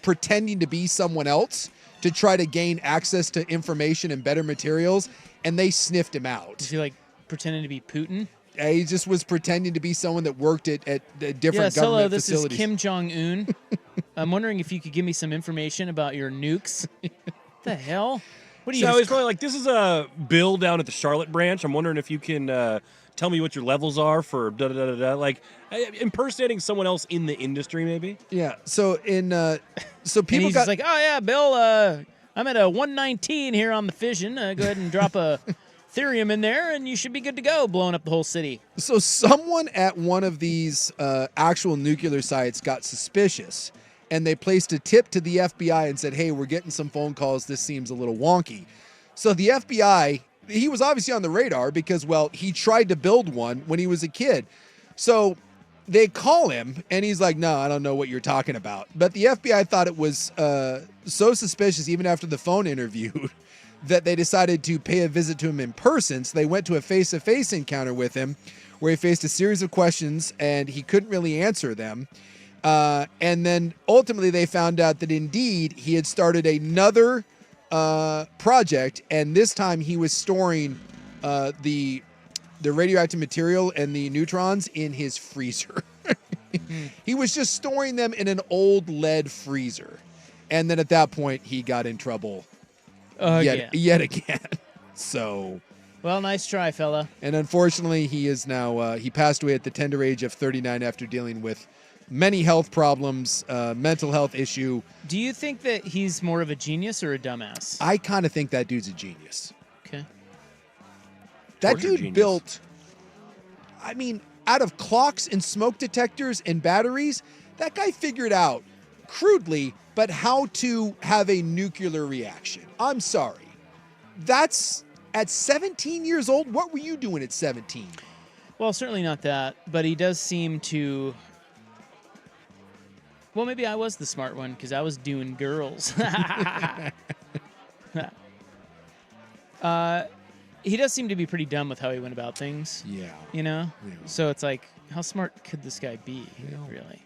pretending to be someone else to try to gain access to information and better materials, and they sniffed him out. Is he pretending to be Putin? He just was pretending to be someone that worked at different government this facilities. Is Kim Jong-un. I'm wondering if you could give me some information about your nukes. What the hell? What do you? So he's probably like, this is a Bill down at the Charlotte branch. I'm wondering if you can tell me what your levels are for da-da-da-da-da. Like impersonating someone else in the industry, maybe. Yeah. So so people and he's got just like, oh yeah, Bill. I'm at a 119 here on the fission. Go ahead and drop a Therium in there, and you should be good to go, blowing up the whole city. So someone at one of these actual nuclear sites got suspicious, and they placed a tip to the FBI and said, hey, we're getting some phone calls. This seems a little wonky. So the FBI, he was obviously on the radar because, well, he tried to build one when he was a kid. So they call him, and he's like, no, I don't know what you're talking about. But the FBI thought it was so suspicious, even after the phone interview, that they decided to pay a visit to him in person. So they went to a face-to-face encounter with him where he faced a series of questions and he couldn't really answer them. And then ultimately they found out that indeed he had started another project, and this time he was storing the radioactive material and the neutrons in his freezer. He was just storing them in an old lead freezer. And then at that point he got in trouble. Yet again. So, well, nice try, fella. And unfortunately, he is now he passed away at the tender age of 39 after dealing with many health problems, mental health issue. Do you think that he's more of a genius or a dumbass? I kind of think that dude's a genius. Okay. That dude built, I mean, out of clocks and smoke detectors and batteries, that guy figured out crudely, but how to have a nuclear reaction. I'm sorry. That's at 17 years old. What were you doing at 17? Well, certainly not that, but he does seem to. Well, maybe I was the smart one because I was doing girls. He does seem to be pretty dumb with how he went about things. Yeah. You know? Yeah. So it's like, how smart could this guy be, really?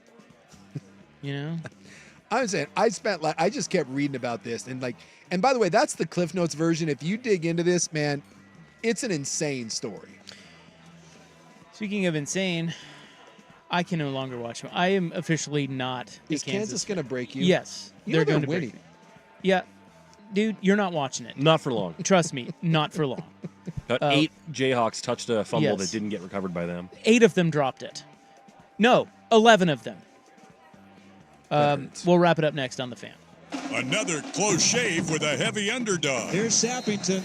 You know? I'm saying I just kept reading about this and by the way, that's the Cliff Notes version. If you dig into this, man, it's an insane story. Speaking of insane, I can no longer watch him. I am officially not. Is Kansas going to break you? Yes, they're going to winning. break me. Yeah, dude, you're not watching it. Not for long. Trust me, not for long. 8 Jayhawks touched a fumble yes. that didn't get recovered by them. 8 of them dropped it. No, 11 of them. We'll wrap it up next on The Fan. Another close shave with a heavy underdog. Here's Sappington.